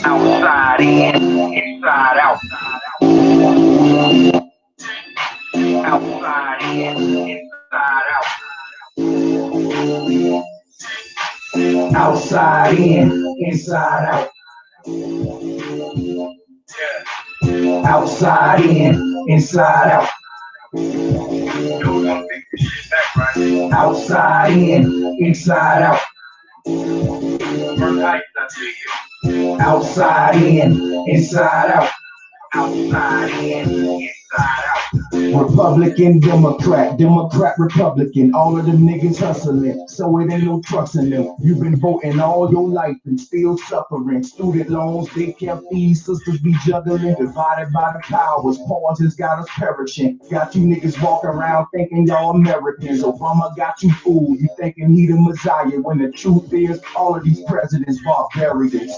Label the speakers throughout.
Speaker 1: Outside in, inside out. Outside in, inside out. Outside in, inside out. Outside in, inside out. Outside in, inside out. Outside in, inside out. Outside in, inside out. Republican, Democrat, Democrat, Republican, all of them niggas hustling, so it ain't no trusting them. You've been voting all your life and still suffering. Student loans, daycare fees, sisters be juggling. Divided by the powers, pauses got us perishing. Got you niggas walking around thinking y'all Americans. Obama got you fooled, you thinking he the Messiah, when the truth is all of these presidents barbarians.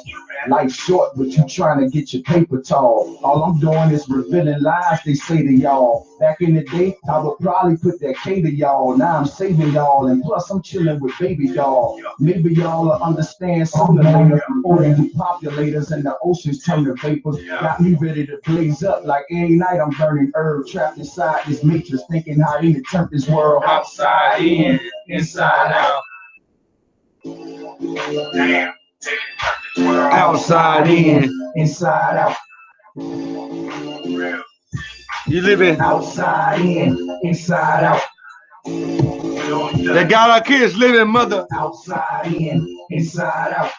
Speaker 1: Life's short, but you trying to get your paper tall. All I'm doing is revealing lies they say to y'all. Back in the day, I would probably put that K to y'all. Now I'm saving y'all, and plus I'm chilling with baby y'all. Maybe y'all will understand sooner or later. Ordering depopulators and the oceans turn to vapors. Got me ready to blaze up like every night I'm burning herb. Trapped inside this matrix, thinking how they can turn this world outside in, inside out. Damn. Outside in, inside out.
Speaker 2: You living
Speaker 1: outside in, inside out.
Speaker 2: They got our kids living, mother.
Speaker 1: Outside in, inside out.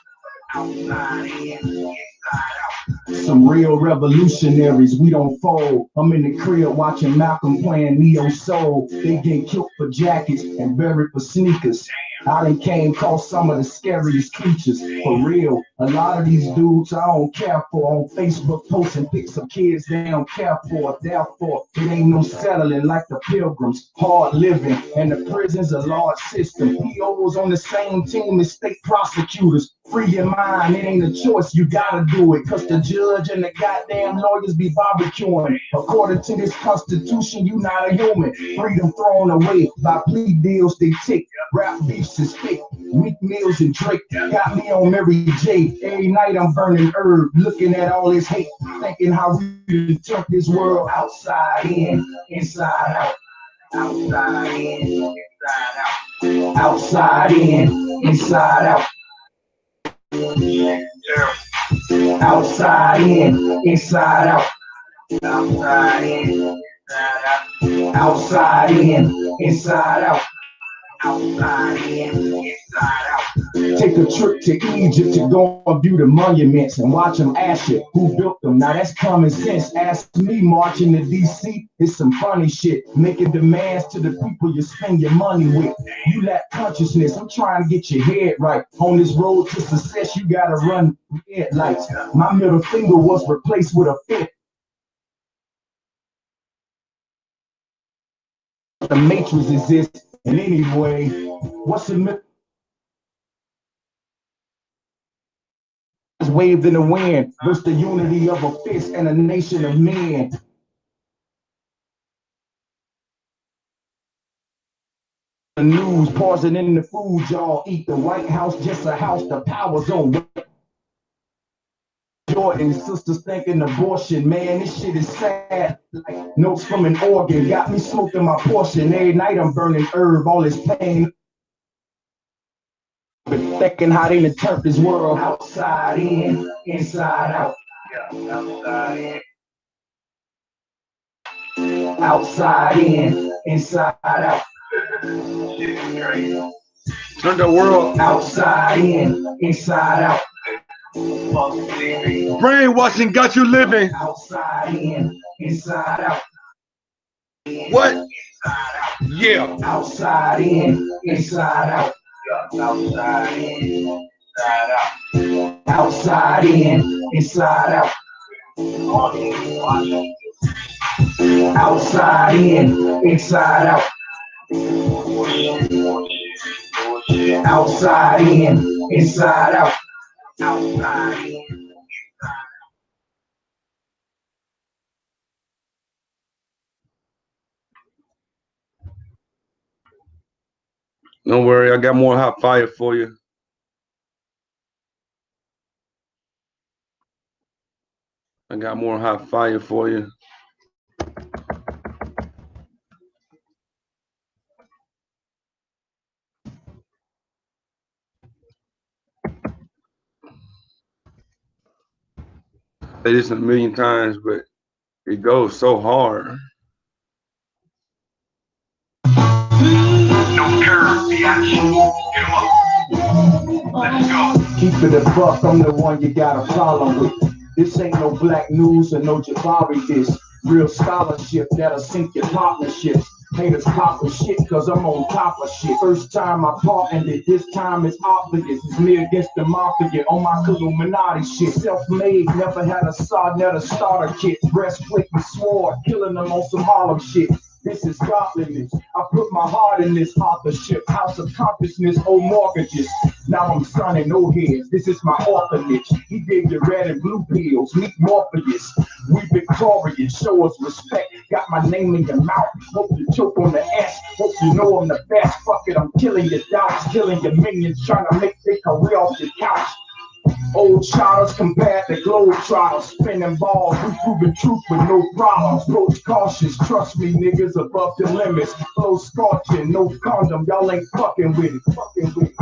Speaker 1: Outside in, inside out. Some real revolutionaries, we don't fold. I'm in the crib watching Malcolm playing Neo Soul. They get killed for jackets and buried for sneakers. I done came across some of the scariest creatures. For real, a lot of these dudes I don't care for on Facebook posting pics of kids they don't care for. Therefore, it ain't no settling like the Pilgrims. Hard living, and the prison's a large system. POs on the same team as state prosecutors. Free your mind, it ain't a choice, you gotta do it. Cause the judge and the goddamn lawyers be barbecuing. According to this constitution, you not a human. Freedom thrown away by plea deals they take. Rap beefs is fake. Weak Mills and Drake got me on Mary J. Every night I'm burning herb, looking at all this hate, thinking how we turn this world outside in, inside out. Outside in, inside out. Outside in, inside out. Outside in, inside out. Outside in, inside out. Outside in, inside out. Outside in, inside out. Take a trip to Egypt to go and view the monuments and watch them ask you who built them. Now that's common sense. Ask me marching to DC, it's some funny shit. Making demands to the people you spend your money with. You lack consciousness, I'm trying to get your head right. On this road to success, you gotta run red lights. My middle finger was replaced with a fifth. The matrix exists, and anyway, what's the myth? Waved in the wind versus the unity of a fist and a nation of men. The news pausing in the food y'all eat. The White House just a house, the power's on. Jordan sisters thinking abortion, man, this shit is sad. Like notes from an organ got me smoking my portion. Every night I'm burning herb, all this pain. But thinking how they done turned this world outside in, inside out. Yeah, outside in. Outside in, inside out. Shit is crazy.
Speaker 2: Turn the world
Speaker 1: outside in, inside out.
Speaker 2: Brainwashing got you living.
Speaker 1: Outside in, inside out.
Speaker 2: What? Yeah.
Speaker 1: Outside in, inside out. Outside in, inside out. Outside in, inside out. Outside in, inside out. Outside in, inside out. Outside in.
Speaker 2: Don't worry, I got more hot fire for you. I got more hot fire for you. I say this a million times, but it goes so hard.
Speaker 1: No curve, let's go. Keep it a buck, I'm the one you got a problem with. This ain't no black news or no Jabari diss. Real scholarship that'll sink your partnerships. Haters poppin' shit cause I'm on top of shit. First time I partnered it, this time it's obvious. It's me against the mafia on my Illuminati shit. Self-made, never had a saw, never starter kit. Breastplate and sword, killing them on some Harlem shit. This is godliness. I put my heart in this authorship. House of consciousness, old mortgages. Now I'm signing no heads. This is my orphanage. He gave you red and blue pills. Meet Morpheus. We victorious. Show us respect. Got my name in your mouth. Hope you choke on the S. Hope you know I'm the best. Fuck it, I'm killing your doubts. Killing your minions. Trying to make their career off your couch. Old shotters compared to globe trotters, spinning balls, we proving truth with no problems. Approach cautious, trust me, niggas above the limits. Flow scorching, no condom, y'all ain't fucking with it.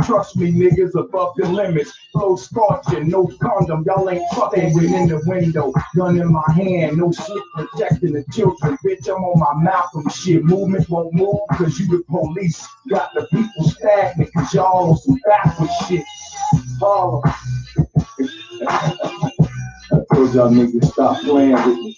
Speaker 1: Trust me, niggas above the limits. Flow scorching, no condom, y'all ain't fucking with it. In the window, gun in my hand, no sleep protecting the children. Bitch, I'm on my Malcolm shit. Movement won't move, cause you the police. Got the people stagnant, cause y'all on some backwards shit. Harlem. I told y'all niggas stop playing with me.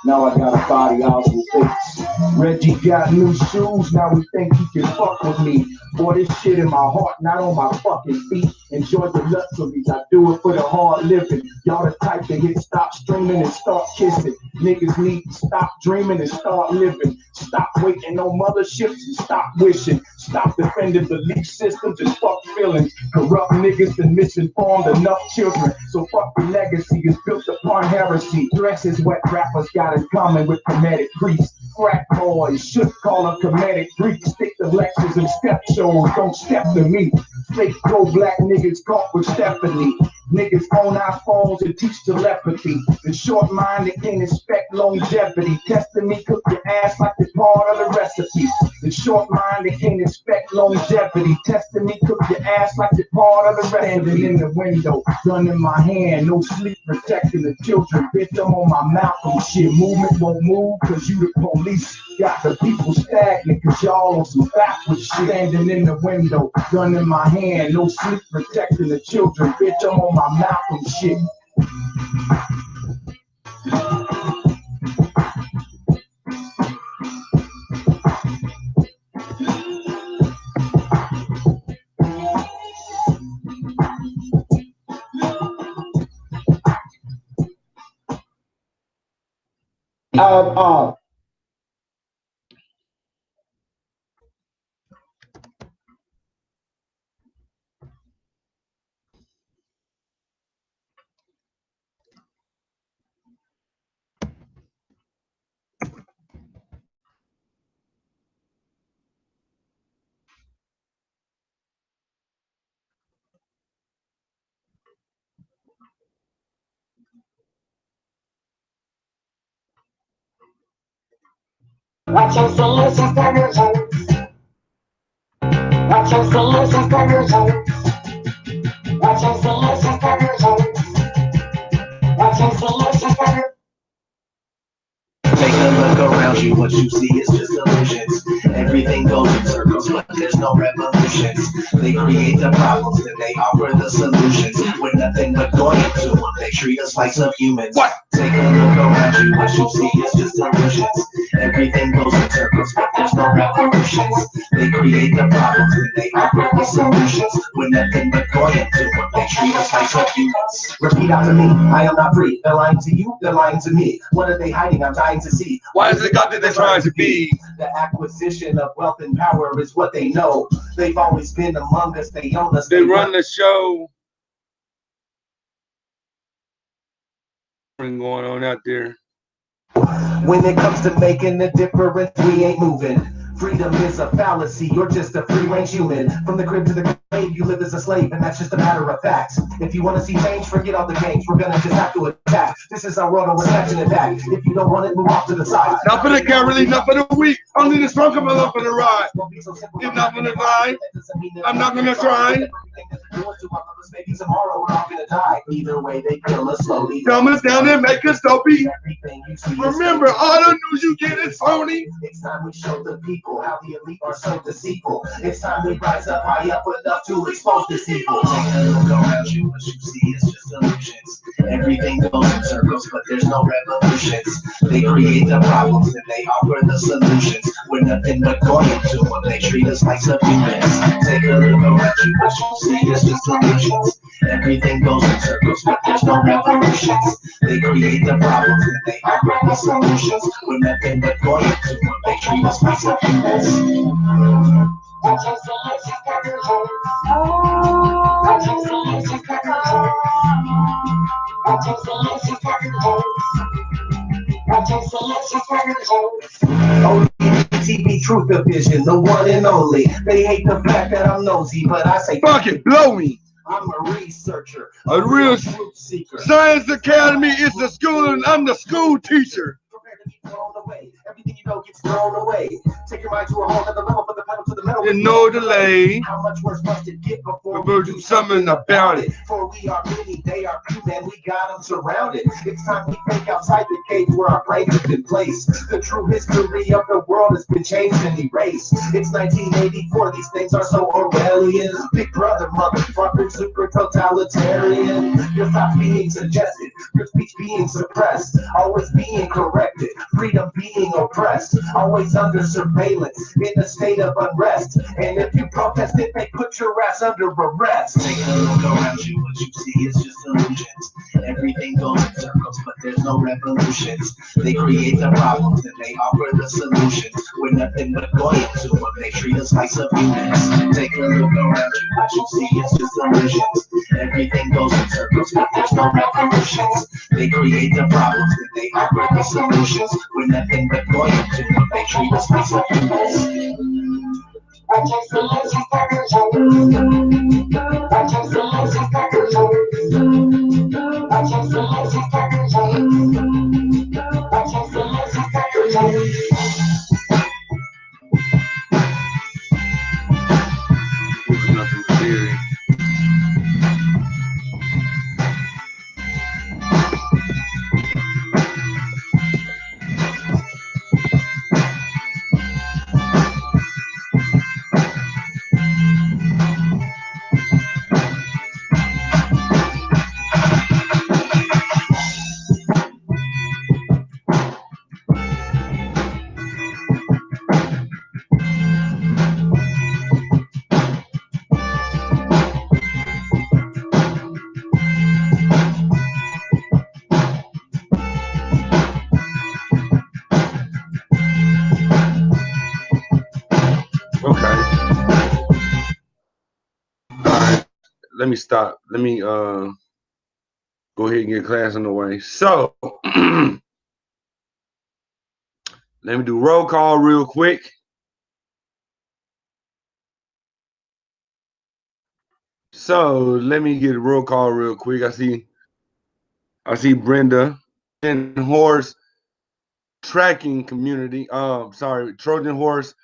Speaker 1: Now I got a body out with face. Reggie got new shoes, now he think he can fuck with me. Boy, this shit in my heart, not on my fucking feet. Enjoy the luxuries, I do it for the hard living. Y'all the type to hit stop streaming and start kissing. Niggas need to stop dreaming and start living. Stop waiting on motherships and stop wishing. Stop defending belief systems and fuck feelings. Corrupt niggas been misinformed enough children. So fuck the legacy is built upon heresy. Dresses what rappers got in common with comedic priests. Frat boys should call them comedic Greeks. Stick to lectures and step shows, don't step to me. Fake pro-black niggas caught with Stephanie. Niggas own iPhones and teach telepathy. The short mind that can't expect longevity. Testing me, cook your ass like it's part of the recipe. The short mind that can't expect longevity. Testing me, cook your ass like it's part of the recipe. Standing in the window, gun in my hand, no sleep protecting the children. Bitch, I'm on my Malcolm shit. Movement won't move cause you the police. Got the people stagnant cause y'all on some backwards shit. Standing in the window, gun in my hand, no sleep protecting the children. Bitch, I'm on my Malcolm shit.
Speaker 3: What you see is just illusions. What you see is just illusions. What you see is just illusions. What you see is just illusions.
Speaker 4: Take a look around you, what you see is just illusions. Everything goes in circles.
Speaker 1: circles, but there's no revolutions. They create the problems, then they offer the solutions. We're nothing but going to them. They treat us like subhumans.
Speaker 2: What?
Speaker 1: Take a look around you, what you see is just illusions. Everything goes in circles, but there's no revolutions. They create the problems, then they offer the solutions. We're nothing but going to them. They treat us like subhumans. Repeat after me, I am not free. They're lying to you, they're lying to me. What are they hiding? I'm dying to see.
Speaker 2: Why is it God that they're trying to be?
Speaker 1: The acquisition of wealth and power is what they know. They've always been among us, they own us.
Speaker 2: They run the show. Going on out there.
Speaker 1: When it comes to making a difference, we ain't moving. Freedom is a fallacy, you're just a free-range human. From the crib to the grave, you live as a slave, and that's just a matter of facts. If you want to see change, forget all the games, we're gonna just have to attack. This is our world and we're catching it back. If you don't want it, move off to the side.
Speaker 2: Not for the cowardly, not for the weak, only the strong come along for the ride. If not gonna lie, I'm not gonna try.
Speaker 1: Tomorrow we're all gonna die. Either way, they kill us slowly.
Speaker 2: Dumb us down and make us dopey. Remember, all the news you get is phony.
Speaker 1: It's time we show the people how the elite are so deceitful. It's time we rise up high up enough to expose this evil. Take a look around you, what you see is just illusions. Everything goes in circles, but there's no revolutions. They create the problems and they offer the solutions. We're nothing but going to them. They treat us like subhumans. Take a look around you, what you see is just illusions. Everything goes in circles, but there's no revolutions. They create the problems and they offer the solutions. We're nothing but going to them. They treat us like subhumans.
Speaker 3: What you see is just illusions. What you see is just illusions. What you see is just illusions. What you see is just illusions.
Speaker 1: TV Truth Division, the one and only. They hate the fact that I'm nosy, but I say
Speaker 2: Fuck it, blow me.
Speaker 1: I'm a researcher,
Speaker 2: A real
Speaker 1: truth seeker.
Speaker 2: Science Academy is the school and I'm the school teacher.
Speaker 1: Prepare to be thrown away. Everything you know gets thrown away. Take your mind to a whole other level, put the pedal to the metal.
Speaker 2: And no delay.
Speaker 1: How much worse must it get before
Speaker 2: We'll do something about it.
Speaker 1: For we are many, they are few, man, we got them surrounded. It's time we think outside the cage where our brains have been placed. The true history of the world has been changed and erased. It's 1984, these things are so Orwellian. Big brother, motherfucker, super totalitarian. Your thoughts being suggested, your speech being suppressed, always being corrected, freedom being oppressed, always under surveillance, in a state of unrest. And if you protest it, they put your ass under arrest. Take a look around you, what you see is just illusions. Everything goes in circles, but there's no revolutions. They create the problems and they offer the solutions. We're nothing but going to them. They treat us like subhumans. Take a look around you, what you see is just illusions. Everything goes in circles, but there's no revolutions. They create the problems and they offer the solutions. We're nothing but going to them. They treat us like subhumans.
Speaker 3: What you see is just illusions. What you see is just illusions. What you see is just illusions. What you see is just illusions.
Speaker 2: There's nothing but theory. Let me stop. Let me go ahead and get class on the way. So let me do roll call real quick. So let me get a roll call real quick. I see Brenda and Horse tracking community. Sorry, Trojan Horse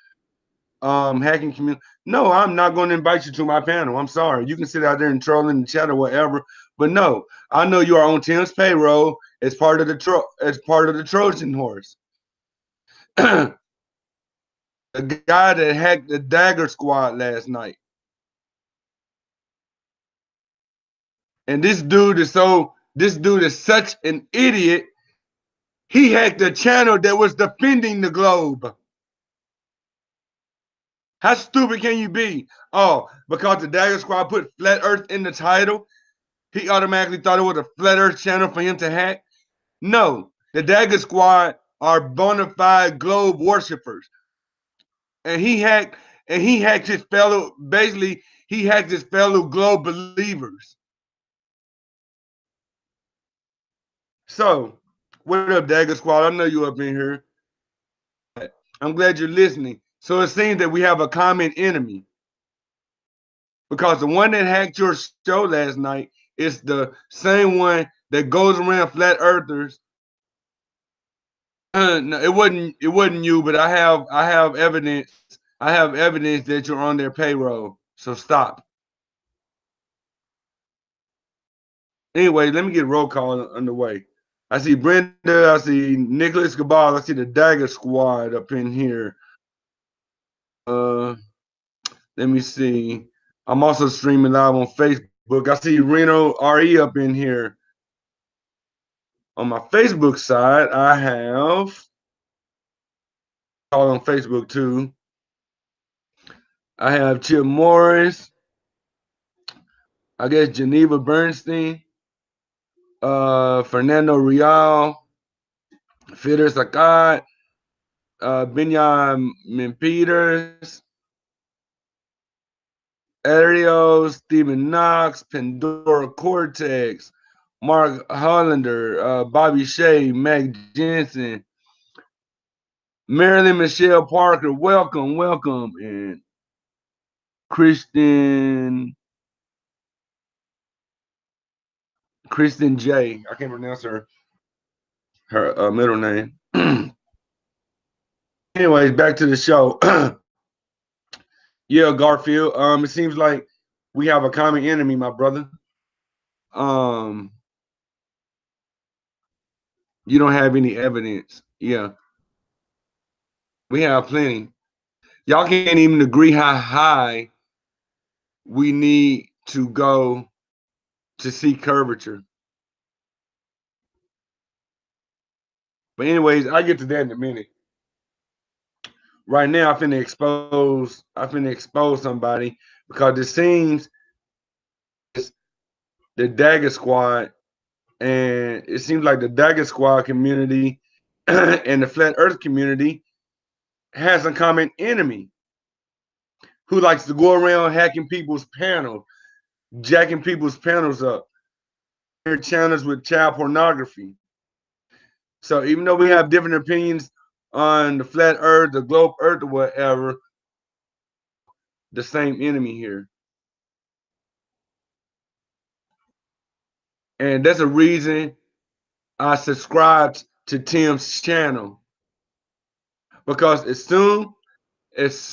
Speaker 2: hacking community. No, I'm not going to invite you to my panel. I'm sorry. You can sit out there and troll in the chat or whatever. But no, I know you are on Tim's payroll as part of the Trojan Horse. the guy that hacked the Dagger squad last night. And this dude is such an idiot. He hacked a channel that was defending the globe. How stupid can you be? Oh, because the Dagger squad put Flat Earth in the title, he automatically thought it was a Flat Earth channel for him to hack? No, the Dagger squad are bona fide globe worshippers. And he hacked his fellow, basically, he hacked his fellow globe believers. So, what up, Dagger Squad? I know you up in here. I'm glad you're listening. So it seems that we have a common enemy. Because the one that hacked your show last night is the same one that goes around flat earthers. No, it wasn't you, but I have evidence. I have evidence that you're on their payroll. So stop. Anyway, let me get roll call underway. I see Brenda, I see Nicholas Cabal, I see the Dagger Squad up in here. Let me see. I'm also streaming live on Facebook. I see Reno RE up in here. On my Facebook side, I have all on Facebook too. I have Chip Morris. I guess Geneva Bernstein. Fernando Real. Fitter Sakat. Benjamin Peters. Ariel, Stephen Knox, Pandora Cortex, Mark Hollander, Bobby Shea, Mac Jensen, Marilyn Michelle Parker, welcome, and Kristen J. I can't pronounce her middle name. Anyways, back to the show. Yeah, Garfield. It seems like we have a common enemy, my brother. You don't have any evidence. Yeah. We have plenty. Y'all can't even agree how high we need to go to see curvature. But anyways, I get to that in a minute. Right now, I'm finna expose somebody because it seems the Dagger Squad, and it seems like the Dagger Squad community and the Flat Earth community has a common enemy who likes to go around hacking people's panels, jacking people's panels up, their channels with child pornography. So even though we have different opinions on the flat earth, the globe earth, or whatever, the same enemy here. And that's a reason I subscribed to Tim's channel. Because as soon as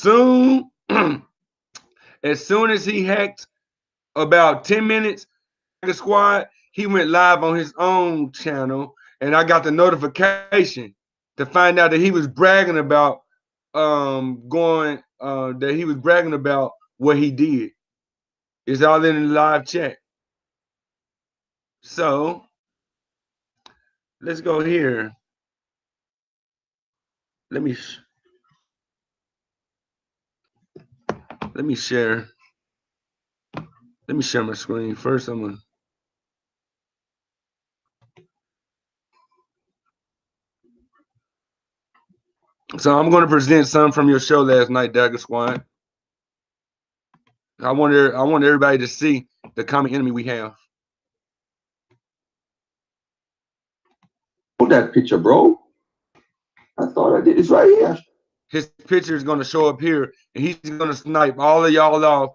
Speaker 2: he hacked about 10 minutes, the squad, he went live on his own channel, and I got the notification to find out that he was bragging about what he did. It's all in the live chat. So let's go here. Let me share. Let me share my screen first. So I'm going to present some from your show last night, Dagger Squad. I want everybody to see the common enemy we have.
Speaker 4: Hold that picture, bro. I thought I did. It's right here.
Speaker 2: His picture is going to show up here, and he's going to snipe all of y'all off.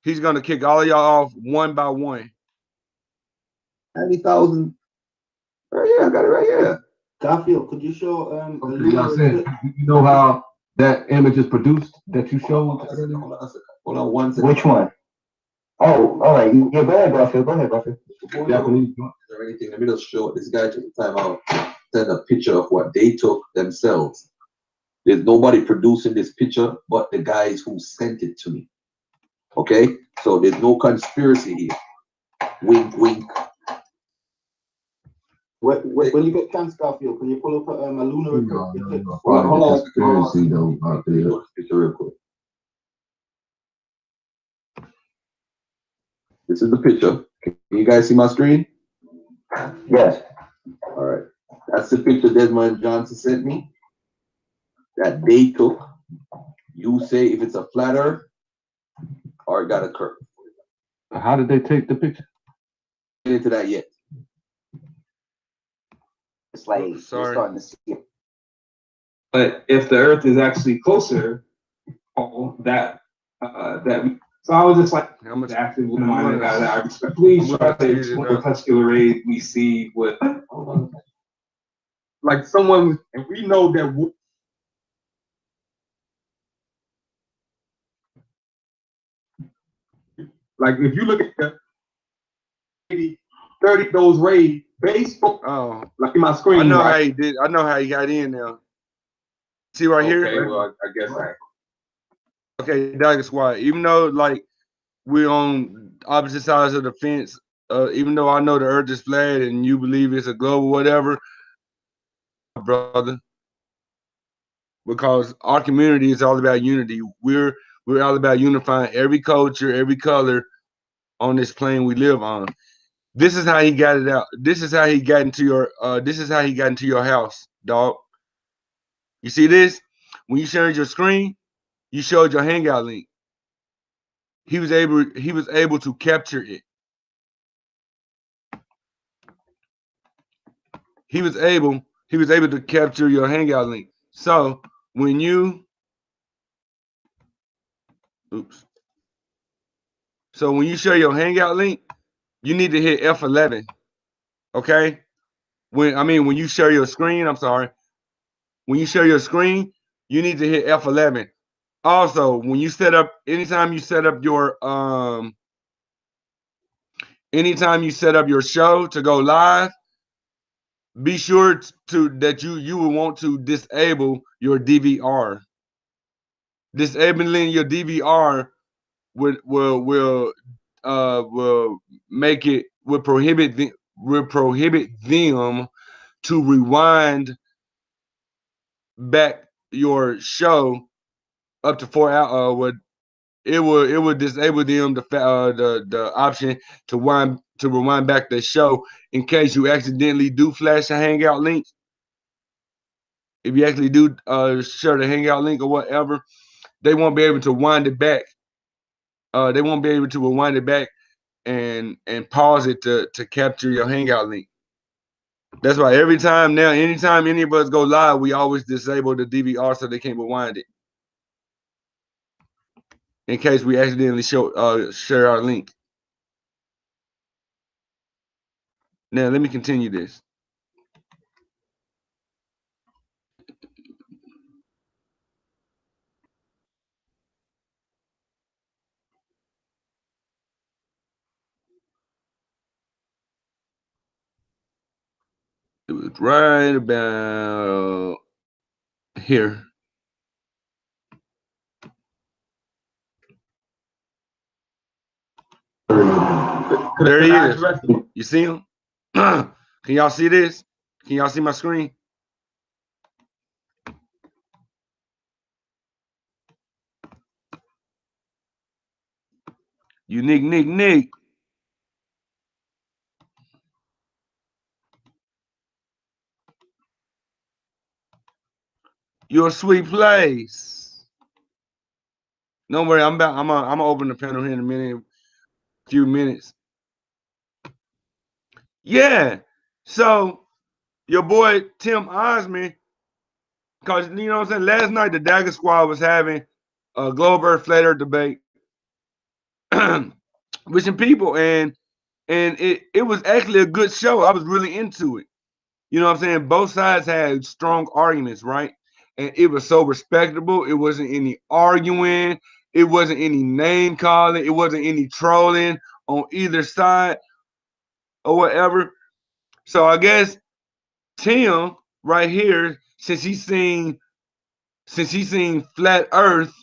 Speaker 2: He's going to kick all of y'all off one by one.
Speaker 4: 90,000. Right here. I got it right here.
Speaker 5: Garfield, could you show
Speaker 6: y'all said, you know how that image is produced that you showed?
Speaker 4: Hold on 1 second.
Speaker 5: Which one? Oh, all right. Yeah, go ahead, Garfield.
Speaker 4: Is there anything? Let me just show this guy took the time out, send a picture of what they took themselves.
Speaker 6: There's nobody producing this picture but the guys who sent it to me. Okay? So there's no conspiracy here. Wink, wink.
Speaker 1: When you get Can Scarfield, can you pull up a Luna record?
Speaker 6: Hold on. Conspiracy though out there. Picture real quick. This is the picture. Can you guys see my screen?
Speaker 5: Yes.
Speaker 6: All right. That's the picture Desmond Johnson sent me that they took. You say if it's a flat earth or it got a curve.
Speaker 4: How did they take the picture?
Speaker 6: Get into that yet.
Speaker 5: It's like you're starting to see it.
Speaker 7: But if the Earth is actually closer, so I was just like,
Speaker 2: How much?
Speaker 7: actually one of my guys that I respect. Please try to explain the particular rays we see with, like someone, and we know that. Like if you look at the 80, 30 those rays based on, like in my screen.
Speaker 2: I know
Speaker 7: right?
Speaker 2: how he did. I know how he got in now. See right here?
Speaker 7: Okay, well, I guess
Speaker 2: Okay, Dagger Squad. Even though like we're on opposite sides of the fence, even though I know the earth is flat and you believe it's a globe or whatever, brother. Because our community is all about unity. We're all about unifying every culture, every color on this plane we live on. This is how he got it out. This is how he got into your house, dog. You see this? When you shared your screen, you showed your hangout link. He was able to capture it. He was able to capture your hangout link. So when you share your hangout link, you need to hit F11. Okay? When you share your screen, I'm sorry. When you share your screen, you need to hit F11. Also, when you set up, anytime you set up your show to go live, be sure that you will want to disable your DVR. Disabling your DVR will prohibit them to rewind back your show up to 4 hours. It would disable them the option to rewind back the show in case you accidentally do flash a hangout link. If you actually do share the hangout link or whatever, they won't be able to wind it back. They won't be able to rewind it back and pause it to capture your hangout link. That's why anytime any of us go live, we always disable the DVR so they can't rewind it. In case we accidentally share our link. Now let me continue this. It was right about here. There he is. You see him? Can y'all see this? Can y'all see my screen? Unique Nick. Your sweet place. Don't worry, I'm gonna open the panel here in a minute, few minutes. Yeah. So your boy Tim Osman, because you know what I'm saying, last night the Dagger Squad was having a Globe Earth Flat Earth debate with some people, and it was actually a good show. I was really into it. You know what I'm saying? Both sides had strong arguments, right? And it was so respectable. It wasn't any arguing. It wasn't any name calling. It wasn't any trolling on either side or whatever. So I guess Tim right here, since he's seen since he seen Flat Earth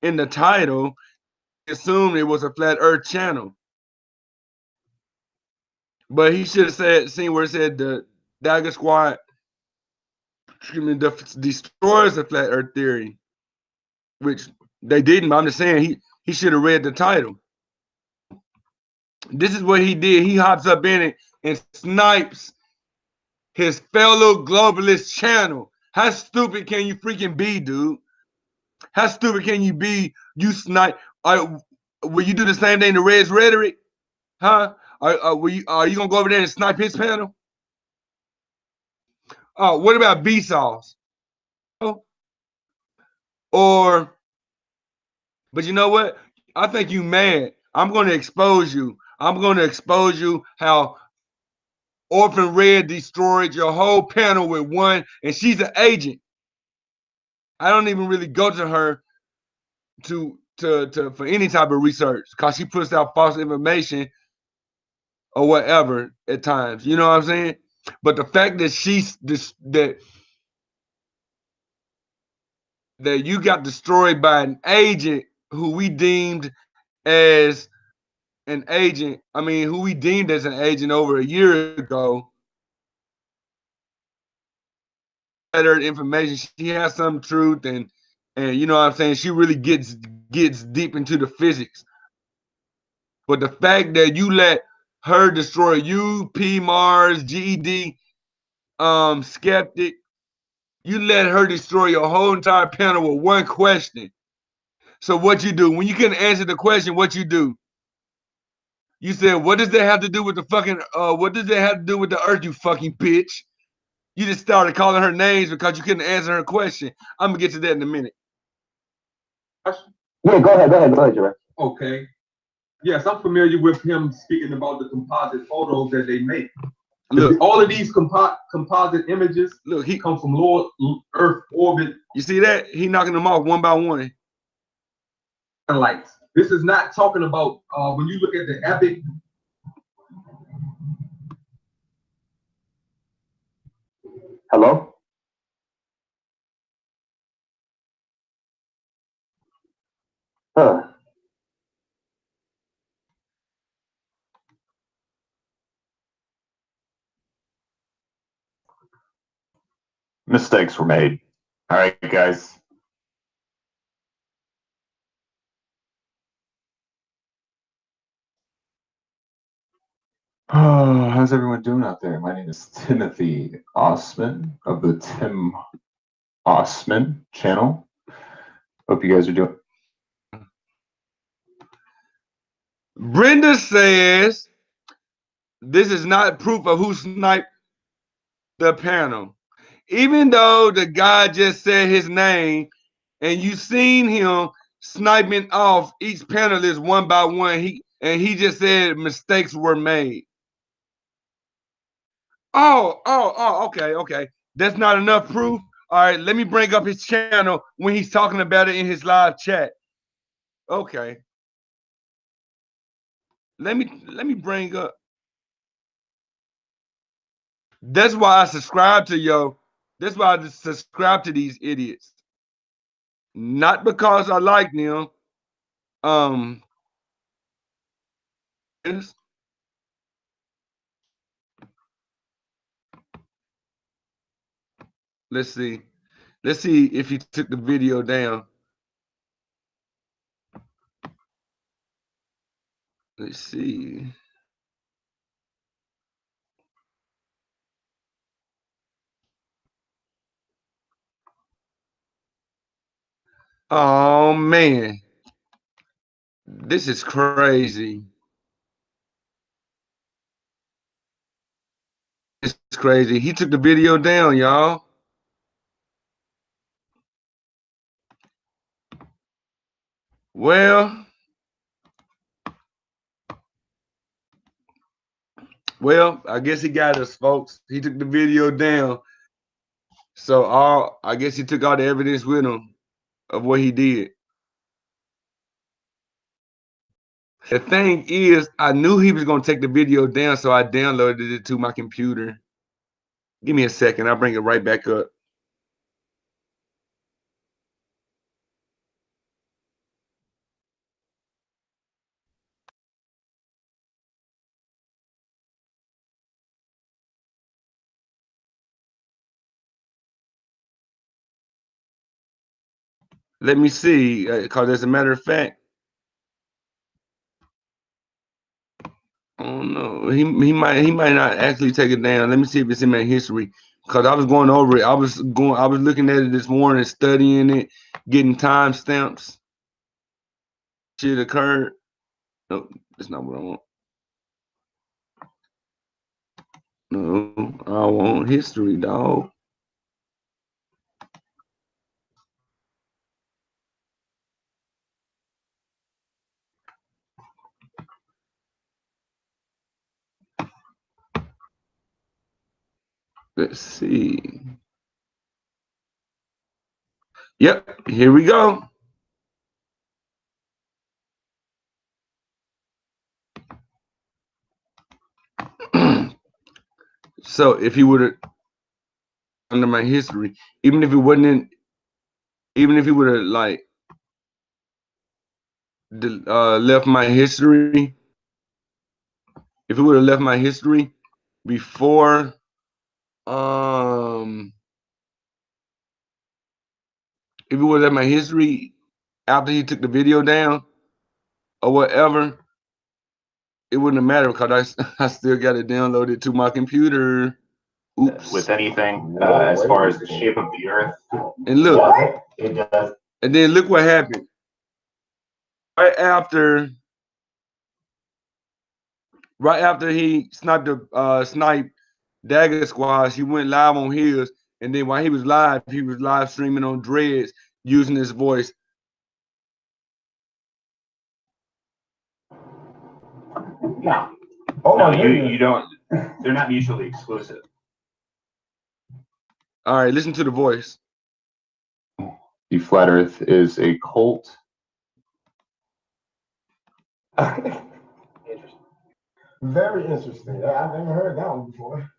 Speaker 2: in the title, he assumed it was a Flat Earth channel. But he should have seen where it said the Dagger Squad, destroys the Flat Earth theory, which they didn't. But I'm just saying he should have read the title. This is what he did. He hops up in it and snipes his fellow globalist channel. How stupid can you freaking be, dude? How stupid can you be? You snipe. Will you do the same thing to Red's Rhetoric? Huh? Are you gonna go over there and snipe his panel? What about Vsauce? Or, but you know what? I think you mad. I'm gonna expose you. I'm gonna expose you how Orphan Red destroyed your whole panel with one, and she's an agent. I don't even really go to her to for any type of research because she puts out false information or whatever at times. You know what I'm saying? But the fact that that you got destroyed by an agent who we deemed as an agent, I mean, who we deemed as an agent over a year ago. Better information. She has some truth, and you know what I'm saying. She really gets deep into the physics. But the fact that you let her destroy you, P Mars, GED, Skeptic, you let her destroy your whole entire panel with one question. So what you do when you couldn't answer the question? What you do? You said, "What does that have to do with the fucking? What does that have to do with the Earth? You fucking bitch!" You just started calling her names because you couldn't answer her question. I'm gonna get to that in a minute.
Speaker 5: Yeah, go ahead, Jermaine.
Speaker 7: Okay. Yes, I'm familiar with him speaking about the composite photos that they make. Look, all of these composite images he come from low Earth orbit.
Speaker 2: You see that? He knocking them off one by one.
Speaker 7: Lights. This is not talking about when you look at the epic.
Speaker 5: Hello? Huh.
Speaker 8: Mistakes were made. All right, guys. Oh, how's everyone doing out there? My name is Timothy Osman of the Tim Osman channel. Hope you guys are doing.
Speaker 2: Brenda says this is not proof of who sniped the panel. Even though the guy just said his name and you seen him sniping off each panelist one by one, he just said mistakes were made. Okay. That's not enough proof. All right, let me bring up his channel when he's talking about it in his live chat. Okay. Let me bring up. That's why I subscribe to yo. That's why I subscribe to these idiots. Not because I like them. Let's see. Let's see if he took the video down. Let's see. Oh man. This is crazy. It's crazy. He took the video down, y'all. Well, I guess he got us, folks. He took the video down. So I guess he took all the evidence with him of what he did. The thing is, I knew he was going to take the video down, so I downloaded it to my computer. Give me a second. I'll bring it right back up. Let me see, because as a matter of fact, I don't know. He might not actually take it down. Let me see if it's in my history. Because I was going over it. I was looking at it this morning, studying it, getting timestamps. Shit occurred. No, that's not what I want. No, I want history, dog. Let's see. Yep, here we go. So if he would have under my history, even if it wasn't in, even if he would have like left my history, if he would have left my history before if he would have left my history after he took the video down or whatever, it wouldn't have mattered because I still got it downloaded to my computer. Oops.
Speaker 8: With anything, as far as the shape of the earth.
Speaker 2: And look,
Speaker 5: It does.
Speaker 2: and then look what happened. Right after he sniped the sniped Dagger squads, he went live on his, and then while he was live streaming on Dreads using his voice.
Speaker 5: No. Oh
Speaker 8: No,
Speaker 5: my
Speaker 8: you don't. They're not mutually exclusive.
Speaker 2: All right, listen to the voice.
Speaker 8: The flat Earth is a cult.
Speaker 5: Interesting. Very interesting. I've never heard that one before.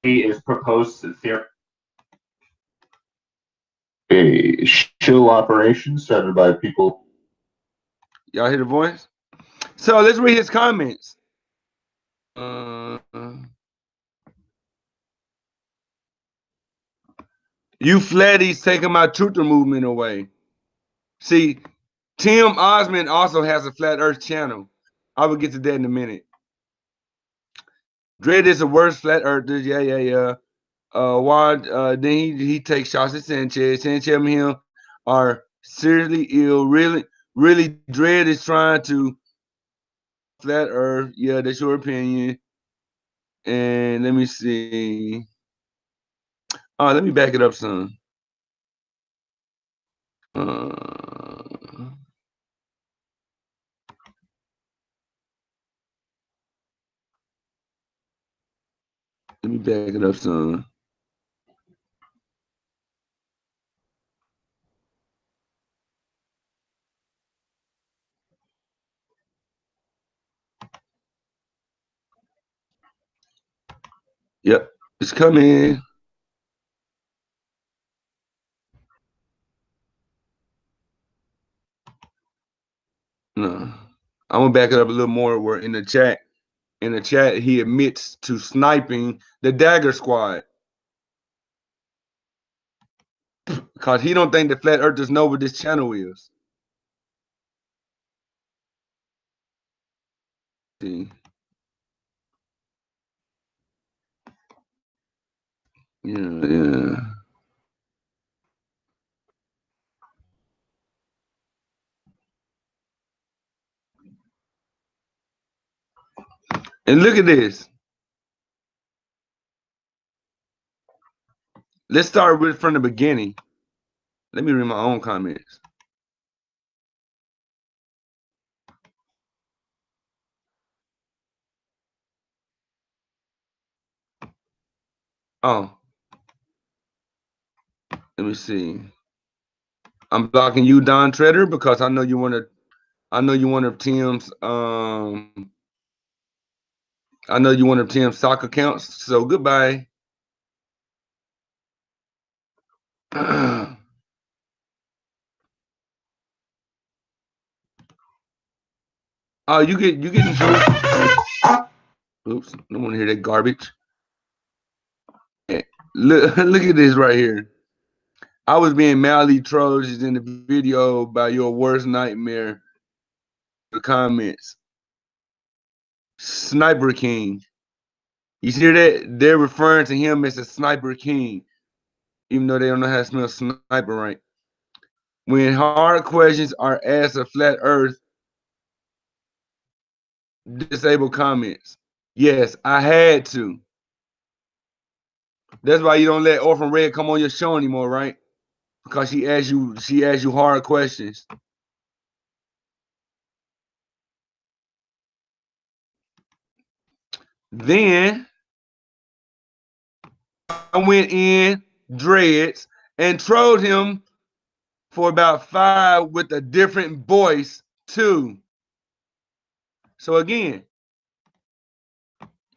Speaker 8: He is proposed to theory. A shill operation started by people.
Speaker 2: Y'all hear the voice? So let's read his comments. You flatties taking my truther movement away. See, Tim Osmond also has a Flat Earth channel. I will get to that in a minute. Dread is the worst Flat Earther. Yeah. Then he takes shots at Sanchez. Sanchez and him are seriously ill. Really, Dread is trying to Flat Earth. Yeah, that's your opinion. And let me see. Oh, let me back it up some. Let me back it up some. Yep, it's coming. No, I'm gonna back it up a little more. Where in the chat, he admits to sniping the Dagger squad because he don't think the Flat Earthers know what this channel is. See, yeah. And look at this. Let's start with from the beginning. Let me read my own comments. Oh, let me see. I'm blocking you, Don Treader, because I know you want to. I know you one of Tim's. I know you one of Tim's soccer accounts. So goodbye. Oh, you getting oops, don't want to hear that garbage. Look at this right here. I was being mildly trolled in the video by your worst nightmare. The comments. Sniper King. You see that? They're referring to him as a Sniper King, even though they don't know how to spell sniper right. When hard questions are asked of Flat Earth, disable comments. Yes, I had to. That's why you don't let Orphan Red come on your show anymore, right? Because she asked you hard questions. Then I went in Dreads and trolled him for about 5 with a different voice too. So again,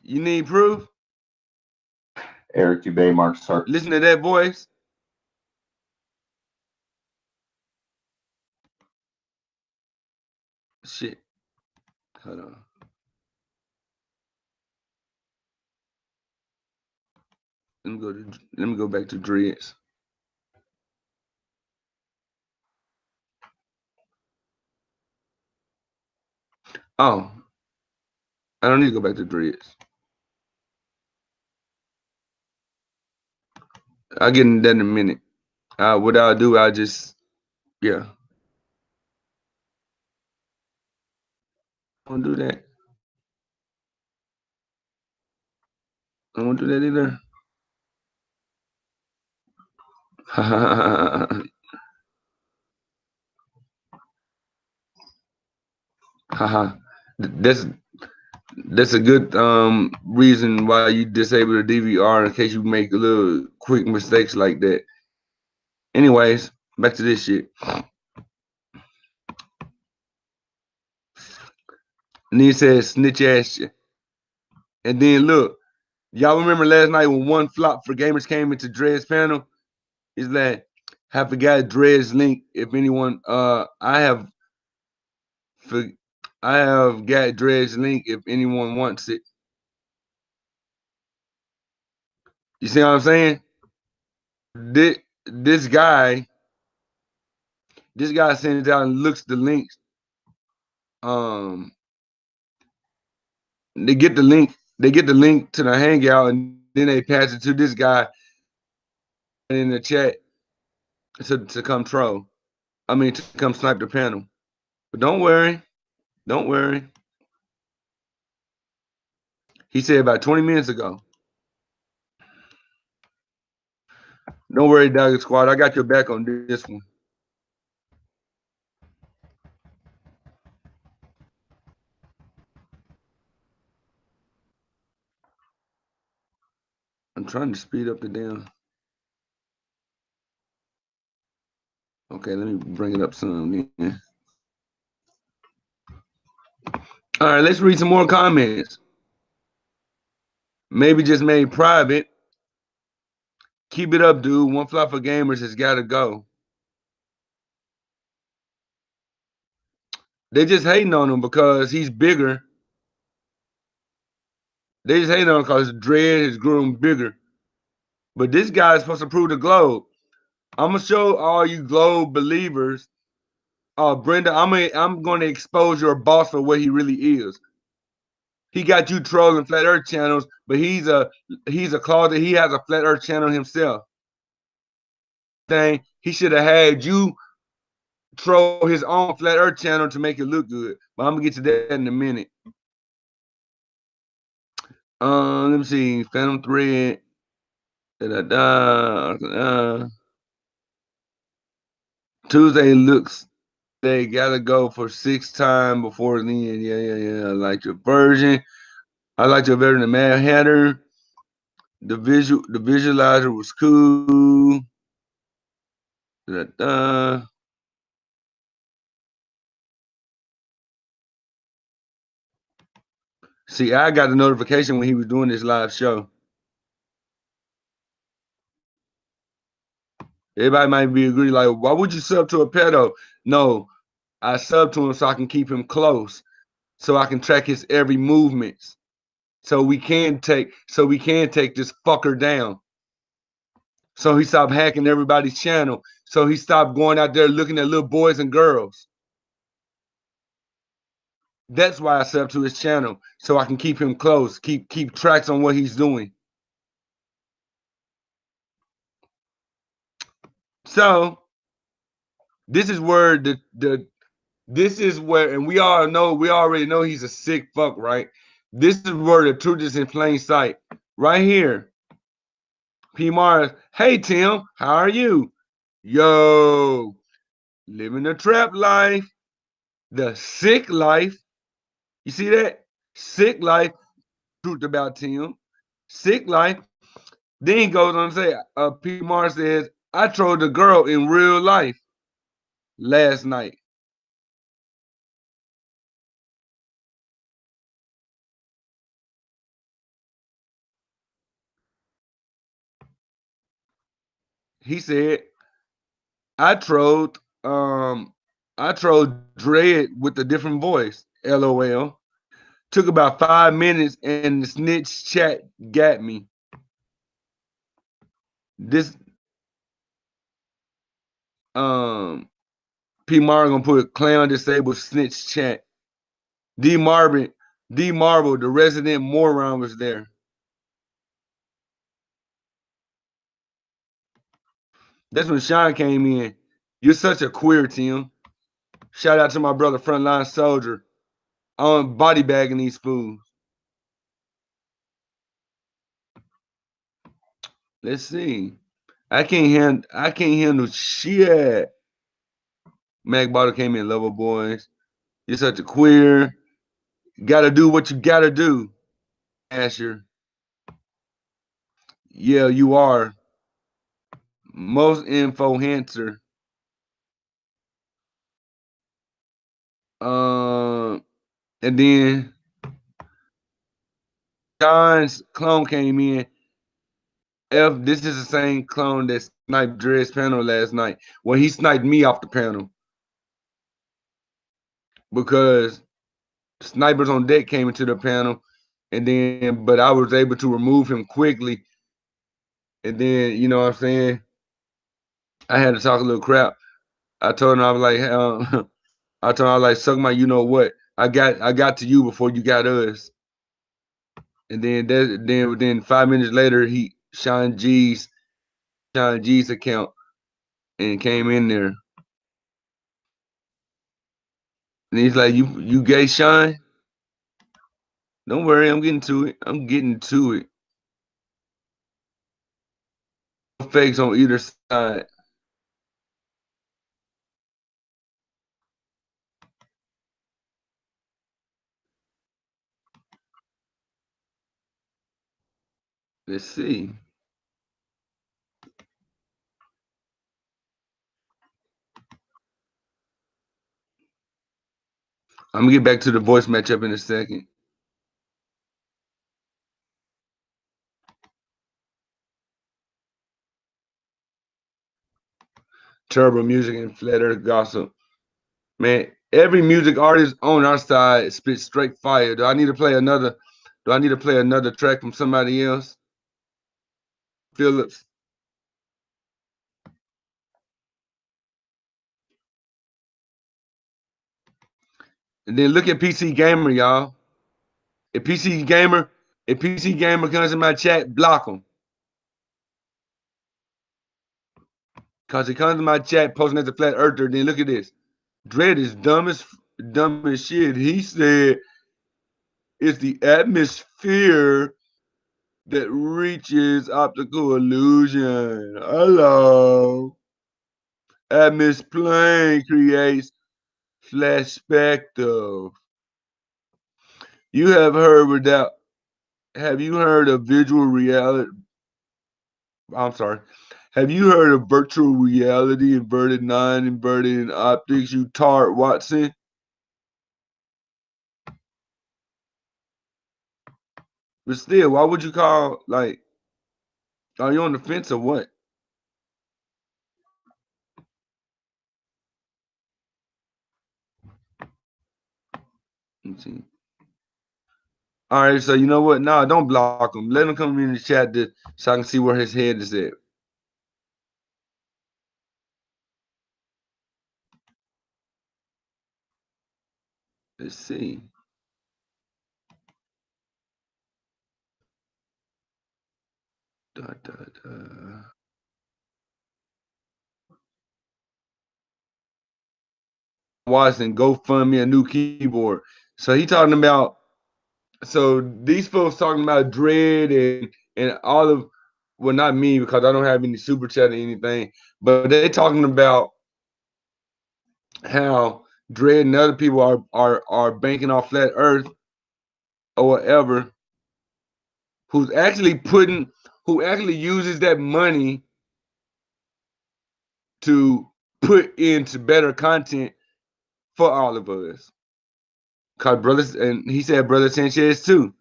Speaker 2: you need proof?
Speaker 8: Eric Dubé, Mark Sark.
Speaker 2: Listen to that voice. Shit. Hold on. Let me go back to Dreads. Oh. I don't need to go back to Dreads. I'll get into that in a minute. What I'll do, I'll just, yeah. I won't do that. I won't do that either. Haha. That's a good reason why you disable the DVR in case you make a little quick mistakes like that. Anyways, back to this shit. And he says snitch ass shit. And then look, y'all remember last night when one flop for gamers came into Dread's panel? Is that I forgot Dread's link. If anyone, I have got Dread's link if anyone wants it. You see what I'm saying? This guy sends out and looks the links. They get the link to the hangout, and then they pass it to this guy in the chat to come troll. I mean, to come snipe the panel. But don't worry. He said about 20 minutes ago. Don't worry, Dagger Squad. I got your back on this one. I'm trying to speed up the damn. Okay, let me bring it up some. Yeah. All right, let's read some more comments. Maybe just made private. Keep it up, dude. One flop for gamers has got to go. They just hating on him because he's bigger. They just hating on him because Dread has grown bigger. But this guy is supposed to prove the globe. I'm gonna show all you globe believers. Brenda, I'm gonna expose your boss for what he really is. He got you trolling flat earth channels, but he's a closet. He has a flat earth channel himself. He should have had you troll his own flat earth channel to make it look good. But I'm gonna get to that in a minute. Let me see. Phantom Thread. Tuesday looks. They gotta go for 6 times before the end. Yeah. I like your version. I like your version of Mad Hatter. The visualizer was cool. See, I got the notification when he was doing this live show. Everybody might be agree, like, why would you sub to a pedo? No, I sub to him so I can keep him close, so I can track his every movements, so we can take this fucker down. So he stopped hacking everybody's channel. So he stopped going out there looking at little boys and girls. That's why I sub to his channel, so I can keep him close, keep tracks on what he's doing. So this is where this is where, and we already know he's a sick fuck, right? This is where the truth is in plain sight. Right here. P Mars, hey Tim, how are you? Yo, living the trap life, the sick life. You see that? Sick life, truth about Tim. Sick life. Then he goes on to say, P Mars says, I trolled a girl in real life last night. He said, I trolled Dread with a different voice. LOL. Took about 5 minutes and the snitch chat got me. This P Mar gonna put clown disabled snitch chat. D Marble, the resident moron was there. That's when Sean came in. You're such a queer, Tim. Shout out to my brother, Frontline Soldier. I'm body bagging these fools. Let's see. I can't handle shit. Mac Bottle came in, Level Boys. You're such a queer. Gotta do what you gotta do, Asher. Yeah, you are. Most info hancer. And then John's clone came in. This is the same clone that sniped Dre's panel last night. Well, he sniped me off the panel because snipers on deck came into the panel, and then but I was able to remove him quickly. And then you know what I'm saying, I had to talk a little crap. I told him I was like, I told him I was like, suck my, you know what? I got to you before you got us. And then 5 minutes later, he Sean G's account and came in there. And he's like, you gay, Sean? Don't worry, I'm getting to it. I'm getting to it. Fakes on either side. Let's see. I'm gonna get back to the voice matchup in a second. Turbo music and flat earth gossip. Man, every music artist on our side spits straight fire. Do I need to play another track from somebody else? Phillips. And then look at PC Gamer, y'all. If PC Gamer comes in my chat, block him. Cause he comes in my chat posting as a flat earther. Then look at this. Dread is dumb as shit. He said it's the atmosphere that reaches optical illusion. Hello. Atmos plane creates flashspective. Have you heard of visual reality? I'm sorry. Have you heard of virtual reality, inverted, non-inverted, and optics, you tart Watson? But still, why would you call, like, are you on the fence or what? Let's see. All right, so you know what? No, don't block him. Let him come in the chat so I can see where his head is at. Let's see. Watson, go fund me a new keyboard. So he talking about, so these folks talking about Dread and all of, well, not me because I don't have any super chat or anything, but they talking about how Dread and other people are banking off flat Earth or whatever, who actually uses that money to put into better content for all of us. Cause brothers, and he said Brother Sanchez too.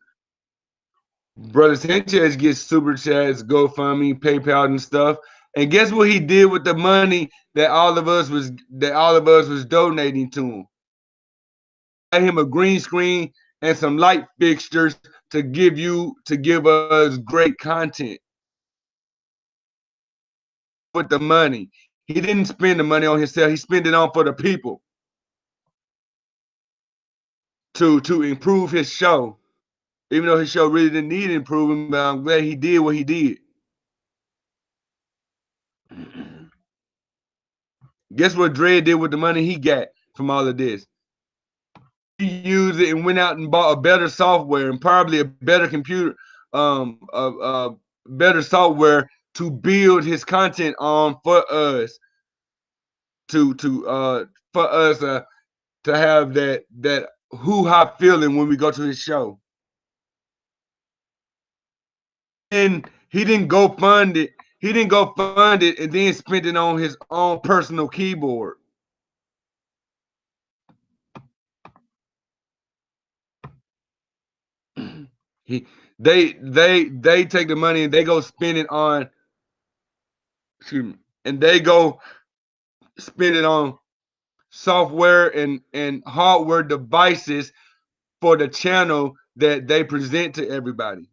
Speaker 2: Brother Sanchez gets super chats, GoFundMe, PayPal, and stuff. And guess what he did with the money that all of us was donating to him? Got him a green screen and some light fixtures to give us great content with the money. He didn't spend the money on himself. He spent it on for the people to improve his show. Even though his show really didn't need improving, but I'm glad he did what he did. Guess what Dre did with the money he got from all of this? He used it and went out and bought a better software and probably a better computer, better software to build his content on for us, for us to have that hoo-ha feeling when we go to his show. And he didn't go fund it. He didn't go fund it and then spend it on his own personal keyboard. They take the money and they go spend it on, excuse me, and they go spend it on software and hardware devices for the channel that they present to everybody.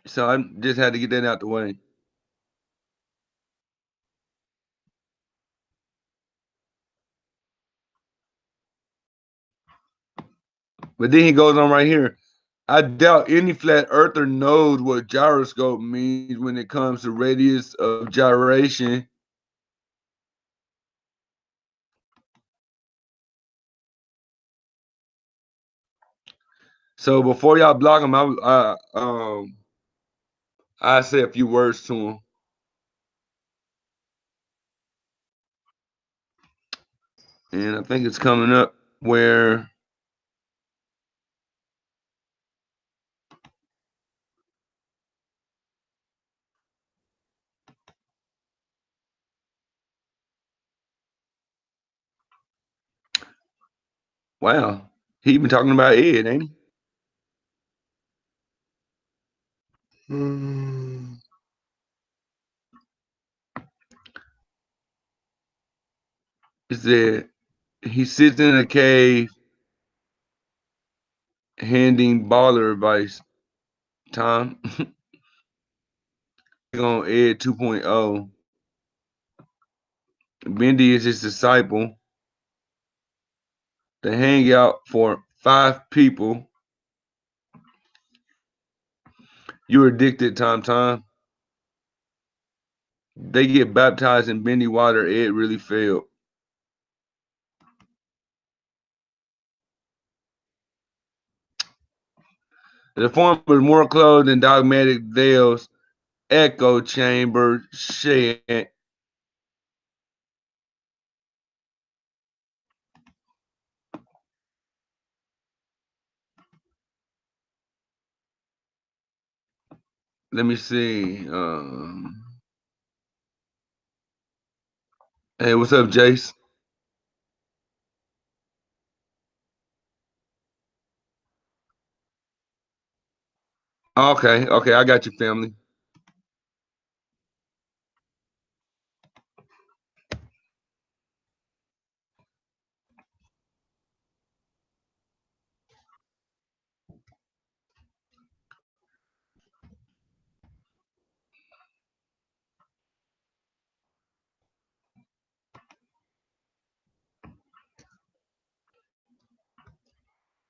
Speaker 2: So I just had to get that out the way. But then he goes on right here. I doubt any flat earther knows what gyroscope means when it comes to radius of gyration. So before y'all block him, I say a few words to him. And I think it's coming up where wow, he been talking about Ed, ain't he? It said he sits in a cave handing baller advice. Tom on Ed 2.0. Bendy is his disciple. They hang out for 5 people. You're addicted, Tom. They get baptized in Bendy water. Ed really failed. The form was more clothed than dogmatic veils, echo chamber, shed. Let me see. Hey, what's up, Jace? Okay, I got you, family.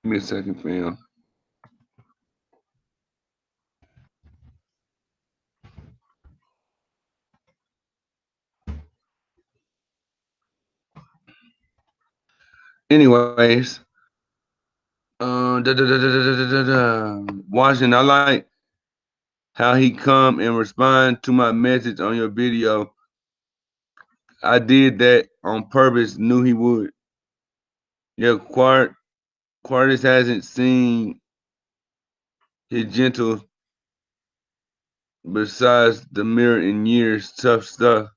Speaker 2: Give me a second, fam. Anyways, Washington, I like how he come and respond to my message on your video. I did that on purpose, knew he would. Yeah, Quartus hasn't seen his gentle besides the mirror in years. Tough stuff.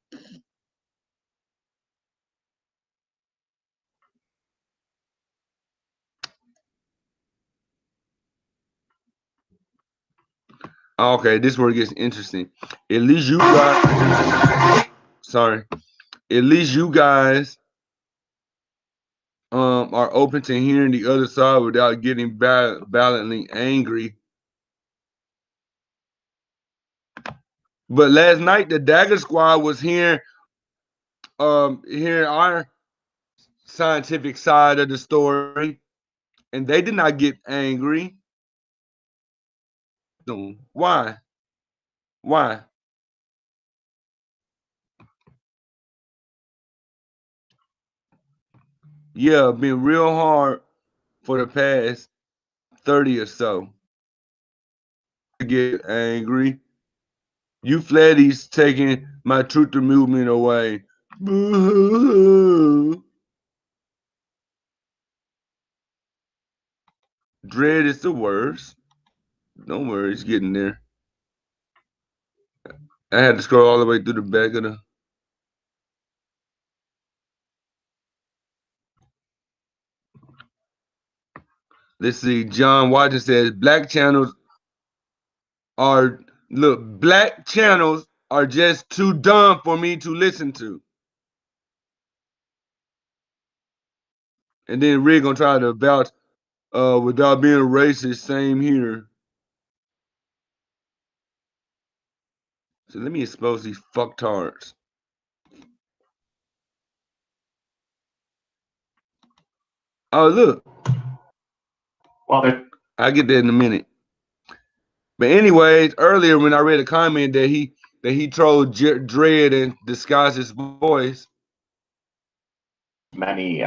Speaker 2: Okay, this is where it gets interesting. At least you guys, sorry. At least you guys are open to hearing the other side without getting violently angry. But last night the Dagger Squad was hearing our scientific side of the story, and they did not get angry. No. Why? Why? Yeah, been real hard for the past 30 or so. Get angry. You flatties taking my truth movement away. Boo-hoo-hoo. Dread is the worst. Don't worry, it's getting there. I had to scroll all the way through the back of the. Let's see. John Watson says black channels are just too dumb for me to listen to. And then Rick gonna try to vouch without being racist. Same here. So let me expose these fucktards. Oh look.
Speaker 8: Well,
Speaker 2: I'll get that in a minute. But anyways, earlier when I read a comment that he trolled Dread and disguised his voice.
Speaker 8: Many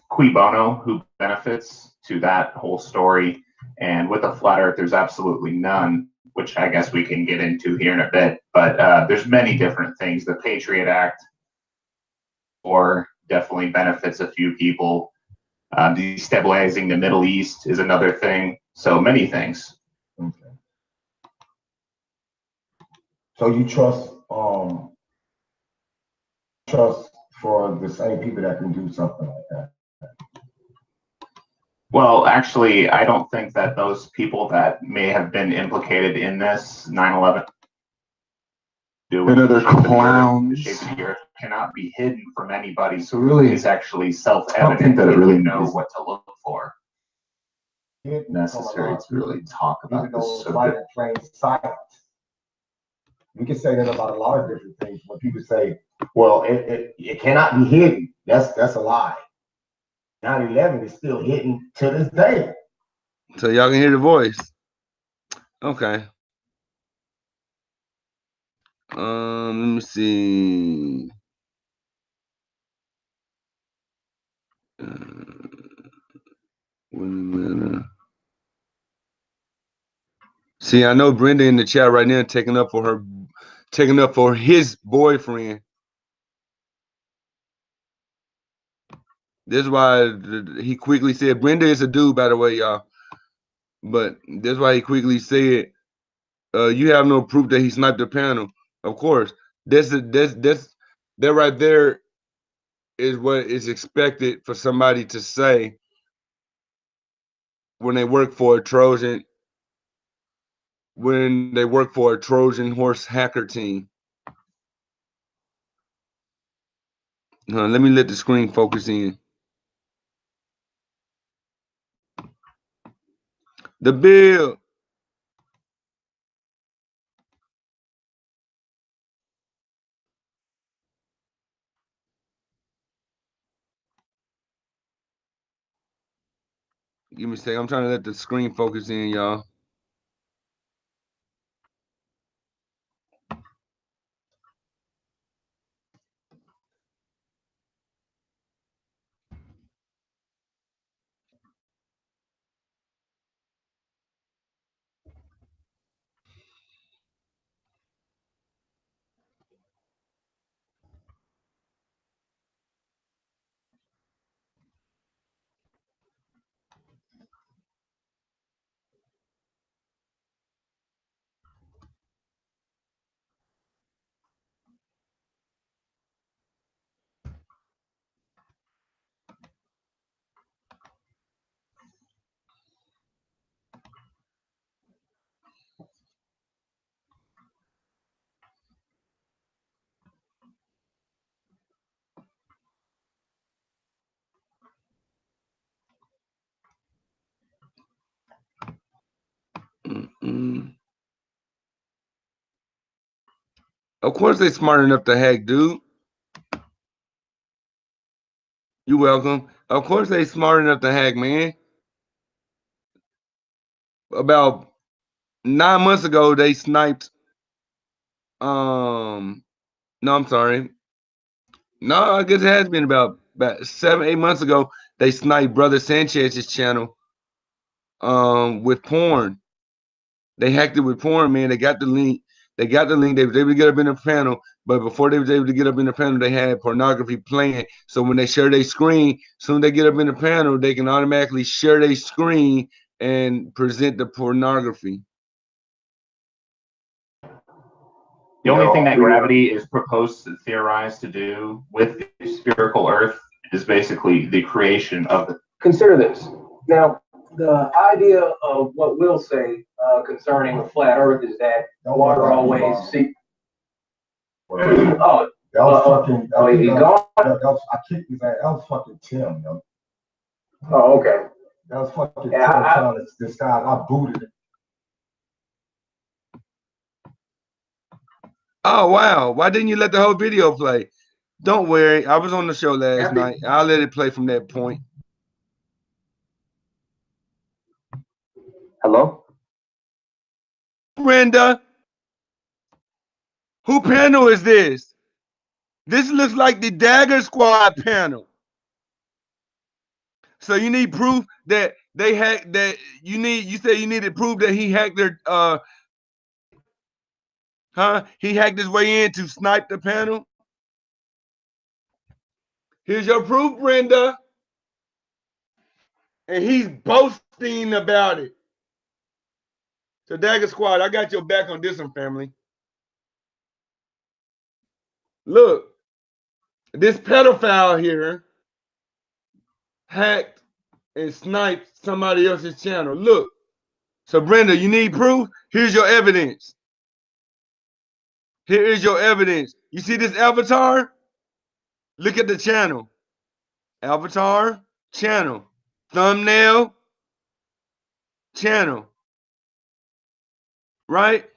Speaker 8: cui bono who benefits to that whole story, and with the flat earth there's absolutely none, which I guess we can get into here in a bit, but there's many different things. The Patriot Act or definitely benefits a few people. Destabilizing the Middle East is another thing, so many things.
Speaker 1: Okay. So you trust for the same people that can do something like that?
Speaker 8: Well, actually, I don't think that those people that may have been implicated in this 9/11
Speaker 9: another clowns.
Speaker 8: The shape of the earth cannot be hidden from anybody.
Speaker 9: So really,
Speaker 8: it's actually self-evident.
Speaker 9: I don't think that it really
Speaker 8: know what to look for. Necessary to really talk about this subject.
Speaker 1: Plain sight. We can say that about a lot of different things. When people say, "Well, it cannot be hidden," that's a lie. 9/11 is still hidden to this day.
Speaker 2: So y'all can hear the voice. Okay. Let me see. See, I know Brenda in the chat right now taking up for his boyfriend. This is why he quickly said, Brenda is a dude, by the way, y'all. But that's why he quickly said, you have no proof that he sniped the panel. Of course. That right there is what is expected for somebody to say when they work for a Trojan horse hacker team. Let me let the screen focus in. The bill. Give me a second. I'm trying to let the screen focus in, y'all. Of course they smart enough to hack, dude. You welcome. Of course they smart enough to hack, man. About 9 months ago, they sniped. No, I'm sorry. No, I guess it has been about 7, 8 months ago. They sniped Brother Sanchez's channel. With porn. They hacked it with porn, man. They got the link. They got the link. They was able to get up in the panel, but before they was able to get up in the panel, they had pornography playing. So when they share their screen, soon they get up in the panel, they can automatically share their screen and present the pornography.
Speaker 8: The only thing that gravity is proposed to theorize to do with the spherical Earth is basically the creation of the.
Speaker 9: Consider this. Now, the idea of what we'll say concerning a flat Earth is that water always seeps. Oh,
Speaker 1: that was fucking.
Speaker 9: He's gone.
Speaker 1: I kicked his ass. That was fucking Tim, yo.
Speaker 9: Oh, okay.
Speaker 1: That was fucking Tim trying to disguise. I booted it.
Speaker 2: Oh wow! Why didn't you let the whole video play? Don't worry, I was on the show last night. I'll let it play from that point.
Speaker 5: Hello?
Speaker 2: Brenda, who panel is this? This looks like the Dagger Squad panel. So you need proof that they hacked that. You said you needed proof that he hacked their he hacked his way in to snipe the panel. Here's your proof, Brenda. And he's boasting about it. So Dagger Squad, I got your back on this one, family. Look, this pedophile here hacked and sniped somebody else's channel. Look. So Brenda, you need proof? Here's your evidence. Here is your evidence. You see this avatar? Look at the channel. Avatar, channel. Thumbnail, channel. Right?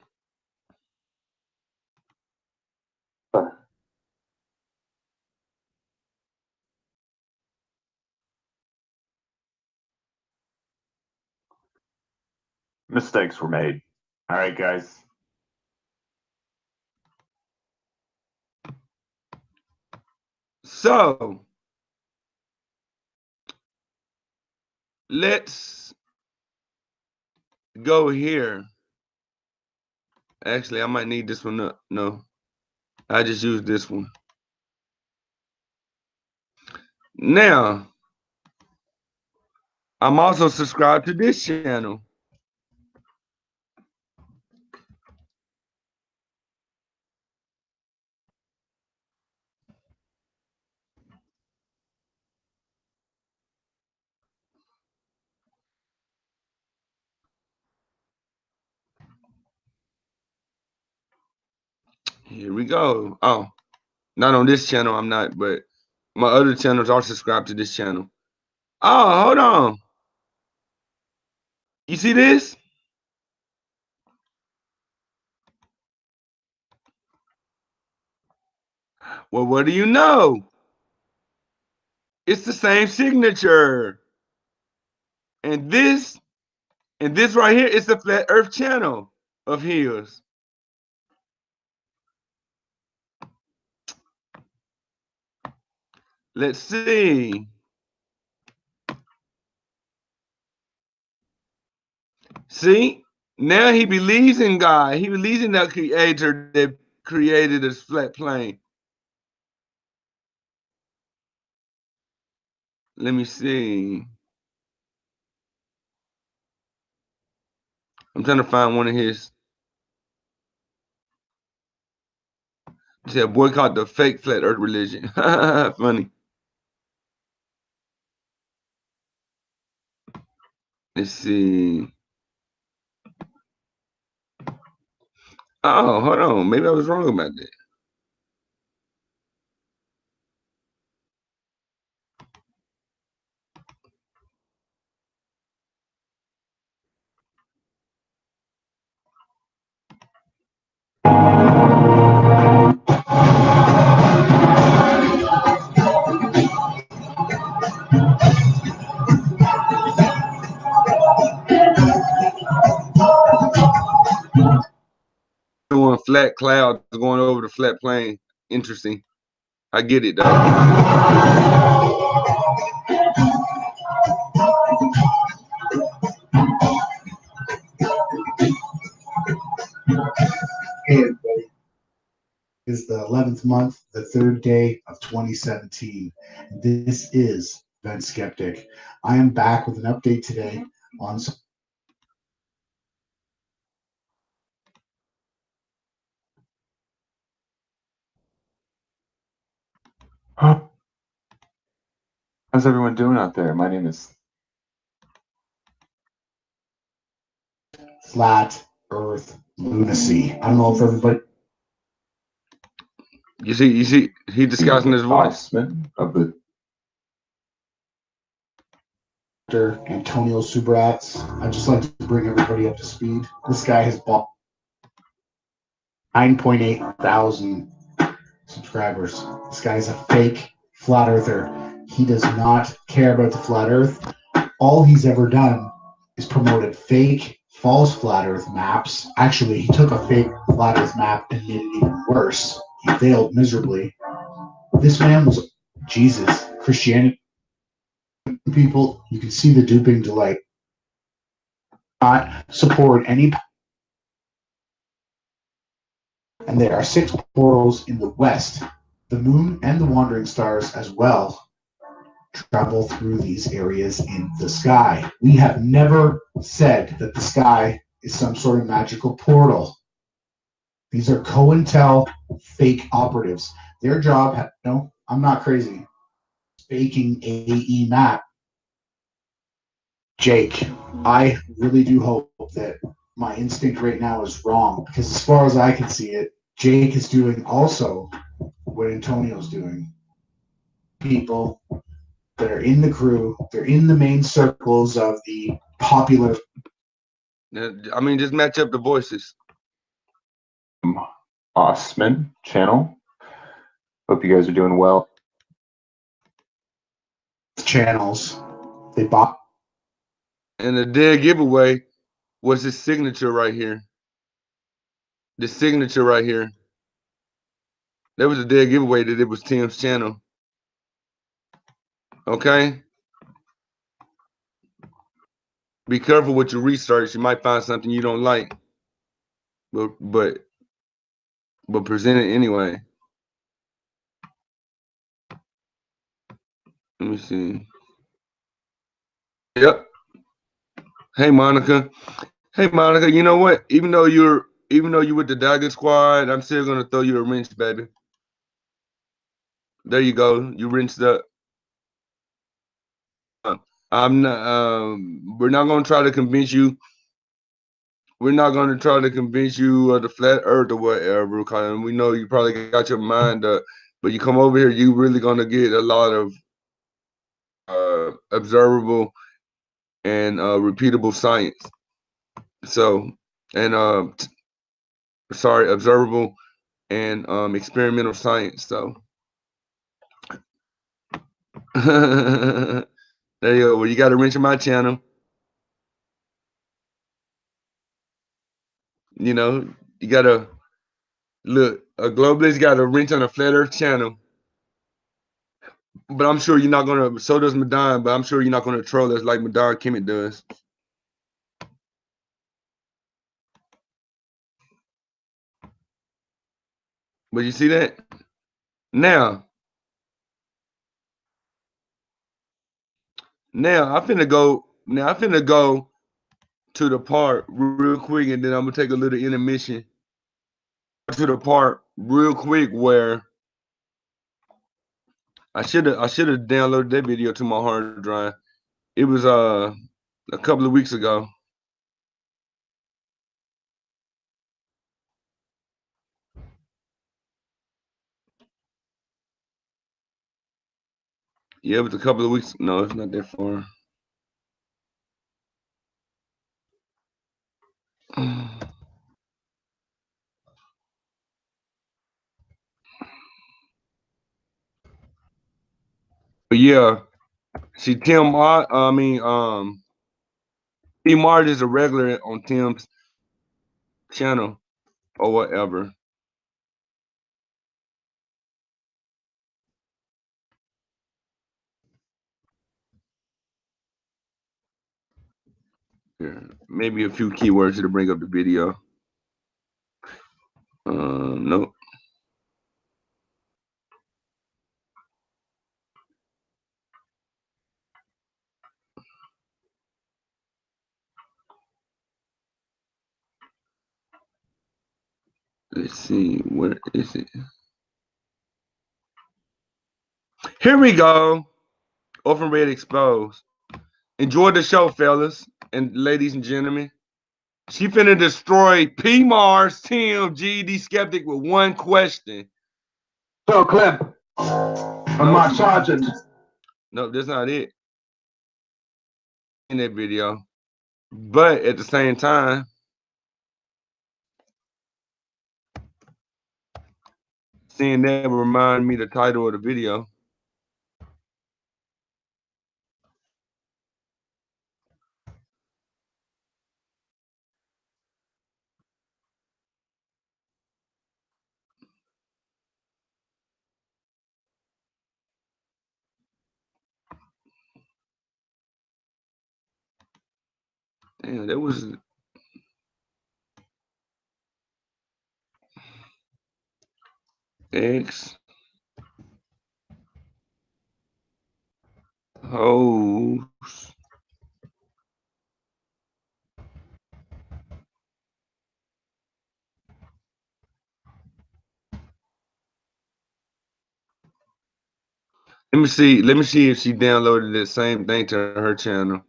Speaker 8: Mistakes were made. All right, guys.
Speaker 2: So let's go here. Actually, I might need this one. No, I just used this one. Now, I'm also subscribed to this channel. Here we go. Oh, not on this channel, I'm not, but my other channels are subscribed to this channel. Oh, hold on. You see this? Well, what do you know? It's the same signature. And this right here is the flat earth channel of his. Let's see. See, now he believes in God. He believes in that creator that created this flat plane. Let me see. I'm trying to find one of his. He said, boycott the fake flat earth religion. Funny. Let's see. Oh, hold on. Maybe I was wrong about that. Doing flat clouds going over the flat plane. Interesting. I get it though.
Speaker 10: Hey everybody. It's the 11th month, the 3rd day of 2017. This is Ben Skeptic. I am back with an update today on
Speaker 11: How's everyone doing out there? My name is
Speaker 10: flat earth lunacy. I don't know if everybody
Speaker 2: You see, he disguising his voice.
Speaker 11: of the
Speaker 10: Antonio Subrats. I just like to bring everybody up to speed. This guy has bought 9.8 thousand subscribers. This guy's a fake flat earther. He does not care about the flat earth. All he's ever done is promoted fake, false flat earth maps. Actually, he took a fake flat earth map and made it even worse. He failed miserably. This man was Jesus, Christianity. People, you can see the duping delight. Not support any. And there are 6 portals in the west. The moon and the wandering stars as well travel through these areas in the sky. We have never said that the sky is some sort of magical portal. These are COINTEL fake operatives. Their job, no, I'm not crazy, faking AE map. Jake, I really do hope that my instinct right now is wrong, because as far as I can see it, Jake is doing also what Antonio's doing. People that are in the crew, they're in the main circles of the popular.
Speaker 2: I mean, just match up the voices.
Speaker 11: Osman channel. Hope you guys are doing well.
Speaker 10: Channels. They bought.
Speaker 2: And the dead giveaway was his signature right here. The signature right here. That was a dead giveaway that it was Tim's channel. Okay? Be careful with your research. You might find something you don't like. But present it anyway. Let me see. Yep. Hey Monica. Hey Monica, you know what? Even though you're with the Dagger squad, I'm still gonna throw you a wrench, baby. There you go. You rinsed up. I'm not we're not gonna try to convince you. We're not gonna try to convince you of the flat earth or whatever, because we know you probably got your mind up, but you come over here, you really gonna get a lot of observable and repeatable science. So, and observable and experimental science. So there you go. Well, you got to mention my channel. You know, you gotta look. A globalist got a wrench on a flat Earth channel, but I'm sure you're not gonna. So does Madonna, but I'm sure you're not gonna troll us like Madonna Kimmett does. But you see that now. Now I finna go. Now I finna go to the part real quick, and then I'm gonna take a little intermission. To the part real quick where I should have downloaded that video to my hard drive. It was a couple of weeks ago. Yeah, it was a couple of weeks. No, it's not that far. But yeah, see Tim. T Mart is a regular on Tim's channel or whatever. Yeah, maybe a few keywords to bring up the video. Nope. Let's see, where is it? Here we go. Orphan Red Exposed. Enjoy the show, fellas and ladies and gentlemen. She finna destroy P. Mars, Tim, GED Skeptic with one question.
Speaker 1: So clip on my sergeant.
Speaker 2: No, that's not it. In that video. But at the same time, seeing that remind me the title of the video. Damn, that was X. Hoes. Let me see. Let me see if she downloaded the same thing to her channel.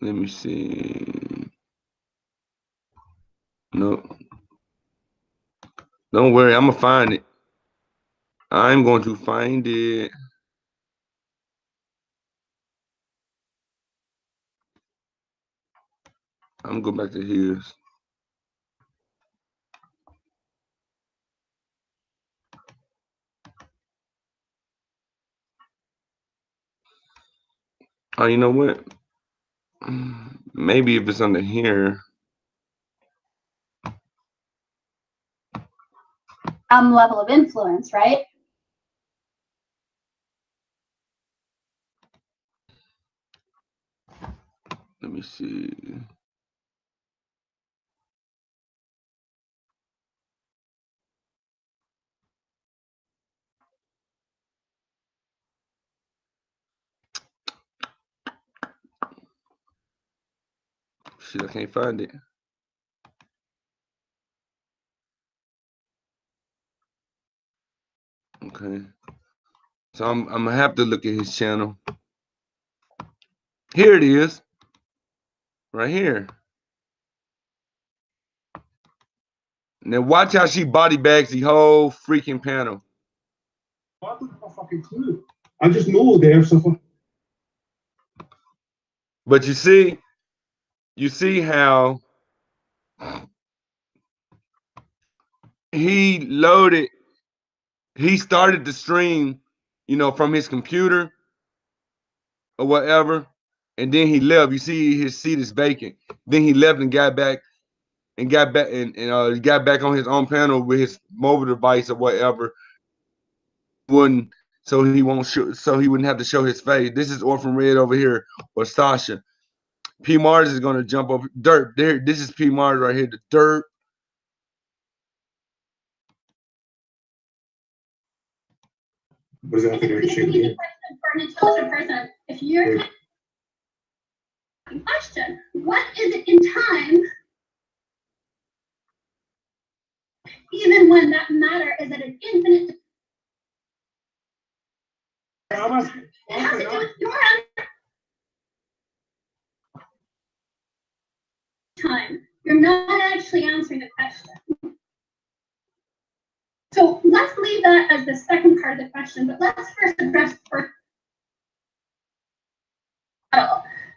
Speaker 2: Let me see. No. Don't worry, I'm gonna find it. I'm going to find it. I'm gonna go back to his. Oh, you know what? Maybe if it's under here.
Speaker 12: Level of influence, right?
Speaker 2: Let me see. Shit, I can't find it. Okay. So I'm gonna have to look at his channel. Here it is. Right here. Now watch how she body bags the whole freaking panel.
Speaker 13: I don't have a fucking clue. I just know there, so.
Speaker 2: But you see how he started the stream you know, from his computer or whatever, and then he left. You see his seat is vacant. Then he left and got back and got back on his own panel with his mobile device or whatever. So he wouldn't have to show his face. This is Orphan Red over here, or Sasha. P Mars is gonna jump over dirt. There, this is P Mars right here. The dirt.
Speaker 13: What does that have to do with shooting here?
Speaker 12: For an intelligent person, if you're question, what is it in time, even when that matter is at an infinite? It has to do with your time. You're not actually answering the question. So let's leave that as the second part of the question, but let's first address the first.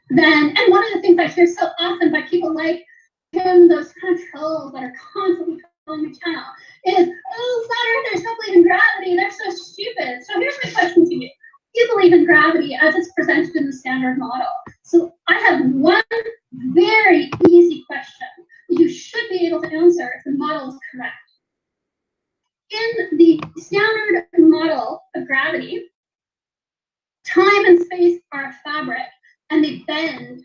Speaker 12: Then, and one of the things I hear so often by people like him, those kind of trolls that are constantly trolling the channel, is, oh, flat earthers don't believe in gravity, they're so stupid. So here's my question to you. You believe in gravity as it's presented in the standard model. So I have one very easy question that you should be able to answer if the model is correct. In the standard model of gravity, time and space are a fabric, and they bend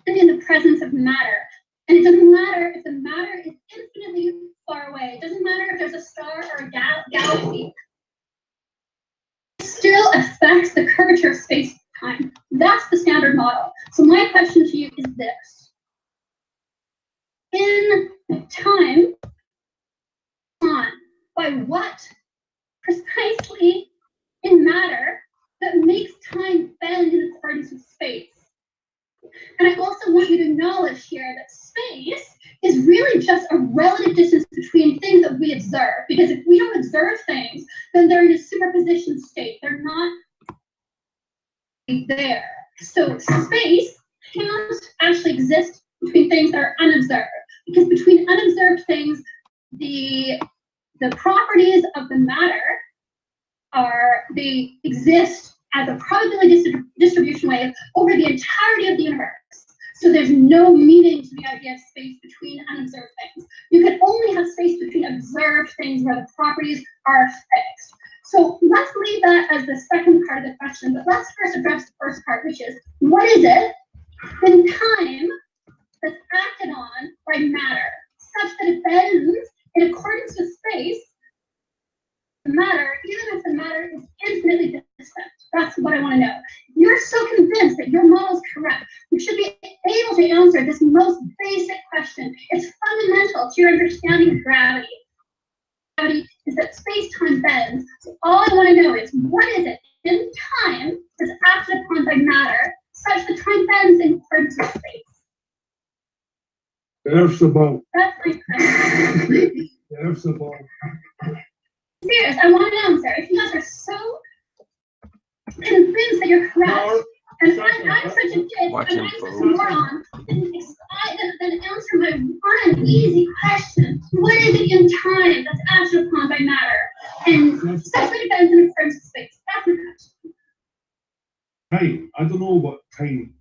Speaker 12: in the presence of matter. And it doesn't matter if the matter is infinitely far away. It doesn't matter if there's a star or a galaxy. It still affects the curvature of space-time. That's the standard model. So my question to you is this. In time, by what precisely in matter that makes time bend in accordance with space? And I also want you to acknowledge here that space is really just a relative distance between things that we observe. Because if we don't observe things, then they're in a superposition state. They're not there. So space can't actually exist between things that are unobserved. Because between unobserved things, the properties of the matter they exist as a probability distribution wave over the entirety of the universe. So there's no meaning to the idea of space between unobserved things. You can only have space between observed things where the properties are fixed. So let's leave that as the second part of the question, but let's first address the first part, which is, what is it in time that's acted on by matter, such that it bends in accordance with space, matter, even if the matter is infinitely distant? That's what I want to know. You're so convinced that your model is correct. You should be able to answer this most basic question. It's fundamental to your understanding of gravity. Gravity is that space-time bends. So all I want to know is, what is it in time that's acted upon by matter, such that time bends in accordance with space?
Speaker 13: That's about.
Speaker 12: That's my question.
Speaker 13: That's about.
Speaker 12: Serious, I want an answer. If you guys are so convinced that you're correct, and I'm such a bitch, and I'm such a moron, then answer my one easy question. What is it in time that's acted upon by matter, and such that it bends in accordance with space? That's my question.
Speaker 13: Time. I don't know what time,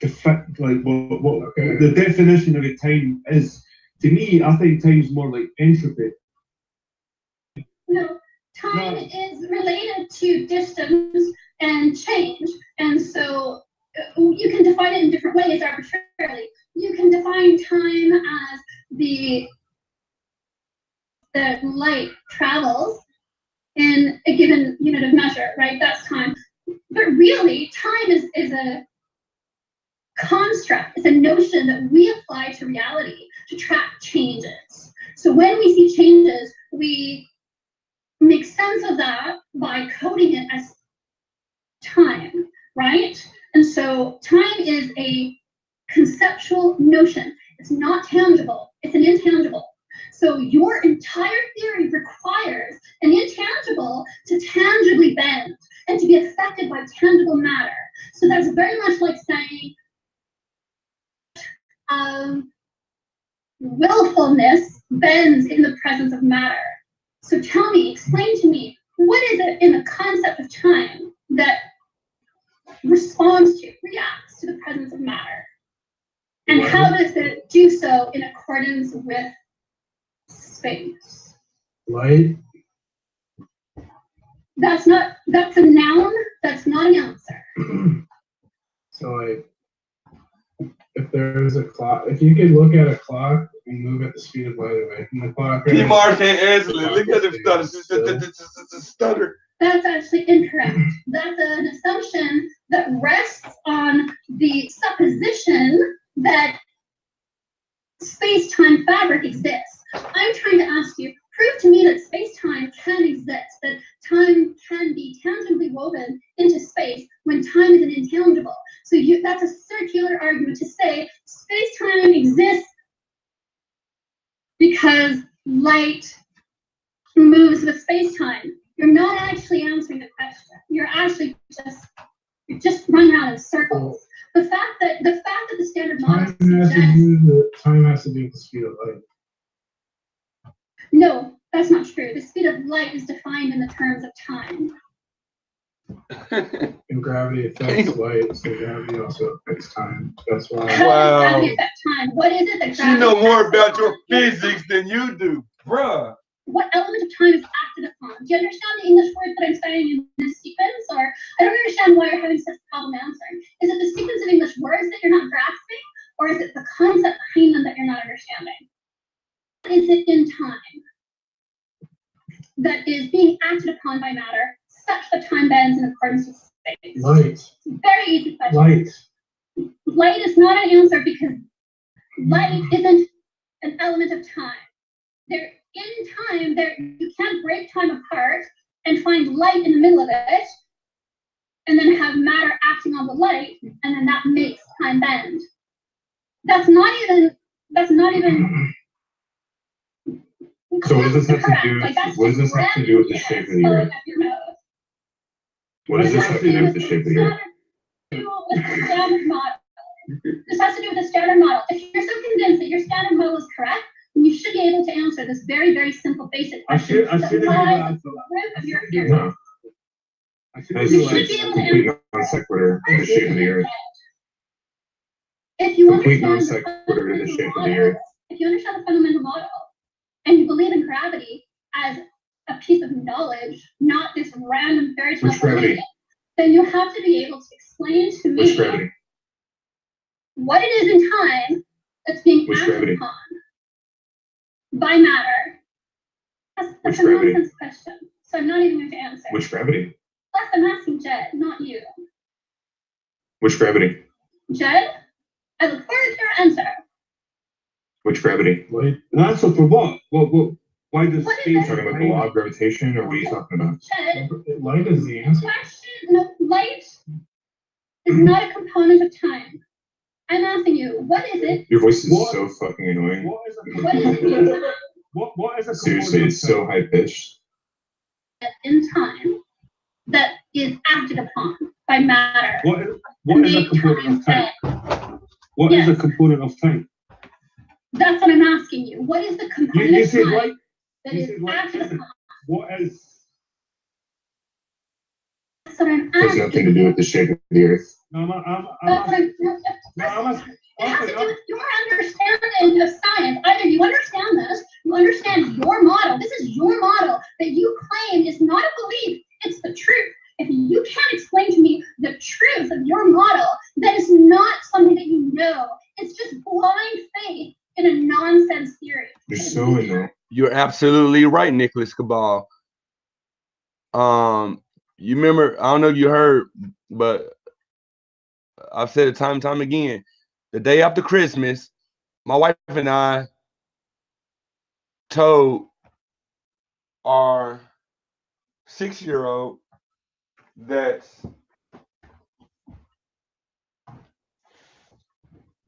Speaker 13: what the definition of a time is. To me, I think time is more like entropy.
Speaker 12: No, time is related to distance and change, and so you can define it in different ways arbitrarily. You can define time as the light travels in a given unit of measure, right? That's time. But really, time is a construct. It's a notion that we apply to reality to track changes. So when we see changes, we make sense of that by coding it as time, right? And so time is a conceptual notion. It's not tangible. It's an intangible. So your entire theory requires an intangible to tangibly bend and to be affected by tangible matter. So that's very much like saying willfulness bends in the presence of matter. So tell me, explain to me, what is it in the concept of time that responds to, reacts to the presence of matter? And how does it do so in accordance with space?
Speaker 13: Light.
Speaker 12: That's a noun, that's not an answer.
Speaker 13: So like, if there's a clock, if you could look at a clock and move at the speed of light away from the clock.
Speaker 2: P-Mars can't answer it. Look at the stutter.
Speaker 12: That's actually incorrect. That's an assumption that rests on the supposition that space-time fabric exists. I'm trying to ask you, prove to me that space-time can exist, that time can be tangibly woven into space when time is an intangible. So that's a circular argument to say space-time exists because light moves with space-time. You're not actually answering the question. You're actually just running around in circles. The fact that the standard model
Speaker 13: time has to do with the speed of light.
Speaker 12: No, that's not true. The speed of light is defined in the terms of time.
Speaker 13: And gravity affects light, so gravity also affects time. That's why.
Speaker 12: Wow. Gravity affects time. What is it that gravity?
Speaker 2: She know more about your physics than you do, bruh.
Speaker 12: What element of time is acted upon? Do you understand the English word that I'm saying in this sequence? Or I don't understand why you're having such a problem answering. Is it the sequence of English words that you're not grasping? Or is it the concept behind them that you're not understanding? Is it in time that is being acted upon by matter such that time bends in accordance with space?
Speaker 13: Light.
Speaker 12: Very easy question.
Speaker 13: Light.
Speaker 12: Light is not an answer because light isn't an element of time. In time, you can't break time apart and find light in the middle of it, and then have matter acting on the light, and then that makes time bend. That's not even.
Speaker 13: So what does this have to do? What does this have to do with the shape of the earth? What does this have to do with the shape of the earth?
Speaker 12: Standard model. This has to do with the standard model. If you're so convinced that your standard model is correct, then you should be able to answer this very, very simple, basic question.
Speaker 13: I should have
Speaker 12: No.
Speaker 13: You should be able to answer non sequitur in the shape of the earth.
Speaker 12: If you
Speaker 13: Complete non
Speaker 12: understand
Speaker 13: sequitur in the shape of the earth.
Speaker 12: If you understand the fundamental model and you believe in gravity as a piece of knowledge, not this random fairy tale, then you have to be able to explain to me what it is in time that's being acted upon by matter. That's a nonsense question. So I'm not even going to answer.
Speaker 13: Which gravity?
Speaker 12: Plus, I'm asking Jed, not you.
Speaker 13: Which gravity?
Speaker 12: Jed, I look forward to your answer.
Speaker 13: Which gravity? Light. An answer for what? Why does space talking about the law of gravitation, or what are you talking about?
Speaker 12: Jed,
Speaker 13: light is the answer.
Speaker 12: No, light is not a component of time. I'm asking you, what is it?
Speaker 13: Your voice is so fucking annoying.
Speaker 12: What is it?
Speaker 13: What is a seriously? It's so high pitched.
Speaker 12: In time, that is acted upon by matter.
Speaker 13: What is a component of time? What is a component of time?
Speaker 12: That's what I'm asking you. What is the component of time that is acted upon?
Speaker 13: What is?
Speaker 12: That's what I'm asking.
Speaker 13: Has nothing to do with the shape of the earth.
Speaker 12: It has to do with your understanding of science. Either you understand this, you understand your model. This is your model that you claim is not a belief, it's the truth. If you can't explain to me the truth of your model, that is not something that you know. It's just blind faith in a nonsense theory.
Speaker 13: You're so annoying.
Speaker 2: You're absolutely right, Nicholas Cabal. You remember, I don't know if you heard, but I've said it time and time again. The day after Christmas, my wife and I told our 6-year-old that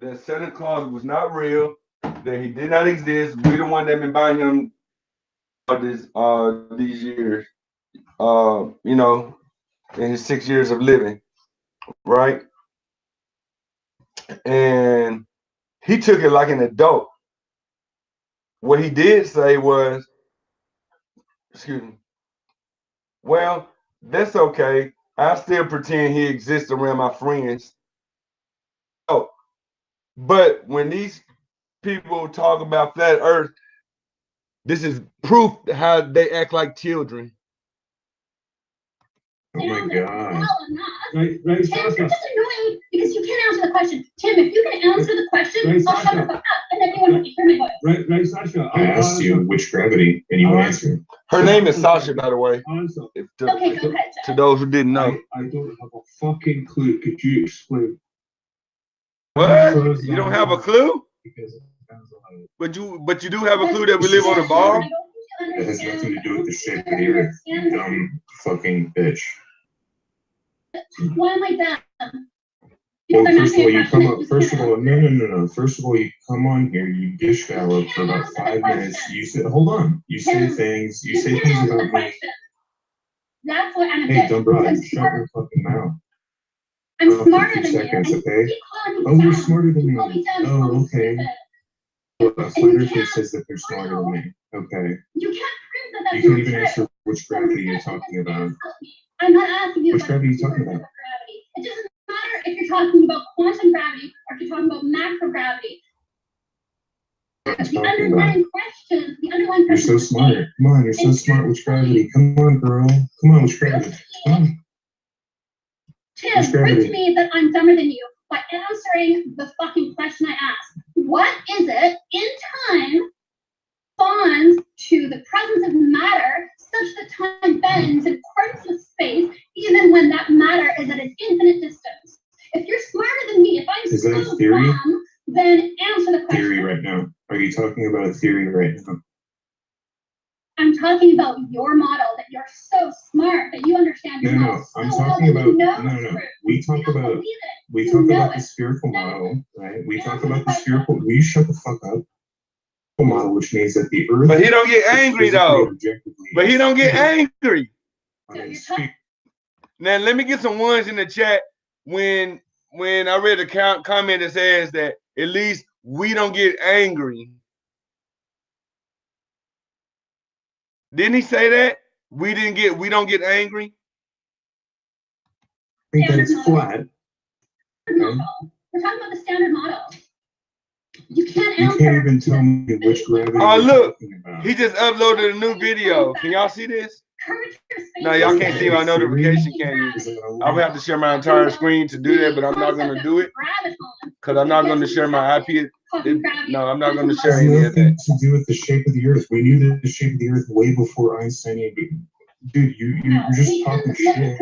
Speaker 2: Santa Claus was not real, that he did not exist. We the one that been buying him these years, you know, in his 6 years of living, right? And he took it like an adult. What he did say was, excuse me, Well, that's okay. I still pretend he exists around my friends. Oh, but when these people talk about flat Earth, this is proof how they act like children.
Speaker 14: Oh my God.
Speaker 13: Right,
Speaker 12: Tim, you're just annoying because you can't answer the question. Tim, if you can answer the question, I'll shut the fuck up and everyone will hear my voice.
Speaker 13: Right, Sasha.
Speaker 14: I asked you which gravity, and you answered.
Speaker 2: Her name is Sasha, by the way.
Speaker 12: Okay, go ahead,
Speaker 2: To those who didn't know.
Speaker 13: I don't have a fucking clue. Could you explain?
Speaker 2: What? You don't have a clue? But you do have a clue that we live on a ball?
Speaker 14: It has nothing to do with the shape of the earth, you dumb fucking bitch.
Speaker 12: Why am I dumb?
Speaker 14: Well, first of all, you come up. First of all, no. First of all, you come on here, you dish gallop for about 5 minutes. You say, hold on. You say things. You say things about me.
Speaker 12: That's what I'm.
Speaker 14: Hey, dumb broad, shut your fucking mouth.
Speaker 12: I'm smarter than
Speaker 14: seconds,
Speaker 12: you.
Speaker 14: Okay? Oh, you're smarter than me. Oh, okay. Well, a flat earther says that they're smarter than me. Okay.
Speaker 12: You can't prove that.
Speaker 14: You can't even answer which gravity you're talking about.
Speaker 12: I'm not asking you.
Speaker 14: Which gravity are you talking about?
Speaker 12: It doesn't matter if you're talking about quantum gravity or if you're talking about macrogravity. The underlying question.
Speaker 14: You're so smart. Come on, you're so smart. Which gravity? Come on, girl. Come on, which gravity? Come on.
Speaker 12: Tim, prove to me that I'm dumber than you by answering the fucking question I asked. What is it in time responds to the presence of matter such that time bends in accordance with space, even when that matter is at an infinite distance? If you're smarter than me, if I'm
Speaker 14: is that
Speaker 12: so
Speaker 14: theory?
Speaker 12: dumb, then answer the question.
Speaker 14: Theory right now. Are you talking about a theory right now?
Speaker 12: I'm talking about your model, that you're so smart that you understand your model so
Speaker 14: I'm
Speaker 12: well
Speaker 14: talking
Speaker 12: that
Speaker 14: about
Speaker 12: you know
Speaker 14: no.
Speaker 12: it's true.
Speaker 14: We talk
Speaker 12: You don't
Speaker 14: about
Speaker 12: believe it.
Speaker 14: we
Speaker 12: You
Speaker 14: talk
Speaker 12: know
Speaker 14: about the
Speaker 12: it.
Speaker 14: spherical model, right? We talk about the spherical. Will you shut the fuck up? Model, which means that the Earth.
Speaker 2: But he don't get angry though. But he don't get angry. Now let me get some ones in the chat when I read the comment that says that at least we don't get angry. Didn't he say that? We don't get angry?
Speaker 14: I think that it's flat.
Speaker 12: We're talking about the standard model. You can't
Speaker 14: You
Speaker 12: answer.
Speaker 14: can't even tell me which gravity.
Speaker 2: Oh look,
Speaker 14: about.
Speaker 2: he just uploaded a new video. Can y'all see this? No, y'all can't see my notification, can you? I would have to share my entire screen to do that, but I'm not going to do it because I'm not going to share my IP. No, I'm not going to share any of that.
Speaker 14: Nothing to do with the shape of the Earth. We knew that the shape of the Earth way before Einstein. Dude, you're just talking shit.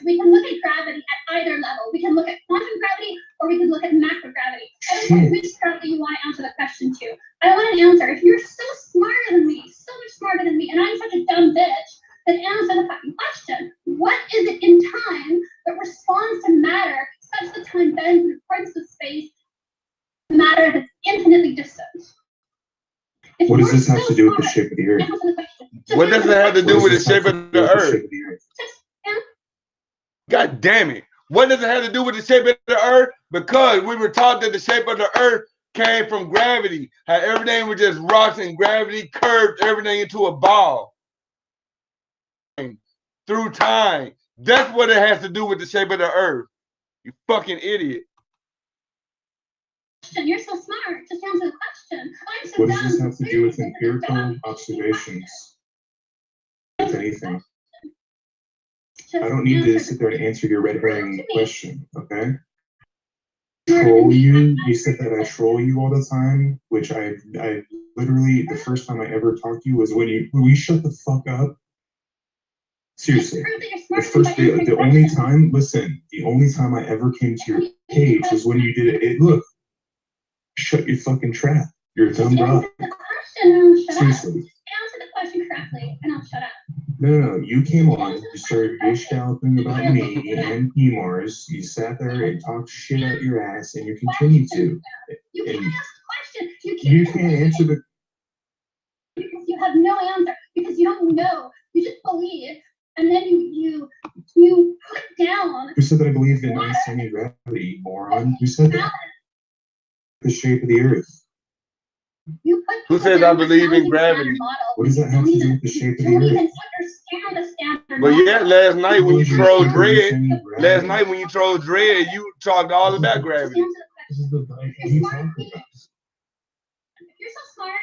Speaker 12: We can look at gravity at either level. We can look at quantum gravity or we can look at macrogravity. I don't know which gravity you want to answer the question to. I want an answer. If you're so smarter than me, so much smarter than me, and I'm such a dumb bitch, then answer the fucking question. What is it in time that responds to matter such that time bends in accordance with space, matter that's infinitely distant?
Speaker 14: What does this have to do with the shape of the Earth?
Speaker 2: What does it have to do with the shape of the Earth? God damn it. What does it have to do with the shape of the Earth? Because we were taught that the shape of the Earth came from gravity. How everything was just rocks and gravity curved everything into a ball. Through time. That's what it has to do with the shape of the Earth. You fucking idiot.
Speaker 12: You're so smart. Just answer the question. I'm so
Speaker 14: what
Speaker 12: dumb.
Speaker 14: does this have to do with empirical observations? With anything? I don't need to sit there and answer your red herring question, okay? Troll you. You said that I troll you all the time, which I literally, the first time I ever talked to you was when you shut the fuck up. Seriously. The only time, listen, the only time I ever came to your page was when you did it. Look, shut your fucking trap. You're a dumb broad. Seriously.
Speaker 12: Answer the question correctly, and I'll shut up.
Speaker 14: No. You came on, you started dish galloping about me and PMARS. You sat there and talked shit out your ass, and you continue to.
Speaker 12: You can't ask the question.
Speaker 14: You can't answer the.
Speaker 12: Because you have no answer. Because you don't know. You just believe, and then you put down.
Speaker 14: Who said that I believe in Einsteinian gravity, moron? Who said that? The shape of the Earth.
Speaker 2: Who says I believe in gravity?
Speaker 14: What does that have to do with the shape of the Earth?
Speaker 12: You don't even understand the standard
Speaker 2: But yeah, last night when you trolled Dread, you talked all about gravity.
Speaker 12: This is the what are you talking about? If you're so smart,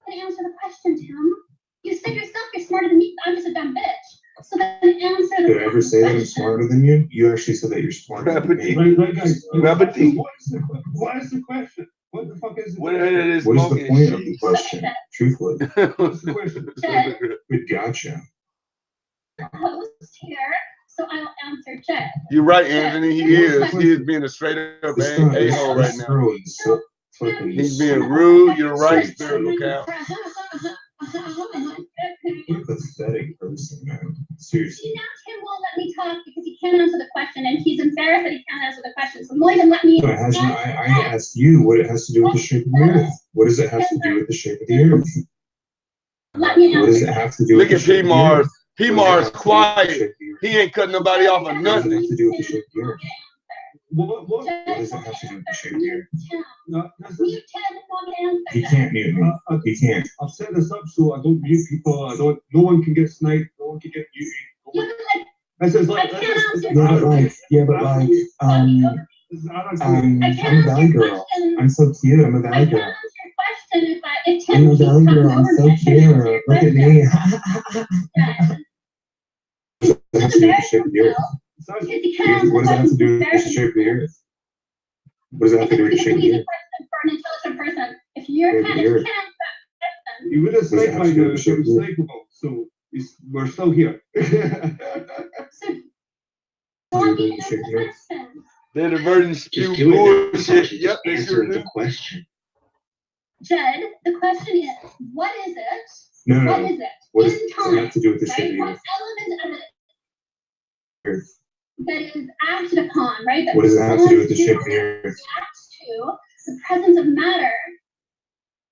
Speaker 12: then answer the question, Tim. You said yourself you're smarter than me. I'm just a dumb bitch. So then answer the question.
Speaker 14: Did I ever say that I'm smarter than you? You actually said that you're smarter than me.
Speaker 13: Right, guys. What is the question? What the fuck is it?
Speaker 14: What is the point of the question? Truthfully.
Speaker 13: What's the question?
Speaker 14: Good, gotcha.
Speaker 12: Host here, so I'll answer Jed.
Speaker 2: You're right, Anthony. He is being a straight up a-hole right now. He's being rude. You're right, Spiritual Cow.
Speaker 14: What a pathetic person, man. Seriously.
Speaker 12: See, now Tim won't let me talk because he can't answer the question, and he's embarrassed that he can't answer the question. So Moylan, let me.
Speaker 14: No, it has not, I asked you what it has to do with the shape of the earth. What does it have to do with the shape of the earth?
Speaker 12: Let me answer.
Speaker 14: What does it have to do with the shape of the earth?
Speaker 2: P-Mars quiet. He ain't cutting nobody off of nothing.
Speaker 14: What does it have to do with the shape of the earth? What does it have to do with the shape of the earth? He can't mute me. He can't.
Speaker 13: I've set this up so I don't mute people. No one can get sniped. No one can get muted.
Speaker 14: I'm a valley girl. I'm so cute. I'm a valley girl. I'm a valley girl. I'm so cute. Look at me. What does it have to do with the shape of the earth? What does it have to do with the shape of the earth? What does it have to do with the shape of the earth?
Speaker 12: For an intelligent person, if you're kind of
Speaker 13: you would have sniped by the unstable, so we're still here.
Speaker 2: They're the virgin spew bullshit. Yep, they sure do.
Speaker 12: Jed, the question is, what is it?
Speaker 14: No.
Speaker 12: What is it?
Speaker 14: What does it have to do with the shape of the earth?
Speaker 12: What element of it that is acted upon, right?
Speaker 14: What does it have to do with the shape of the earth?
Speaker 12: Reacts to the presence of matter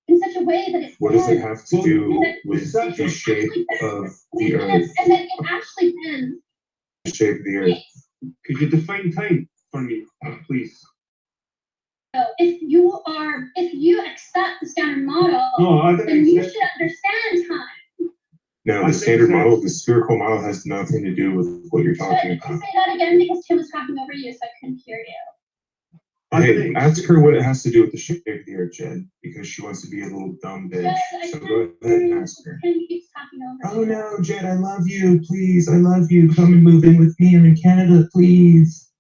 Speaker 12: in such a way that it's.
Speaker 14: What does it have to do with the shape of the earth?
Speaker 12: And that it actually bends.
Speaker 14: The shape of the earth.
Speaker 13: Could you define time for me, please?
Speaker 12: So if you accept the standard model, then you should understand time.
Speaker 14: No, the standard model, the spherical model has nothing to do with what you're talking about.
Speaker 12: Can you say that again because Tim was talking over you, so I couldn't hear you.
Speaker 14: Hey, ask her what it has to do with the shape of the earth, Jed, because she wants to be a little dumb bitch. So go ahead and ask her. Oh no, Jed, I love you. Please, I love you. Come and move in with me. I'm in Canada, please.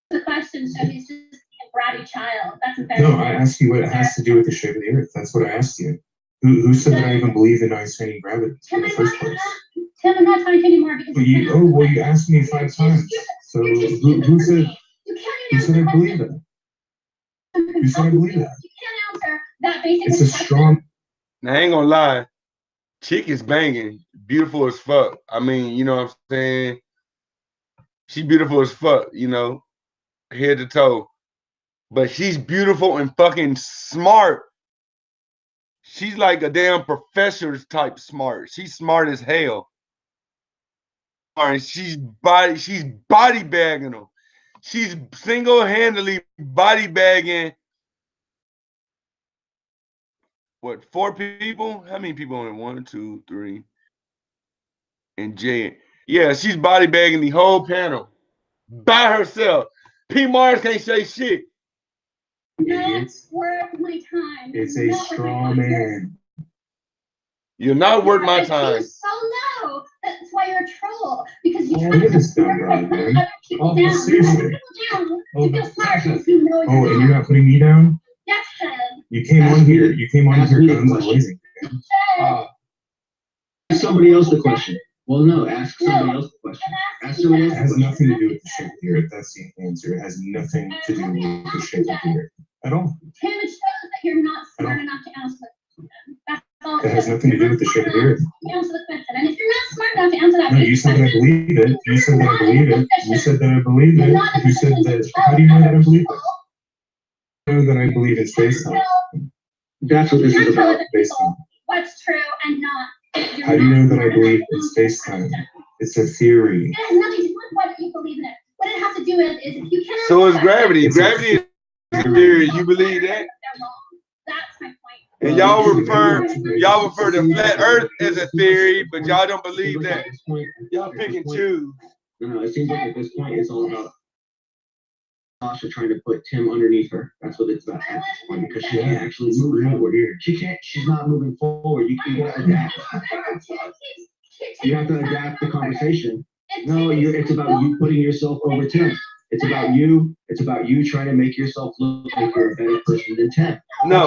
Speaker 12: The question, so he's just a bratty child. That's embarrassing.
Speaker 14: No, I asked you what it has to do with the shape of the earth. That's what I asked you. Who said that I even believe in Einstein gravity in the first place?
Speaker 12: Tim, I'm not talking to you anymore because
Speaker 14: you asked me 5 times. So who said I believe it? Who said I believe that?
Speaker 12: You can't answer that basic
Speaker 14: question. It's a strong.
Speaker 2: Now, I ain't gonna lie. Chick is banging. Beautiful as fuck. I mean, you know what I'm saying? She beautiful as fuck, you know, head to toe. But she's beautiful and fucking smart. She's like a damn professor type smart. She's smart as hell. And she's body bagging them. She's single-handedly body bagging. What, 4 people? How many people in 1, 2, 3? And Jay. Yeah, she's body bagging the whole panel by herself. P. Mars can't say shit.
Speaker 12: That's worth my time.
Speaker 14: It's a straw man.
Speaker 2: You're not worth my time.
Speaker 12: You so know. That's why you're a troll. Because you
Speaker 14: try to put other people down. Seriously.
Speaker 12: You feel smart because you know
Speaker 14: and you're not putting me down?
Speaker 12: Yes, Jed.
Speaker 14: You came on here. You came on here guns blazing.
Speaker 15: Ask somebody else the question. Well, no, ask somebody else the question. Ask somebody else.
Speaker 14: It has nothing to do with the shape of the earth. That's the answer. It has nothing to do with the shape of the earth at all.
Speaker 12: Tim, it shows that you're not smart enough to answer the question. That's all.
Speaker 14: It has nothing to do with the shape of the earth.
Speaker 12: Answer the question. And if you're not smart enough to answer that
Speaker 14: question. No, you said that I believe it. You said that I believe it. You said that I believe it. You said that. How do you know that I believe it? I know that I believe in space time.
Speaker 15: That's what this is about.
Speaker 12: What's true and not.
Speaker 14: How do you know that I believe in space time? It's a theory.
Speaker 12: It has nothing to do with what you believe in it. What it has to do with is if you cannot.
Speaker 2: So is gravity. Gravity is a theory. You believe that?
Speaker 12: They're wrong. That's my point.
Speaker 2: And y'all refer to flat Earth as a theory, but y'all don't believe that. Y'all pick and choose.
Speaker 15: No, it seems like at this point it's all about Sasha trying to put Tim underneath her. That's what it's about at this point, because she can't actually move forward here. She's not moving forward. You gotta adapt. You have to adapt the conversation. No, it's about you putting yourself over Tim. It's about you trying to make yourself look like you're a better person than Tim.
Speaker 2: No.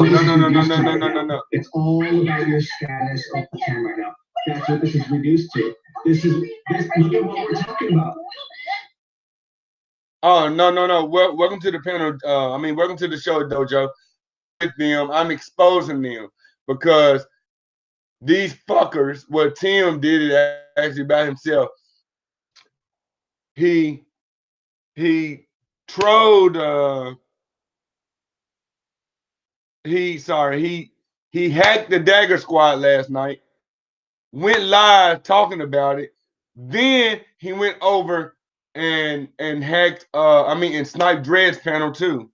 Speaker 15: It's all about your status of Tim right now. That's what this is reduced to. Look at what we're talking about.
Speaker 2: Oh, no. Welcome to the panel. Welcome to the show, Dojo. With them, I'm exposing them because these fuckers, what Tim did it actually by himself. He trolled. He hacked the Dagger Squad last night. Went live talking about it. Then he went over and hacked and sniped Dread's panel too.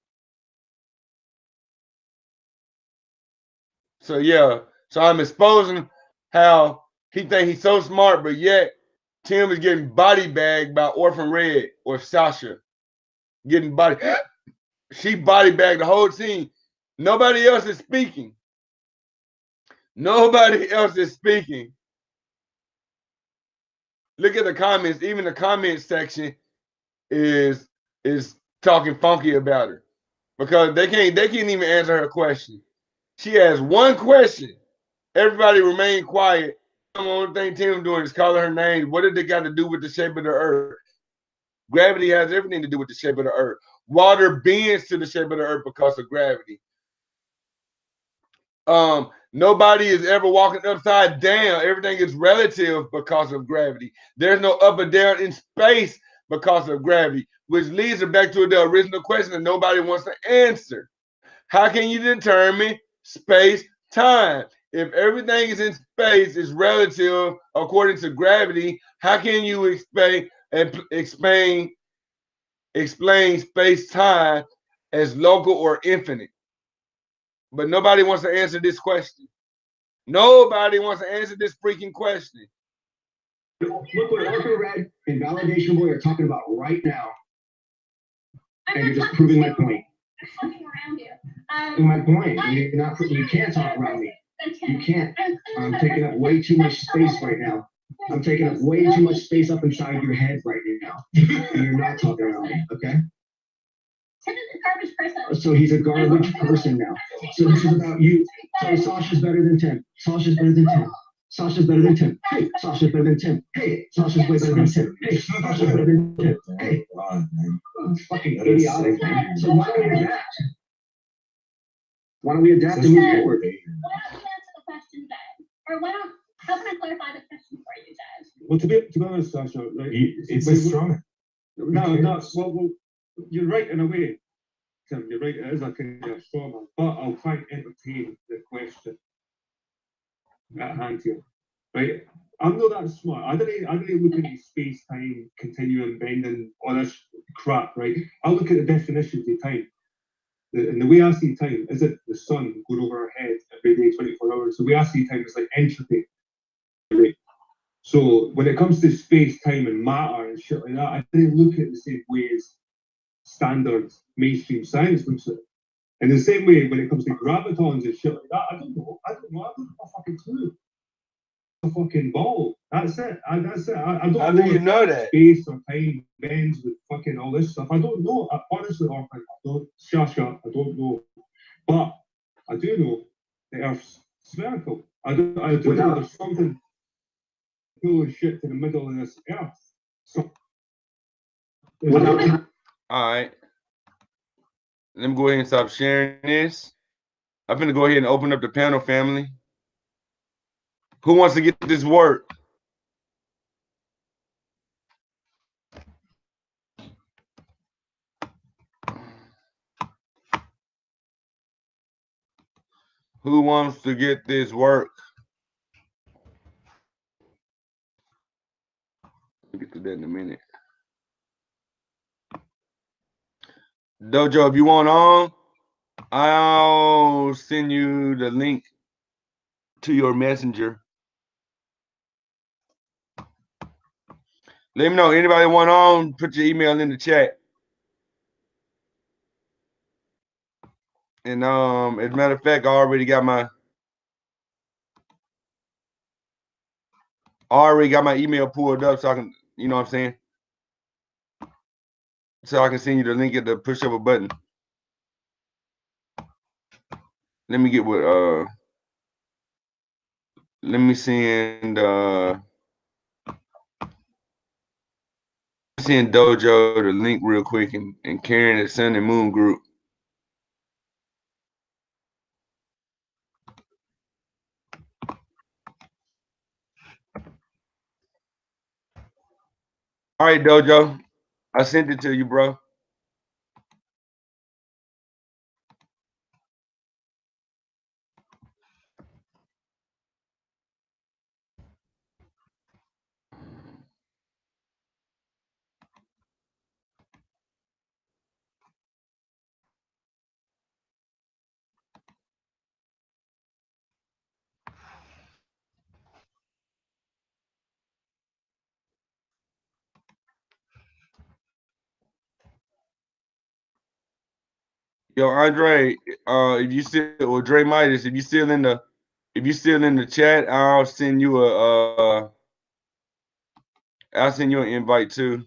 Speaker 2: So yeah, so I'm exposing how he think he's so smart, but yet Tim is getting body bagged by Orphan Red or Sasha. Getting body, she body bagged the whole team. Nobody else is speaking. Nobody else is speaking. Look at the comments. Even the comment section is talking funky about her because they can't even answer her question. She has one question. Everybody remain quiet. The only thing Tim's doing is calling her name. What did they got to do with the shape of the earth? Gravity has everything to do with the shape of the earth. Water bends to the shape of the earth because of gravity. Nobody is ever walking upside down. Everything is relative because of gravity. There's no up or down in space because of gravity, which leads us back to the original question that nobody wants to answer. How can you determine space-time? If everything is in space is relative according to gravity, how can you explain space-time as local or infinite? But nobody wants to answer this question. Nobody wants to answer this freaking question.
Speaker 15: Look what Orphan Red and Validation Boy are talking about right now. And you're just proving my point.
Speaker 12: Talking around you.
Speaker 15: My point. You can't talk around me. You can't. I'm taking up way too much space right now. I'm taking up way too much space up inside your head right now. And you're not talking around me, okay?
Speaker 12: Tim is a garbage person.
Speaker 15: So he's a garbage person now. So this is about you. So Sasha's better than Tim. Sasha's better than Tim. Sasha's better than Tim. Hey, Sasha's better than Tim. Hey, Sasha's way better than Tim. Hey, Sasha's better than Tim. Hey, it's fucking idiotic, man. So why don't we adapt? Why don't we adapt and move forward?
Speaker 12: Why don't you answer the question, Dad? Or how can I clarify the question for you, Dad?
Speaker 13: Well, to be honest, Sasha, right?
Speaker 11: It's stronger.
Speaker 13: No, well, you're right in a way, Tim. You're right. It is a kind of trauma, but I'll try and entertain the question at hand here, right? I'm not that smart. I didn't look at the space-time continuum bending, all this crap, right? I look at the definitions of time. And the way I see time isn't the sun going over our head every day, 24 hours. The way I see time is like entropy, right? So when it comes to space, time, and matter and shit like that, I didn't look at it the same way as standard mainstream science looks at it. In the same way, when it comes to gravitons and shit like that, I don't know. I don't have a fucking clue. A fucking ball. That's it. I don't know.
Speaker 2: How do you know that?
Speaker 13: Space or time bends with fucking all this stuff. I don't know. Honestly, I don't. Shasha, I don't know. But I do know the Earth's spherical. I do know there's something cool as shit to the middle of this Earth. So,
Speaker 2: all right. Let me go ahead and stop sharing this. I'm going to go ahead and open up the panel, family. Who wants to get this work? Who wants to get this work? We'll get to that in a minute. Dojo, if you want on, I'll send you the link to your messenger. Let me know. Anybody want on? Put your email in the chat. And as a matter of fact, I already got my email pulled up, so I can, you know what I'm saying? So I can send you the link at the push of a button. Let me get what let me send Dojo the link real quick and Karen the Sun and Moon group. All right, Dojo. I sent it to you, bro. Yo, Andre, if you still, or Dre Midas, if you still in the chat, I'll send you an invite too.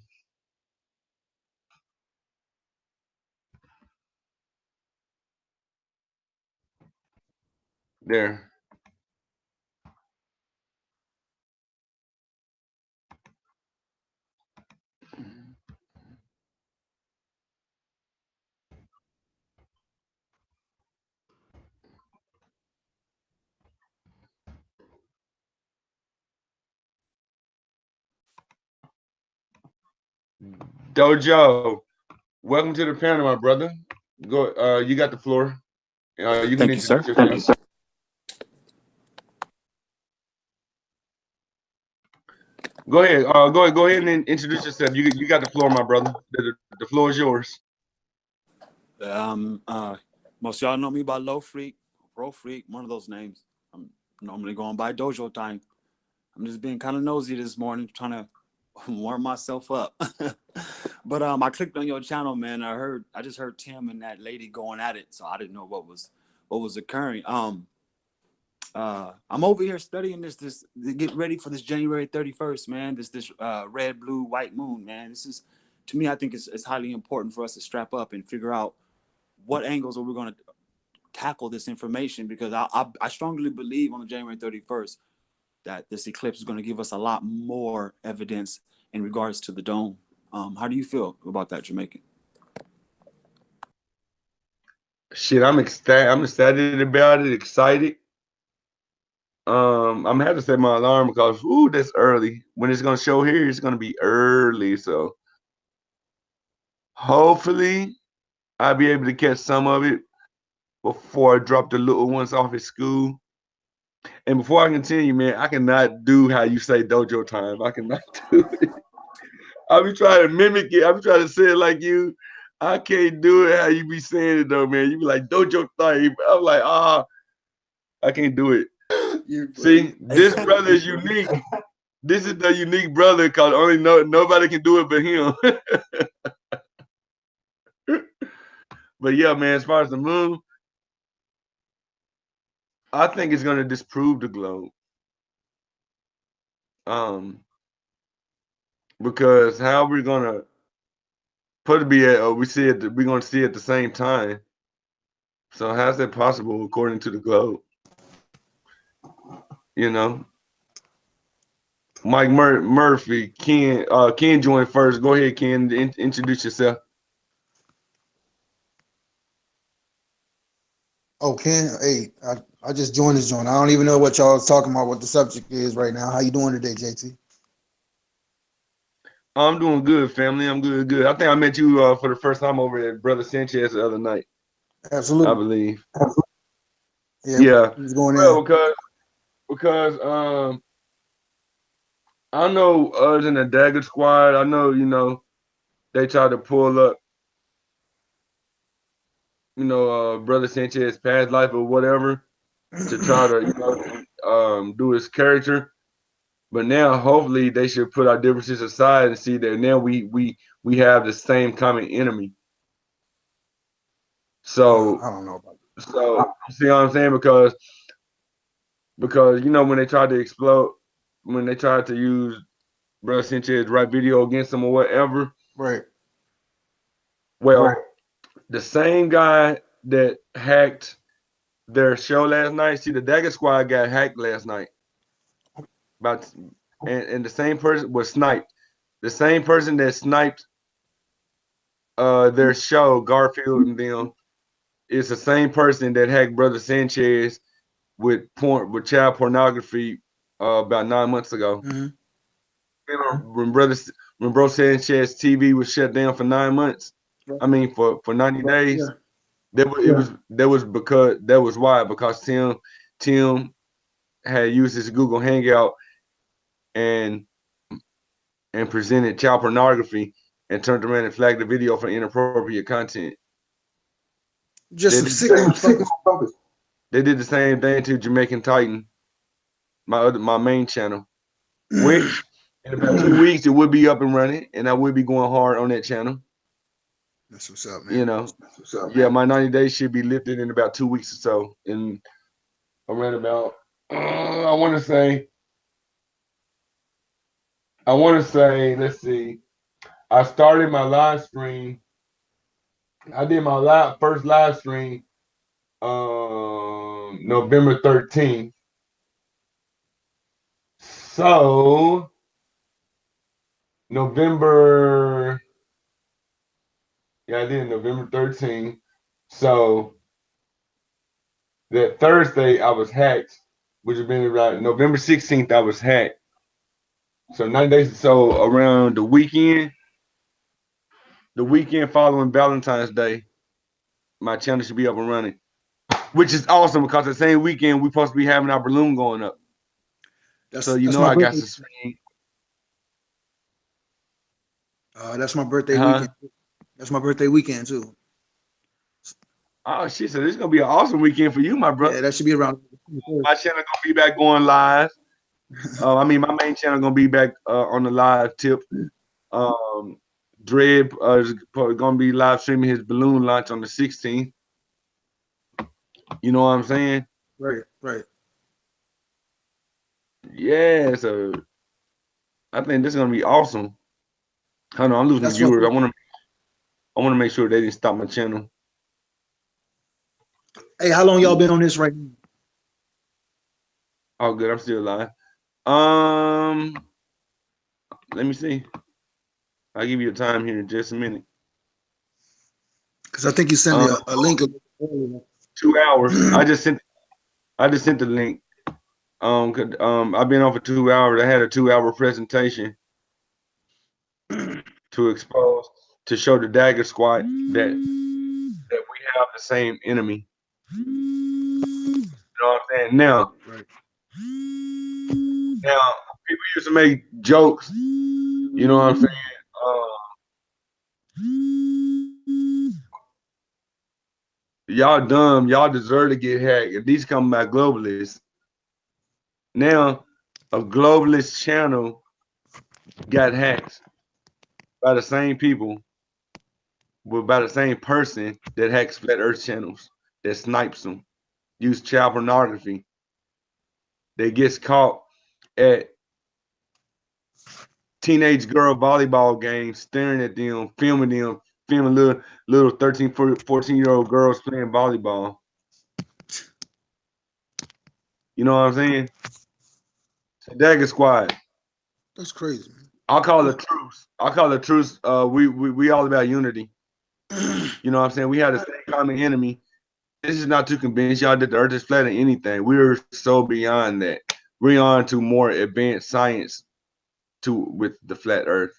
Speaker 2: There. Dojo, welcome to the panel, my brother. Go. You got the floor. You can introduce yourself. Thank you, sir. Go ahead. Go ahead and introduce yourself. You got the floor, my brother. The floor is yours.
Speaker 16: Most of y'all know me by Low Freak, Bro Freak, one of those names. I'm normally going by Dojo Time. I'm just being kind of nosy this morning, trying to warm myself up. But I clicked on your channel, man. I just heard Tim and that lady going at it, so I didn't know what was occurring. I'm over here studying this to get ready for this January 31st, man. This red, blue, white moon, man. This is, to me, I think it's highly important for us to strap up and figure out what angles are we going to tackle this information, because I strongly believe on the January 31st that this eclipse is going to give us a lot more evidence in regards to the dome. How do you feel about that, Jamaican?
Speaker 2: Shit, I'm excited about it. Excited. I'm gonna have to set my alarm because that's early. When it's gonna show here, it's gonna be early. So hopefully I'll be able to catch some of it before I drop the little ones off at school. And before I continue, man, I cannot do how you say Dojo Time. I cannot do it. I be trying to mimic it. I be trying to say it like you. I can't do it how you be saying it though, man. You be like Dojo Time. I'm like, I can't do it. See, this brother is unique. This is the unique brother because only nobody can do it but him. But yeah, man, as far as the moon, I think it's gonna disprove the globe. Because how we're gonna put it be at, we're gonna see it at the same time. So how's that possible according to the globe? You know, Mike Murphy, Ken joined first. Go ahead, Ken, introduce yourself.
Speaker 17: Oh, Ken, hey, I just joined this joint. I don't even know what y'all is talking about, what the subject is right now. How you doing today, JT?
Speaker 2: I'm doing good, family. I'm good. I think I met you for the first time over at Brother Sanchez the other night.
Speaker 17: Absolutely.
Speaker 2: I believe.
Speaker 17: Yeah. What's going
Speaker 2: on?
Speaker 17: on?
Speaker 2: Because I know us in the Dagger squad, I know, they tried to pull up, Brother Sanchez past life or whatever to try to, do his character. But now, hopefully, they should put our differences aside and see that now we have the same common enemy. So
Speaker 17: I don't know about that.
Speaker 2: So see what I'm saying? Because you know when they tried to explode, when they tried to use Brother Sanchez write video against him or whatever.
Speaker 17: Right.
Speaker 2: Well, the same guy that hacked their show last night. See, the Dagger Squad got hacked last night. And the same person was sniped. The same person that sniped their show, Garfield and them, is the same person that hacked Brother Sanchez with child pornography about 9 months ago.
Speaker 17: Mm-hmm.
Speaker 2: Remember when Bro Sanchez TV was shut down for 9 months? I mean for 90 days.
Speaker 17: Yeah.
Speaker 2: That was why, because Tim had used his Google Hangout and presented child pornography and turned around and flagged the video for inappropriate content.
Speaker 17: Just some sick motherfuckers.
Speaker 2: They did the same thing to Jamaican Titan, my main channel, which in about 2 weeks it would be up and running, and I would be going hard on that channel.
Speaker 17: That's what's up, man.
Speaker 2: You know, yeah, my 90 days should be lifted in about 2 weeks or so, and around about I want to say, let's see, I started my live stream. I did my first live stream November 13th. So November 13th. So that Thursday I was hacked, which has been around November 16th I was hacked. So 9 days, so around the weekend following Valentine's Day, my channel should be up and running. Which is awesome because the same weekend we're supposed to be having our balloon going up. So you know I got some screen.
Speaker 17: That's my birthday weekend. That's my birthday weekend too.
Speaker 2: Oh shit! So this is gonna be an awesome weekend for you, my brother.
Speaker 17: Yeah, that should be around.
Speaker 2: My channel gonna be back going live. I mean, my main channel gonna be back on the live tip. Dread is gonna be live streaming his balloon launch on the 16th. You know what I'm saying?
Speaker 17: Right.
Speaker 2: Yeah, so I think this is gonna be awesome. I know I'm losing viewers. I want to make sure they didn't stop my channel.
Speaker 17: Hey, how long y'all been on this right now?
Speaker 2: Oh, good. I'm still alive. Let me see. I'll give you a time here in just a minute.
Speaker 17: Because I think you sent me a link.
Speaker 2: 2 hours. I just sent the link. I've been on for 2 hours. I had a 2-hour presentation to show the Dagger Squad that we have the same enemy. You know what I'm saying? Now people used to make jokes. You know what I'm saying? Y'all dumb. Y'all deserve to get hacked. If these come by globalists. Now, a globalist channel got hacked by the same people, by the same person that hacks Flat Earth channels, that snipes them, use child pornography. They gets caught at teenage girl volleyball games, staring at them, filming little 13, 14-year-old girls playing volleyball. You know what I'm saying? It's a Dagger Squad.
Speaker 17: That's crazy.
Speaker 2: I'll call it truce. We all about unity. You know what I'm saying? We have the same common enemy. This is not to convince y'all that the earth is flat or anything. We're so beyond that. We're on to more advanced science with the flat earth.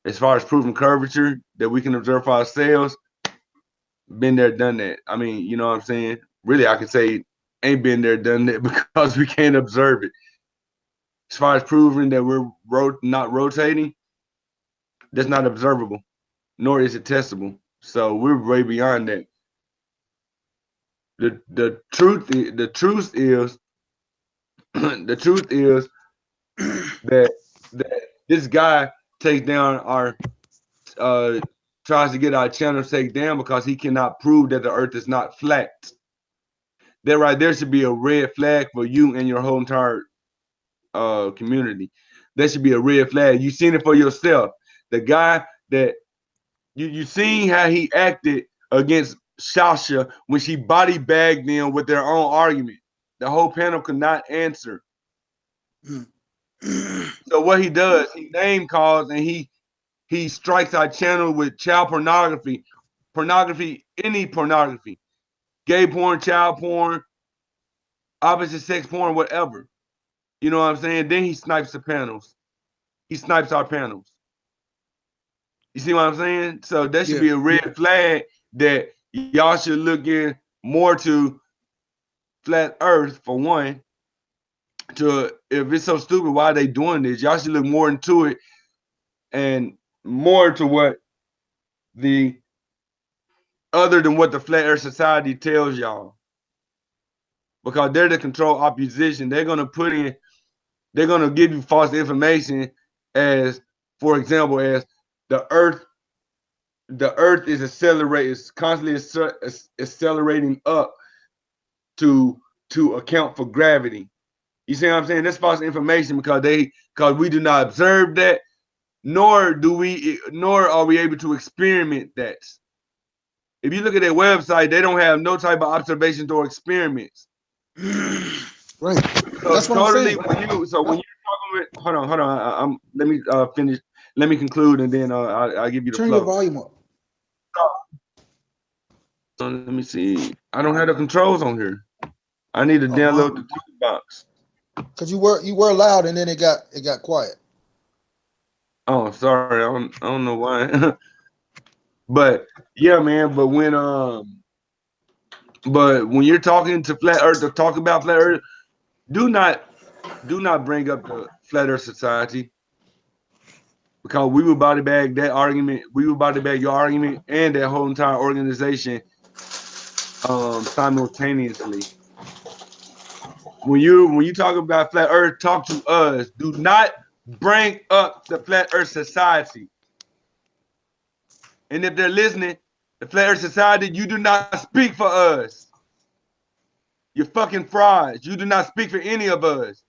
Speaker 2: As far as proving curvature that we can observe for ourselves, been there, done that. I mean, you know what I'm saying? Really, I could say ain't been there, done that because we can't observe it. As far as proving that we're not rotating, that's not observable, nor is it testable. So we're way beyond that. The truth is the truth is that this guy takes down our tries to get our channel taken down because he cannot prove that the earth is not flat. That right there should be a red flag for you and your whole entire community. That should be a red flag. You seen it for yourself. The guy that you seen how he acted against Sasha when she body bagged them with their own argument. The whole panel could not answer. So what he does, he name calls and he strikes our channel with child pornography, any pornography, gay porn, child porn, opposite sex porn, whatever. You know what I'm saying? Then he snipes the panels. He snipes our panels. You see what I'm saying? So that should be a red flag that y'all should look in more to flat earth for one. To if it's so stupid, why are they doing this? Y'all should look more into it and more to what the other than what the Flat Earth Society tells y'all. Because they're the control opposition. They're gonna give you false information as, for example, as the earth is constantly accelerating up to account for gravity. You see what I'm saying? That's false information because we do not observe that, nor are we able to experiment that. If you look at their website, they don't have no type of observations or experiments.
Speaker 17: Right.
Speaker 2: So
Speaker 17: that's what
Speaker 2: totally
Speaker 17: I'm saying.
Speaker 2: when you're talking with, hold on. Let me finish. Let me conclude, and then I'll give you the
Speaker 17: Turn
Speaker 2: flow.
Speaker 17: your volume up.
Speaker 2: So let me see. I don't have the controls on here. I need to download the toolbox.
Speaker 17: Cause you were loud and then it got quiet.
Speaker 2: Oh, sorry. I don't know why. But yeah, man. But when you're talking to Flat Earth or talk about Flat Earth, do not bring up the Flat Earth Society, because we will body bag that argument. We will body bag your argument and that whole entire organization simultaneously. When you talk about Flat Earth, talk to us. Do not bring up the Flat Earth Society. And if they're listening, the Flat Earth Society, you do not speak for us. You're fucking frauds. You do not speak for any of us.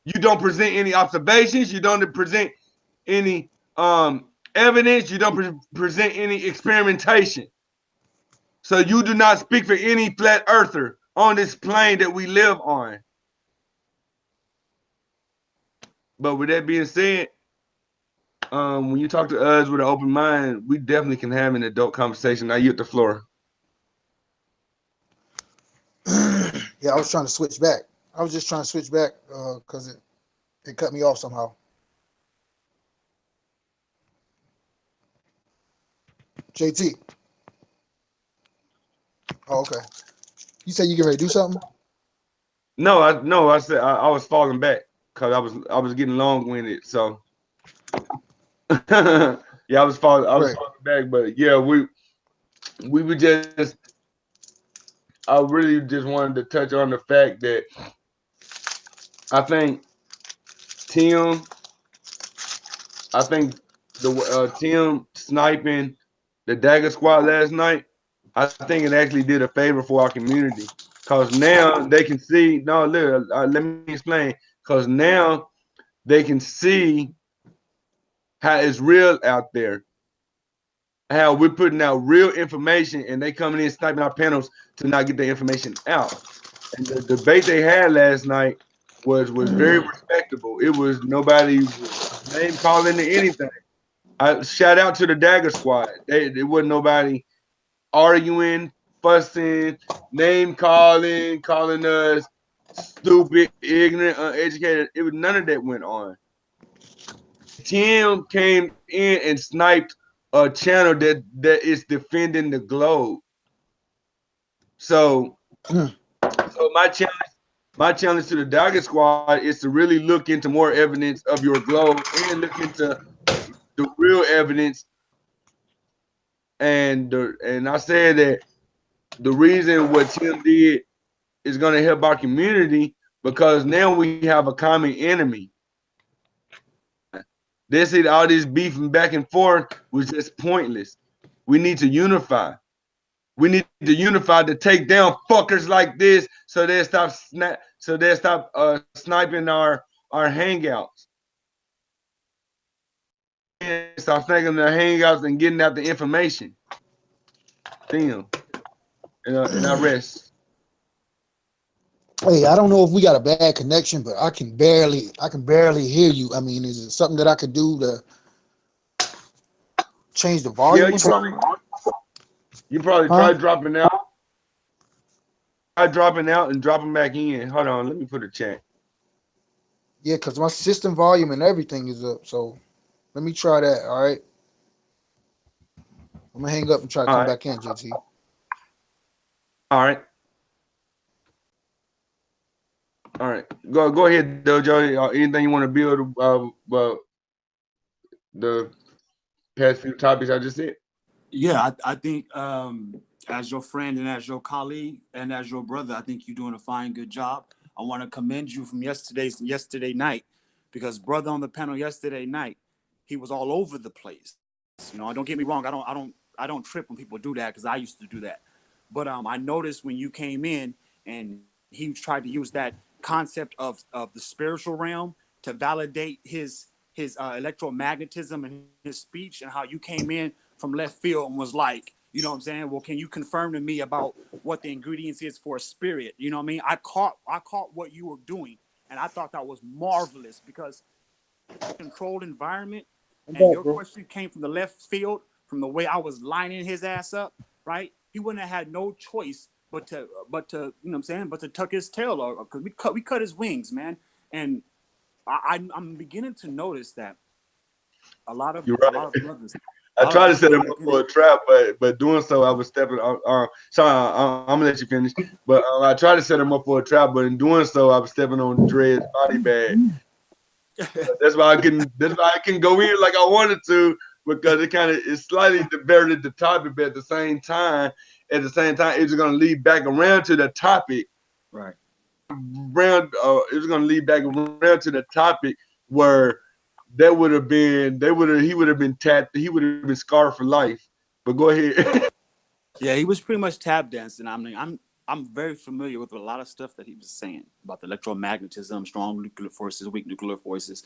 Speaker 2: You don't present any observations. You don't present any evidence. You don't present any experimentation. So you do not speak for any flat earther on this plane that we live on. But with that being said, when you talk to us with an open mind, we definitely can have an adult conversation. Now you at the floor.
Speaker 17: Yeah, I was trying to switch back. I was just trying to switch back because it cut me off somehow. JT. Oh, okay. You said you get ready to do something?
Speaker 2: No, I said I was falling back because I was getting long-winded. So yeah, I was falling back, but yeah, we were just. I really just wanted to touch on the fact that I think Tim sniping the Dagger squad last night, I think it actually did a favor for our community, because now they can see. No, look, let me explain. Because now they can see how it's real out there, how we're putting out real information, and they coming in sniping our panels to not get the information out. And the debate they had last night was very respectable. It was nobody name calling to anything. I shout out to the Dagger squad. It wasn't nobody arguing, fussing, name calling us stupid, ignorant, uneducated. It was none of that went on. Tim came in and sniped a channel that is defending the globe. So my challenge to the Dagger squad is to really look into more evidence of your globe and look into the real evidence. And I said that the reason what Tim did is going to help our community because now we have a common enemy. This is all this beefing back and forth was just pointless. We need to unify. We need to unify to take down fuckers like this, so they stop sniping our hangouts. Stop sniping their hangouts and getting out the information. Damn. And I rest.
Speaker 17: Hey, I don't know if we got a bad connection, but I can barely hear you. I mean, is it something that I could do to change the volume or something?
Speaker 2: You probably try dropping out. Try dropping out and dropping back in. Hold on, let me put a chat.
Speaker 17: Yeah, because my system volume and everything is up. So let me try that. All right. I'm gonna hang up and try to come back in, JT.
Speaker 2: All right. All right. Go ahead, Dojo. Anything you want to build the past few topics I just said?
Speaker 16: Yeah, I think as your friend and as your colleague and as your brother, I think you're doing a fine, good job. I want to commend you from yesterday night, because brother on the panel yesterday night, he was all over the place. You know, don't get me wrong. I don't trip when people do that, because I used to do that. But I noticed when you came in and he tried to use that concept of the spiritual realm to validate his electromagnetism and his speech, and how you came in from left field and was like, you know what I'm saying? Well, can you confirm to me about what the ingredients is for a spirit? You know what I mean? I caught what you were doing, and I thought that was marvelous, because controlled environment, and your question came from the left field, from the way I was lining his ass up, right? He wouldn't have had no choice but to you know what I'm saying, but to tuck his tail, or because we cut his wings, man. And I'm beginning to notice that a lot of brothers.
Speaker 2: I tried to set him up for a trap, but doing so, I was stepping on. Sorry, I'm gonna let you finish. But I tried to set him up for a trap, but in doing so, I was stepping on Dre's body bag. That's why I can go in like I wanted to, because it slightly diverted the topic, but at the same time, it's gonna lead back around to the topic.
Speaker 16: Right.
Speaker 2: It's gonna lead back around to the topic where he would have been tapped. He would have been scarred for life. But go ahead.
Speaker 16: Yeah, he was pretty much tap dancing. I mean, I'm very familiar with a lot of stuff that he was saying about the electromagnetism, strong nuclear forces, weak nuclear forces.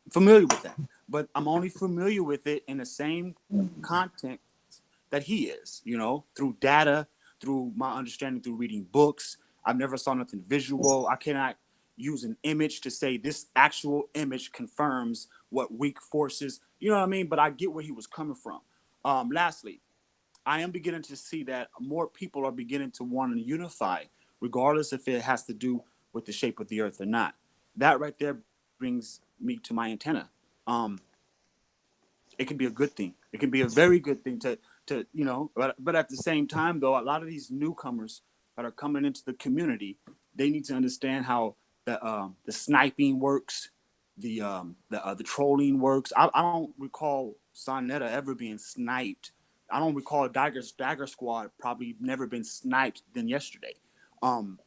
Speaker 16: I'm familiar with that, but I'm only familiar with it in the same content that he is. You know, through data, through my understanding, through reading books. I've never saw nothing visual. I cannot use an image to say this actual image confirms what weak forces, you know what I mean? But I get where he was coming from. Lastly, I am beginning to see that more people are beginning to want to unify, regardless if it has to do with the shape of the earth or not. That right there brings me to my antenna. It can be a good thing. It can be a very good thing to you know, but at the same time, though, a lot of these newcomers that are coming into the community, they need to understand how the sniping works, the trolling works. I don't recall Sonetta ever being sniped. I don't recall Dagger Squad probably never been sniped than yesterday.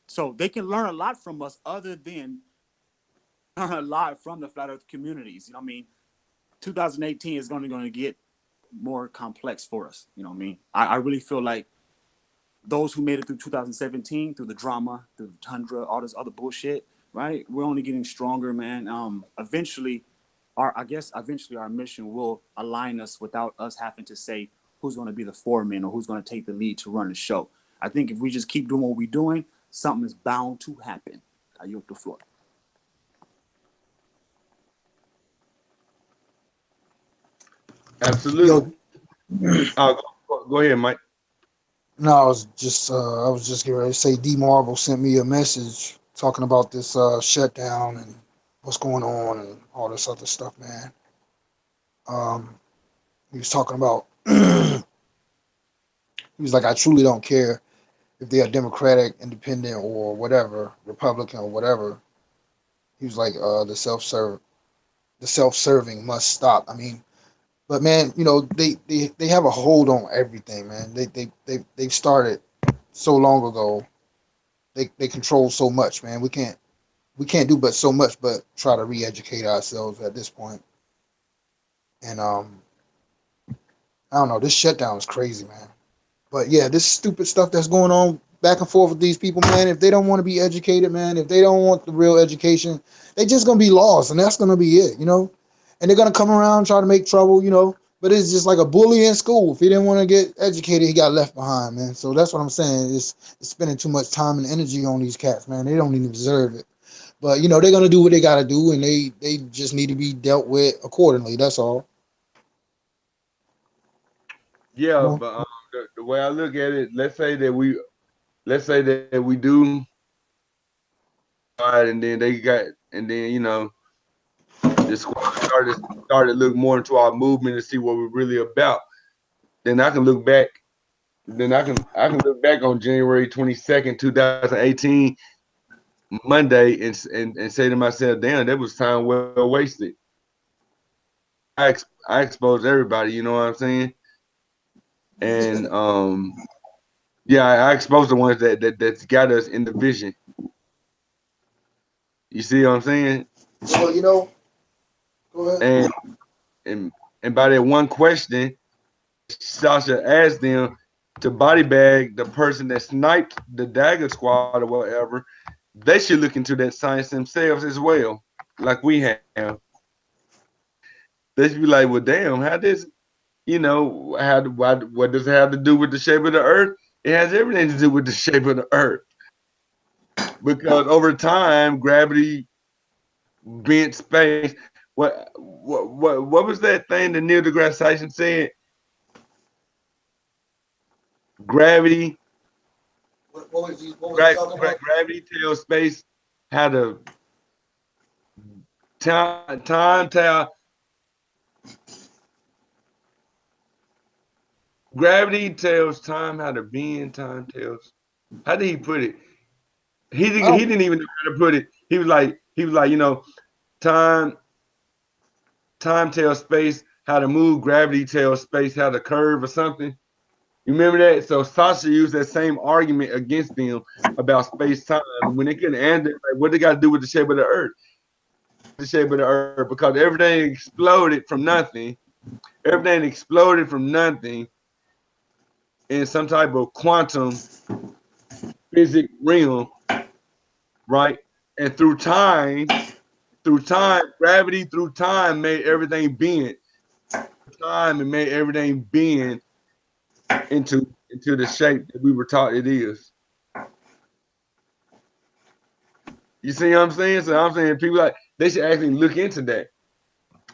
Speaker 16: So they can learn a lot from us, other than learn a lot from the flat earth communities. You know what I mean? 2018 is going to get more complex for us. You know what I mean? I really feel like those who made it through 2017, through the drama, through the tundra, all this other bullshit, right? We're only getting stronger, man. Eventually our mission will align us without us having to say who's going to be the foreman or who's going to take the lead to run the show. I think if we just keep doing what we're doing, something is bound to happen. I yield the floor.
Speaker 2: Absolutely. Go ahead, Mike.
Speaker 17: No, I was just getting ready to say D Marvel sent me a message talking about this shutdown and what's going on and all this other stuff, man. He was talking about he was like, I truly don't care if they are Democratic, Independent, or whatever, Republican or whatever. He was like, the self-serving must stop. I mean, but man, you know, they have a hold on everything, man. They've started so long ago. They control so much, man. We can't we can't do but so much, but try to re-educate ourselves at this point. And I don't know. This shutdown is crazy, man. But yeah, this stupid stuff that's going on back and forth with these people, man. If they don't want to be educated, man, if they don't want the real education, they just gonna be lost, and that's gonna be it, you know. And they're gonna come around and try to make trouble, you know. But it's just like a bully in school. If he didn't want to get educated, he got left behind, man. So that's what I'm saying. It's spending too much time and energy on these cats, man. They don't even deserve it. But you know, they're gonna do what they gotta do, and they just need to be dealt with accordingly. That's all.
Speaker 2: Yeah,
Speaker 17: No.
Speaker 2: but the way I look at it, let's say that we do, and then they got, and then you know, the squad started to look more into our movement and see what we're really about. Then I can look back. Then I can look back on January 22nd, 2018, Monday, and say to myself, "Damn, that was time well wasted." I exposed everybody. You know what I'm saying? And yeah, I exposed the ones that's got us in the vision. You see what I'm saying?
Speaker 17: Well, you know, go ahead.
Speaker 2: And by that one question, Sasha asked them to body bag the person that sniped the Dagger squad or whatever. They should look into that science themselves as well, like we have. They should be like, well, damn, how this, you know, what does it have to do with the shape of the earth? It has everything to do with the shape of the earth. Because over time, gravity bent space. What was that thing that Neil deGrasse Tyson said? Gravity.
Speaker 17: What was he talking about?
Speaker 2: Gravity tells space how to time tell. Gravity tells time how to bend. Time tells. How did he put it? He didn't even know how to put it. He was like, you know, time tells space how to move. Gravity tells space how to curve or something. You remember that? So Sasha used that same argument against them about space time when they couldn't answer. Like, what they got to do with the shape of the Earth? The shape of the Earth, because everything exploded from nothing. Everything exploded from nothing in some type of quantum physics realm, right? And through time, gravity through time made everything bend. Time and made everything bend into the shape that we were taught it is. You see what I'm saying? So I'm saying people like they should actually look into that.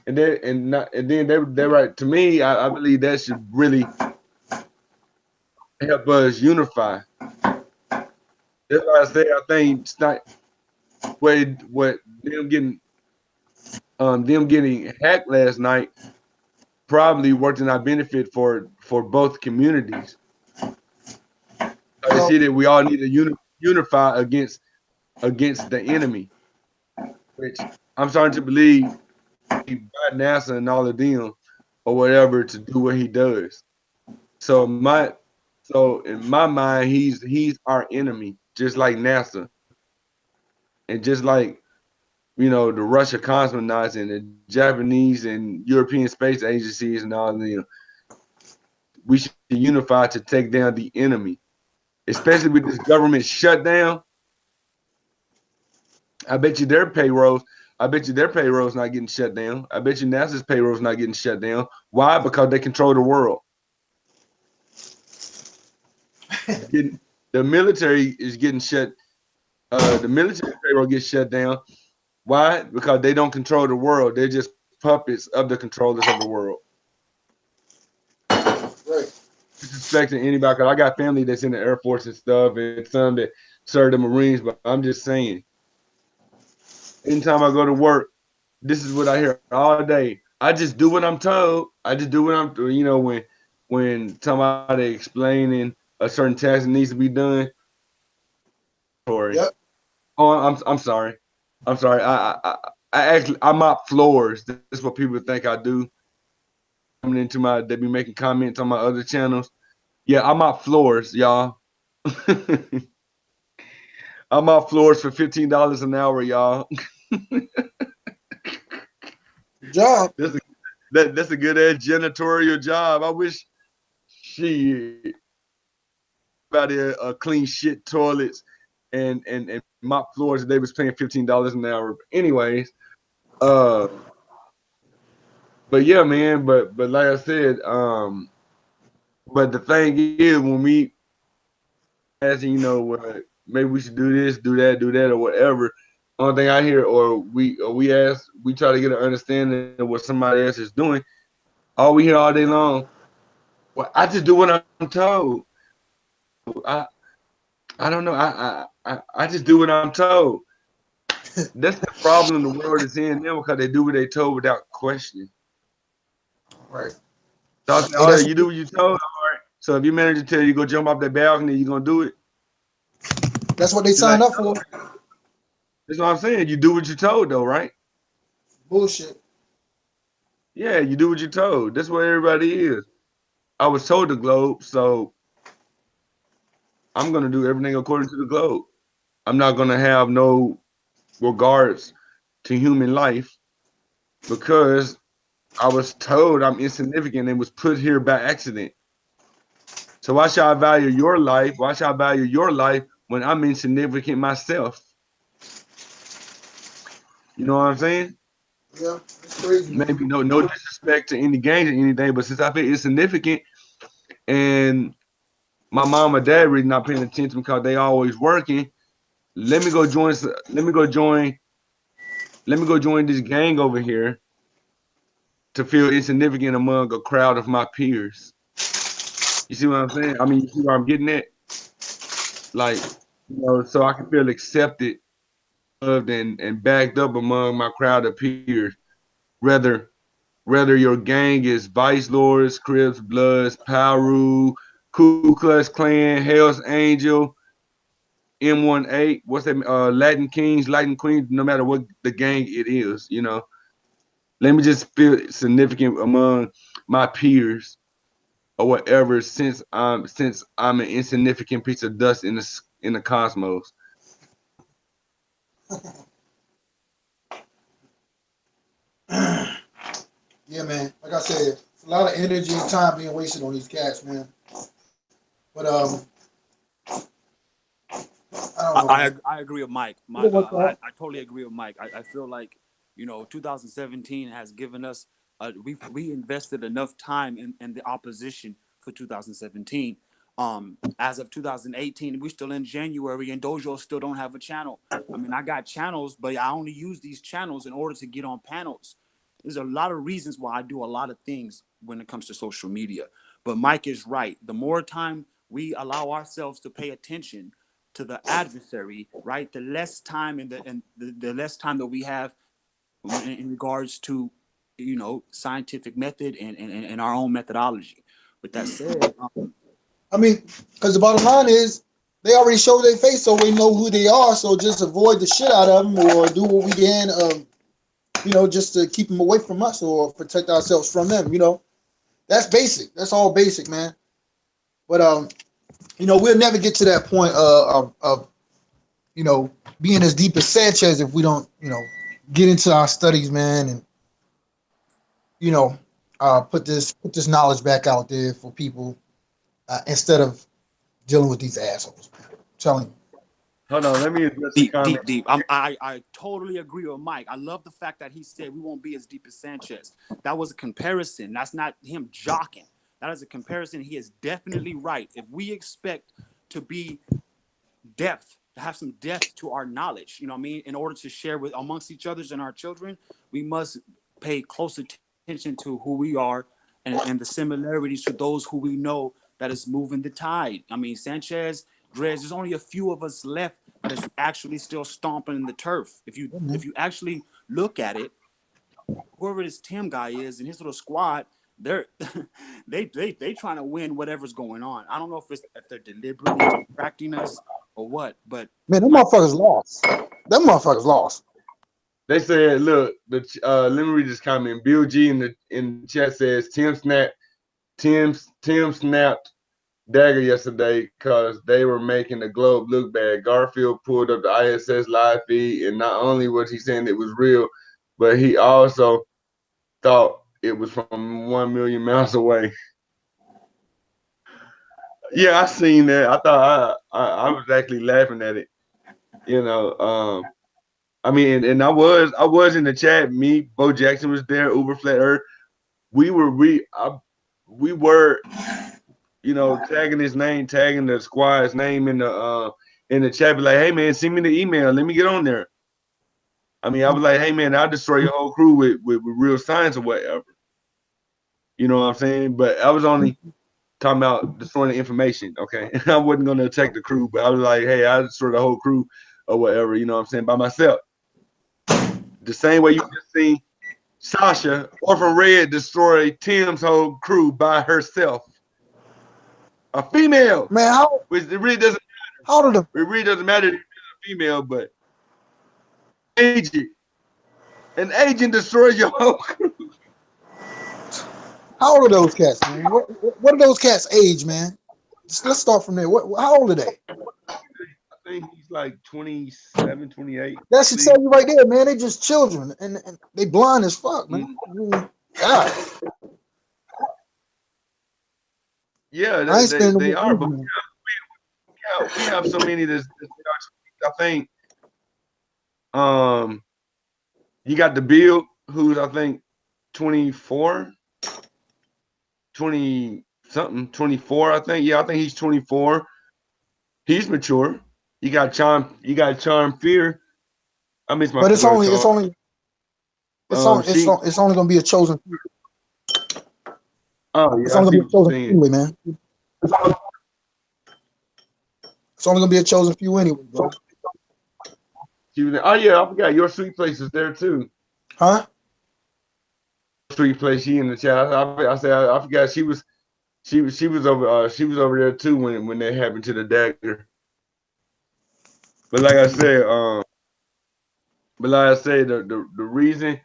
Speaker 2: And then they're right. To me, I believe that should really help us unify. That's why I say I think it's not what them getting hacked last night probably worked in our benefit for both communities. I see that we all need to unify against the enemy, which I'm starting to believe by NASA and all of them or whatever to do what he does. So in my mind, he's our enemy, just like NASA, and just like you know the Russia cosmonauts and the Japanese and European space agencies and all of them. We should unify to take down the enemy, especially with this government shutdown. I bet you their payrolls not getting shut down. I bet you NASA's payroll's not getting shut down. Why? Because they control the world. The military is getting shut. The military payroll gets shut down. Why? Because they don't control the world. They're just puppets of the controllers of the world.
Speaker 17: Right.
Speaker 2: Disrespecting anybody, because I got family that's in the Air Force and stuff, and some that serve the Marines. But I'm just saying, anytime I go to work, this is what I hear all day. I just do what I'm told. I just do what I'm doing. You know, when somebody explaining a certain task that needs to be done.
Speaker 17: Yep.
Speaker 2: Oh, I'm sorry. I'm sorry. I actually I mop floors. That's what people think I do. Coming into they be making comments on my other channels. Yeah, I mop floors, y'all. I'm off floors for $15 an hour, y'all.
Speaker 17: Job.
Speaker 2: That's a good ass janitorial job. I wish about clean shit toilets and mop floors. They was paying $15 an hour. Anyways, but yeah, man. But like I said, but the thing is, when we asking, you know, maybe we should do this, do that, or whatever. Only thing I hear, or we try to get an understanding of what somebody else is doing. All we hear all day long, well, I just do what I'm told. I don't know. I just do what I'm told. That's the problem the world is in now, because they do what they told without questioning.
Speaker 17: Right.
Speaker 2: So I say, oh, you do what you told. All right. So if your manager tell you go jump off that balcony, you gonna do it.
Speaker 17: That's what they signed up for.
Speaker 2: That's what I'm saying. You do what you're told, though, right?
Speaker 17: Bullshit.
Speaker 2: Yeah, you do what you're told. That's what everybody is. I was told the globe, so I'm gonna do everything according to the globe. I'm not gonna have no regards to human life because I was told I'm insignificant and was put here by accident. So why should I value your life? Why should I value your life when I'm insignificant myself? You know what I'm saying?
Speaker 17: Yeah, it's crazy.
Speaker 2: Maybe no disrespect to any gangs or anything, but since I feel insignificant and my mom or dad really not paying attention because they always working, let me go join this gang over here to feel insignificant among a crowd of my peers. You see what I'm saying? I mean, you see where I'm getting at? Like, you know, so I can feel accepted, loved, and backed up among my crowd of peers. Whether your gang is Vice Lords, Crips, Bloods, Paru, Ku Klux Klan, Hell's Angel, M18, what's that? Latin Kings, Latin Queens. No matter what the gang it is, you know. Let me just feel significant among my peers or whatever, since I'm an insignificant piece of dust in the cosmos.
Speaker 17: Yeah, man. Like I said, it's a lot of energy and time being wasted on these cats, man. But
Speaker 16: I agree with Mike. I totally agree with Mike. I feel like, you know, 2017 has given us we invested enough time in the opposition for 2017. As of 2018, we're still in January and Dojo still don't have a channel. I mean, I got channels, but I only use these channels in order to get on panels. There's a lot of reasons why I do a lot of things when it comes to social media. But Mike is right. The more time we allow ourselves to pay attention to the adversary, right, the less time the less time that we have in regards to, you know, scientific method and our own methodology. With that said,
Speaker 17: I mean, because the bottom line is they already show their face, so we know who they are. So just avoid the shit out of them, or do what we can, you know, just to keep them away from us or protect ourselves from them. You know, that's basic. That's all basic, man. But you know, we'll never get to that point of you know, being as deep as Sanchez if we don't, you know, get into our studies, man, and you know, put this knowledge back out there for people instead of dealing with these assholes. Man. I'm telling you.
Speaker 2: Hold on, let me address
Speaker 16: deep. I totally agree with Mike. I love the fact that he said we won't be as deep as Sanchez. That was a comparison. That's not him jocking. That is a comparison. He is definitely right. If we expect to be depth, to have some depth to our knowledge, you know what I mean, in order to share with amongst each other and our children, we must pay close attention to who we are and the similarities to those who we know that is moving the tide. I mean, Sanchez, Drez, there's only a few of us left that is actually still stomping in the turf. If you actually look at it, whoever this Tim guy is and his little squad, they're they trying to win whatever's going on. I don't know if they're deliberately distracting us or what, but
Speaker 17: man, them motherfuckers lost. Them motherfuckers lost.
Speaker 2: They said, look, let me read this comment. Bill G in the chat says Tim snapped Dagger yesterday because they were making the globe look bad. Garfield pulled up the ISS live feed, and not only was he saying it was real, but he also thought it was from 1 million miles away. Yeah, I seen that. I thought I was actually laughing at it. You know, I mean, and I was in the chat. Me, Bo Jackson was there. Uber Flat Earth. We were you know, tagging his name, tagging the squad's name in the chat. Be like, hey man, send me the email. Let me get on there. I mean, I was like, hey man, I'll destroy your whole crew with real science or whatever. You know what I'm saying? But I was only talking about destroying the information. Okay, I wasn't gonna attack the crew, but I was like, hey, I'll destroy the whole crew or whatever. You know what I'm saying? By myself. The same way you just seen Sasha, Orphan Red, destroy Tim's whole crew by herself. A female,
Speaker 17: man. How?
Speaker 2: Which it really doesn't matter.
Speaker 17: How old are
Speaker 2: It really doesn't matter if you're a female, but agent. An agent destroys your whole crew.
Speaker 17: How old are those cats, man? What are those cats' age, man? Let's start from there. How old are they?
Speaker 2: I think he's like 27, 28.
Speaker 17: That should tell you right there, man. They just children, and they blind as fuck, man. I mean, God.
Speaker 2: Yeah, they are. But we have so many that I think. You got the Bill, who's I think 24, 20 something, 24. I think. Yeah, I think he's 24. He's mature. You got Charm Fear. I miss my.
Speaker 17: But it's only gonna be a chosen few.
Speaker 2: Oh yeah,
Speaker 17: it's only gonna be a chosen few anyway, man. It's only gonna be a chosen few anyway, bro.
Speaker 2: Oh yeah, I forgot your sweet place is there too.
Speaker 17: Huh?
Speaker 2: Sweet place. She in the chat. I said I forgot she was over there too when that happened to the Dagger. But like I said, the reason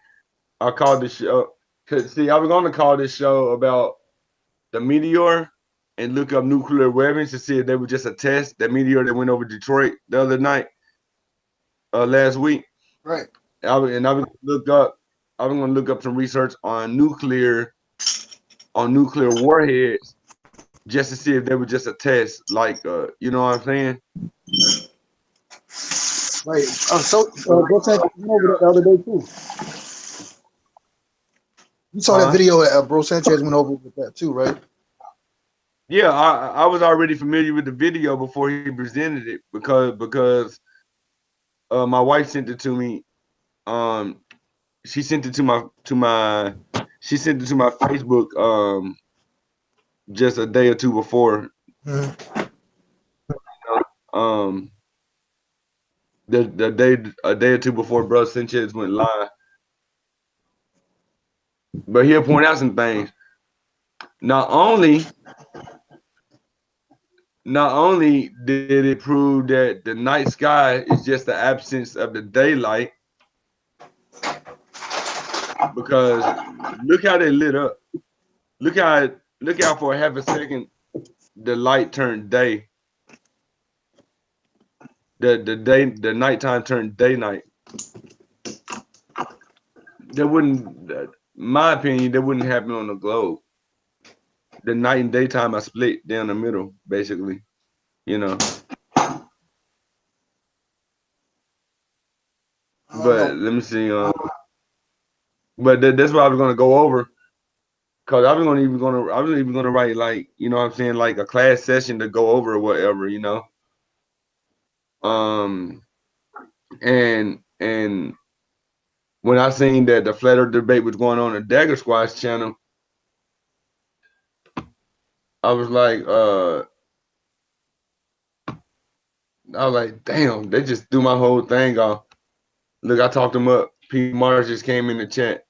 Speaker 2: I called this show, cause see, I was gonna call this show about the meteor and look up nuclear weapons to see if they were just a test. That meteor that went over Detroit the other night, last week.
Speaker 17: Right.
Speaker 2: I was gonna look up some research on nuclear warheads just to see if they were just a test, like you know what I'm saying?
Speaker 17: Right. Bro Sanchez went over that the other day too. You saw that video that Bro Sanchez went over with that too, right?
Speaker 2: Yeah, I was already familiar with the video before he presented it because my wife sent it to me. She sent it to my Facebook just a day or two before.
Speaker 17: Mm-hmm.
Speaker 2: A day or two before Bro Sanchez went live. But he'll point out some things. Not only did it prove that the night sky is just the absence of the daylight, because look how they lit up. Look how for a half a second the light turned day. The nighttime turned day night. That wouldn't, my opinion, that wouldn't happen on the globe. The night and daytime are split down the middle, basically. You know. But let me see. But that's what I was gonna go over, cause I was even gonna write, like, you know what I'm saying, like a class session to go over or whatever, you know. And when I seen that the flat earth debate was going on Dagger Squad's channel, I was like, damn, they just threw my whole thing off. Look, I talked them up. P. Mars just came in the chat.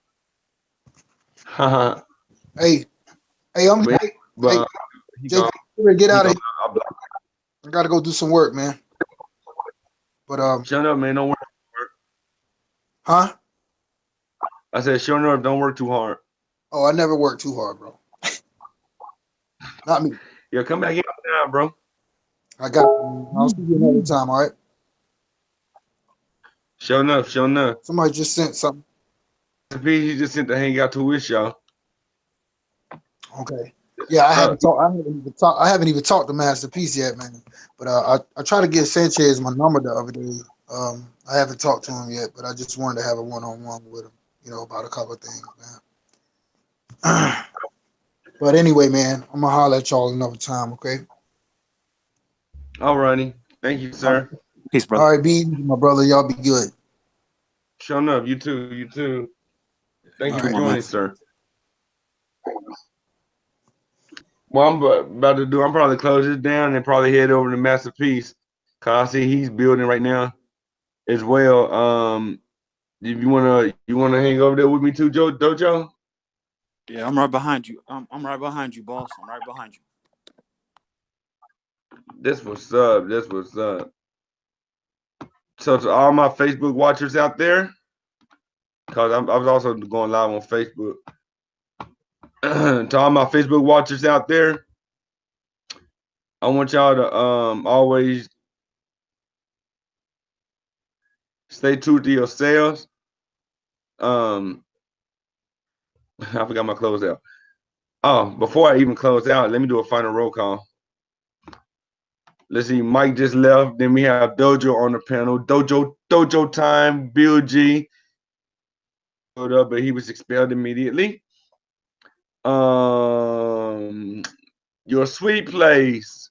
Speaker 17: Hey, I'm
Speaker 2: but,
Speaker 17: Jake, get out of here. I gotta go do some work, man. But
Speaker 2: shut up, man. Don't work.
Speaker 17: Huh?
Speaker 2: I said, sure enough, don't work too hard.
Speaker 17: Oh, I never work too hard, bro. Not me.
Speaker 2: Yeah, come back in time, bro.
Speaker 17: I got you. I'll see you another time, all right?
Speaker 2: Sure enough, sure enough.
Speaker 17: Somebody just sent something.
Speaker 2: He just sent the hangout to wish y'all.
Speaker 17: Okay. Yeah, I haven't even talked to Masterpiece yet, man. But I tried to get Sanchez my number the other day. I haven't talked to him yet, but I just wanted to have a one-on-one with him, about a couple of things, man. But anyway, man, I'm gonna holler at y'all another time, okay?
Speaker 2: All righty. Thank you, sir.
Speaker 16: Peace, brother.
Speaker 17: All right, B, my brother, y'all be good.
Speaker 2: Sure enough, you too, you too. Thank you for joining, sir. What I'm about to do, I'm probably close this down and probably head over to Masterpiece, cause I see he's building right now as well. If you wanna hang over there with me too, Dojo?
Speaker 16: Yeah, I'm right behind you. I'm right behind you, boss. I'm right behind you.
Speaker 2: That's what's up. That's what's up. So to all my Facebook watchers out there, cause I was also going live on Facebook. To all my Facebook watchers out there, I want y'all to always stay true to yourselves. I forgot my closeout. Oh, before I even close out, let me do a final roll call. Let's see, Mike just left. Then we have Dojo on the panel. Dojo time, Bill G. Showed up, but he was expelled immediately. Your sweet place.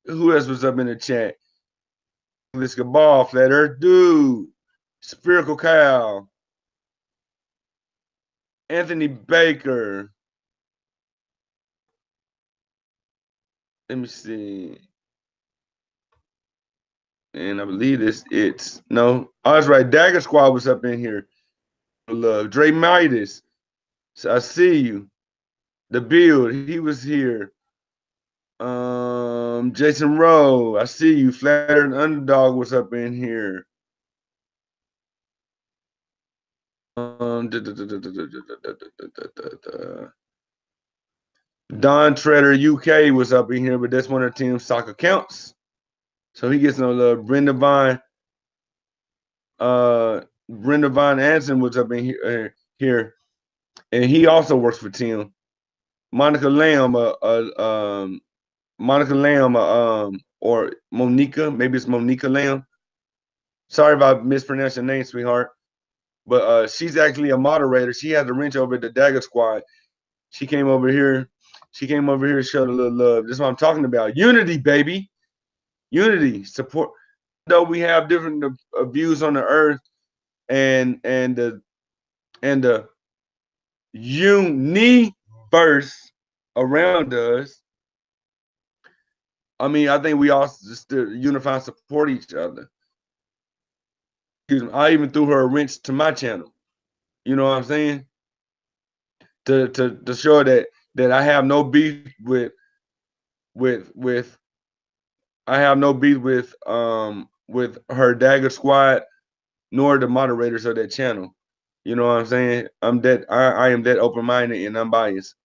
Speaker 2: Who else was up in the chat? This Cabal, Flat Earth Dude, Spherical Cow, Anthony Baker. Let me see. And I believe it's no. Oh, that's right. Dagger Squad was up in here. Love. Dre Midas. So I see you. The Build, he was here. Jason Rowe, I see you. Flatter and Underdog was up in here. Don Treader UK was up in here, but that's one of the team's stock accounts. So he gets no love. Brenda Vine Anson was up in here, and he also works for Tim. Monica Lamb, or Monica, maybe it's Monica Lamb. Sorry if I mispronounced your name, sweetheart. But she's actually a moderator. She has a wrench over at the Dagger Squad. She came over here. She came over here to show a little love. This is what I'm talking about. Unity, baby. Unity. Support. Though we have different views on the earth and the universe around us. I mean, I think we all just unify and support each other. Excuse me. I even threw her a wrench to my channel. You know what I'm saying? To show that I have no beef with I have no beef with her Dagger Squad nor the moderators of that channel. You know what I'm saying? I am that open-minded and unbiased.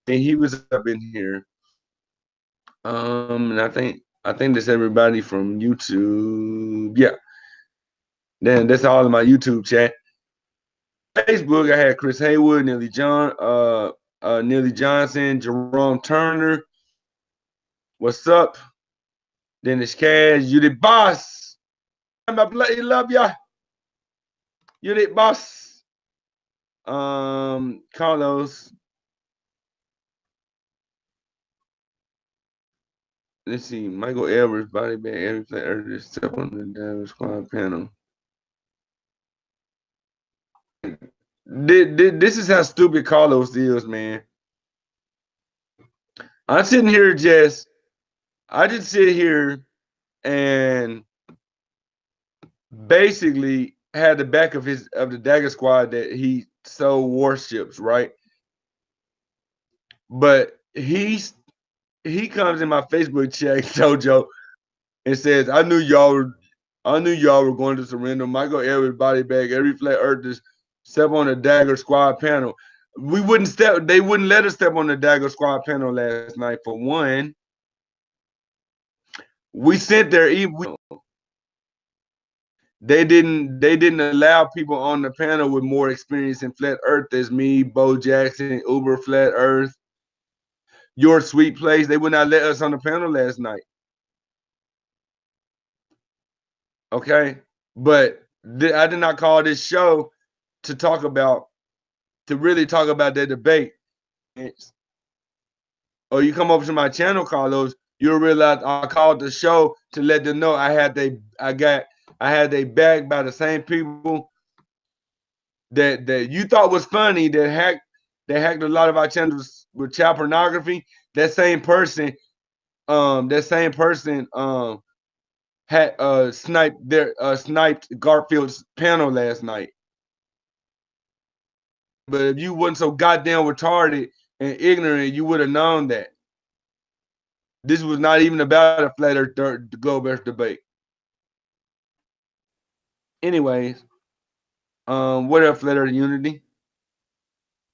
Speaker 2: And he was up in here. And I think that's everybody from YouTube. Yeah. Then that's all in my YouTube chat. Facebook, I had Chris Haywood, Neely Johnson, Jerome Turner. What's up? Dennis Cash, you the boss. My bloody love ya. You the boss. Carlos. Let's see. Michael Edwards, body bag, every player step on the Dagger Squad panel. This is how stupid Carlos is, man. I'm sitting here I just sit here and basically had the back of the Dagger Squad that he so worships, right? But he comes in my Facebook chat, Dojo, and says, I knew y'all were going to surrender. Michael Edwards body bag, every flat earth just step on the Dagger Squad panel. They wouldn't let us step on the Dagger Squad panel last night, for one. We sent their email. They didn't allow people on the panel with more experience in flat earth as me, Bo Jackson, Uber Flat Earth, Your Sweet Place. They would not let us on the panel last night. Okay, but I did not call this show to really talk about that debate. Or you come over to my channel, Carlos, you'll realize I called the show to let them know I had they bagged by the same people that you thought was funny that hacked a lot of our channels with child pornography. That same person had sniped Garfield's panel last night. But if you wasn't so goddamn retarded and ignorant, you would have known that. This was not even about a flat earth globe earth debate. Anyways, what up, flat earth unity?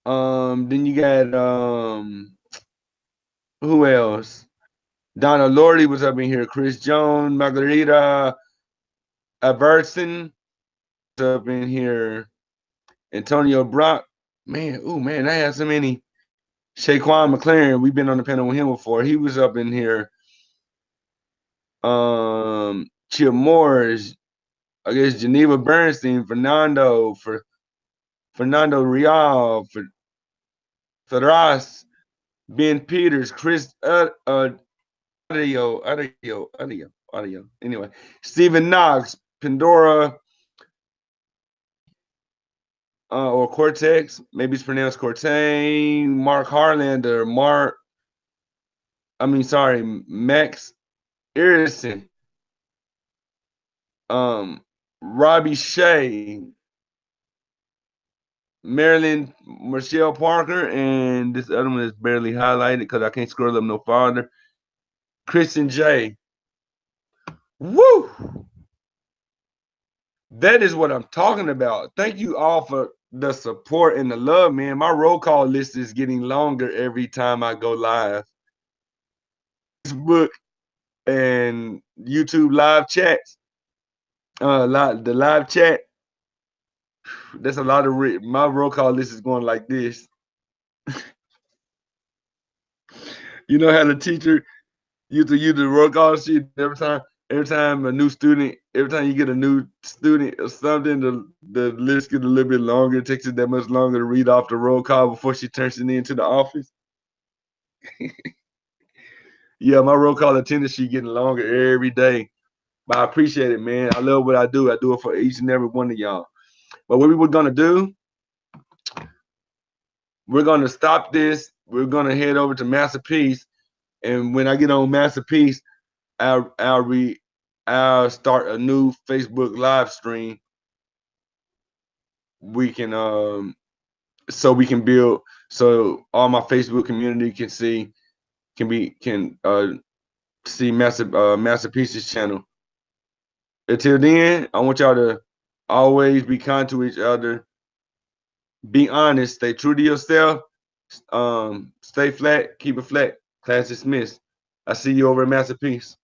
Speaker 2: Then you got who else? Donna Lordy was up in here. Chris Jones, Margarita Averson was up in here. Antonio Brock. Man, I had so many. Shaquan McLaren, we've been on the panel with him before. He was up in here. Chip Morris, I guess Geneva Bernstein, Fernando Real, Ferraz, Ben Peters, Chris audio. Anyway, Stephen Knox, Pandora, or Cortex, maybe it's pronounced Cortain, Mark Harlander, Max Irrison, Robbie Shea, Marilyn Michelle Parker, and this other one is barely highlighted because I can't scroll up no farther. Christian J. Woo! That is what I'm talking about. Thank you all for the support and the love, man. My roll call list is getting longer every time I go live. Facebook and YouTube live chats. The live chat. That's a lot of my roll call list is going like this. You know how the teacher used to use the roll call sheet every time a new student, every time you get a new student or something, the list gets a little bit longer. It takes it that much longer to read off the roll call before she turns it into the office. Yeah, my roll call attendance sheet getting longer every day. But I appreciate it, man. I love what I do. I do it for each and every one of y'all. But what we were gonna do, we're gonna stop this. We're gonna head over to MACY'S, and when I get on MACY'S, I'll start a new Facebook live stream. We can so all my Facebook community can see MACY'S channel. Until then, I want y'all to always be kind to each other. Be honest, stay true to yourself. Stay flat, keep it flat. Class dismissed. I see you over at MACY'S.